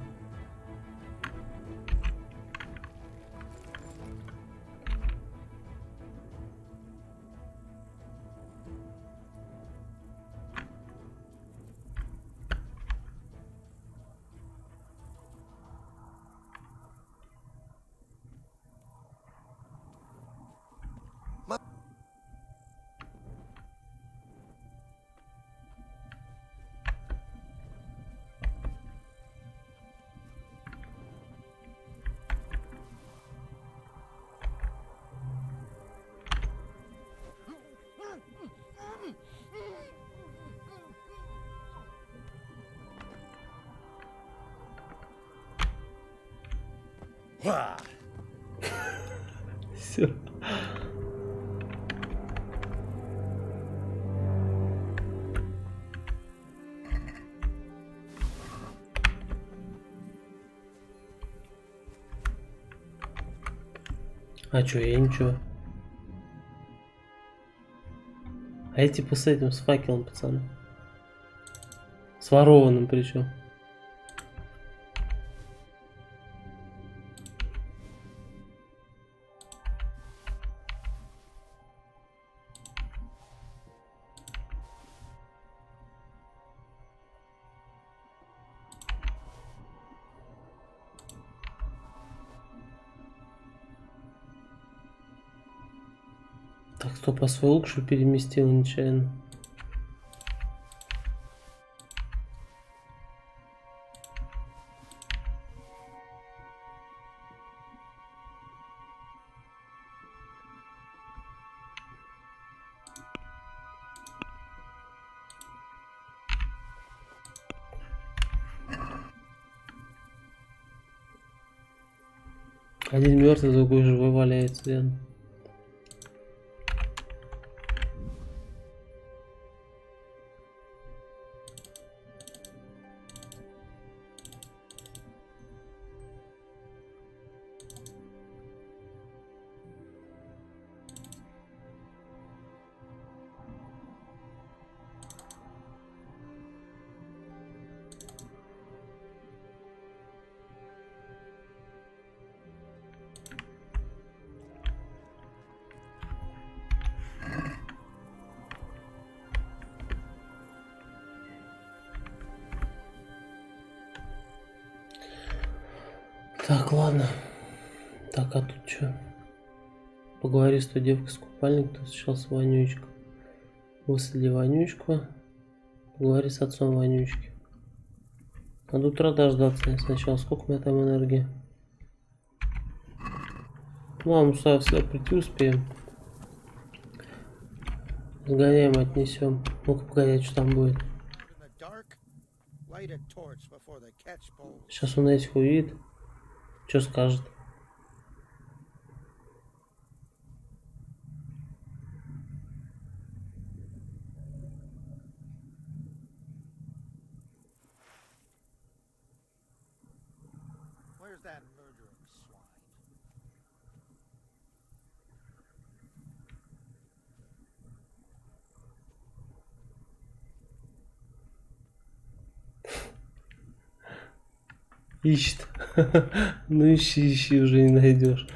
Все. А чё, я ничего. А я типа с этим, с факелом, пацаны. С ворованным причем. Так, стоп, а свой лук что переместил нечаянно? Один мертвый, другой живой валяется рядом. Так, ладно. Так, а тут что? Поговори с той девкой с купальник, кто встречался Вонючка. Высади Вонючку. Поговори с отцом Вонючки. Надо утра дождаться сначала. Сколько у меня там энергии? Маму всегда прийти успеем. Сгоняем, отнесем. Ну-ка, погоди, что там будет. Сейчас он этих увидит. Что скажет? Where's that murdering swine? Ищет. Ну ищи, уже не найдешь.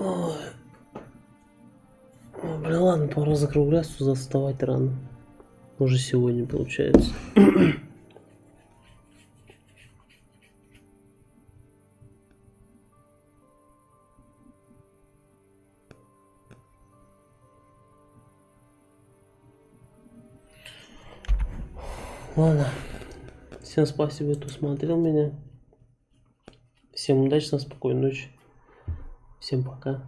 Ой. Ой, блин, ладно, пора закругляться, туда вставать рано. Уже сегодня получается. Ладно. Всем спасибо, кто смотрел меня. Всем удачи, спокойной ночи. Всем пока.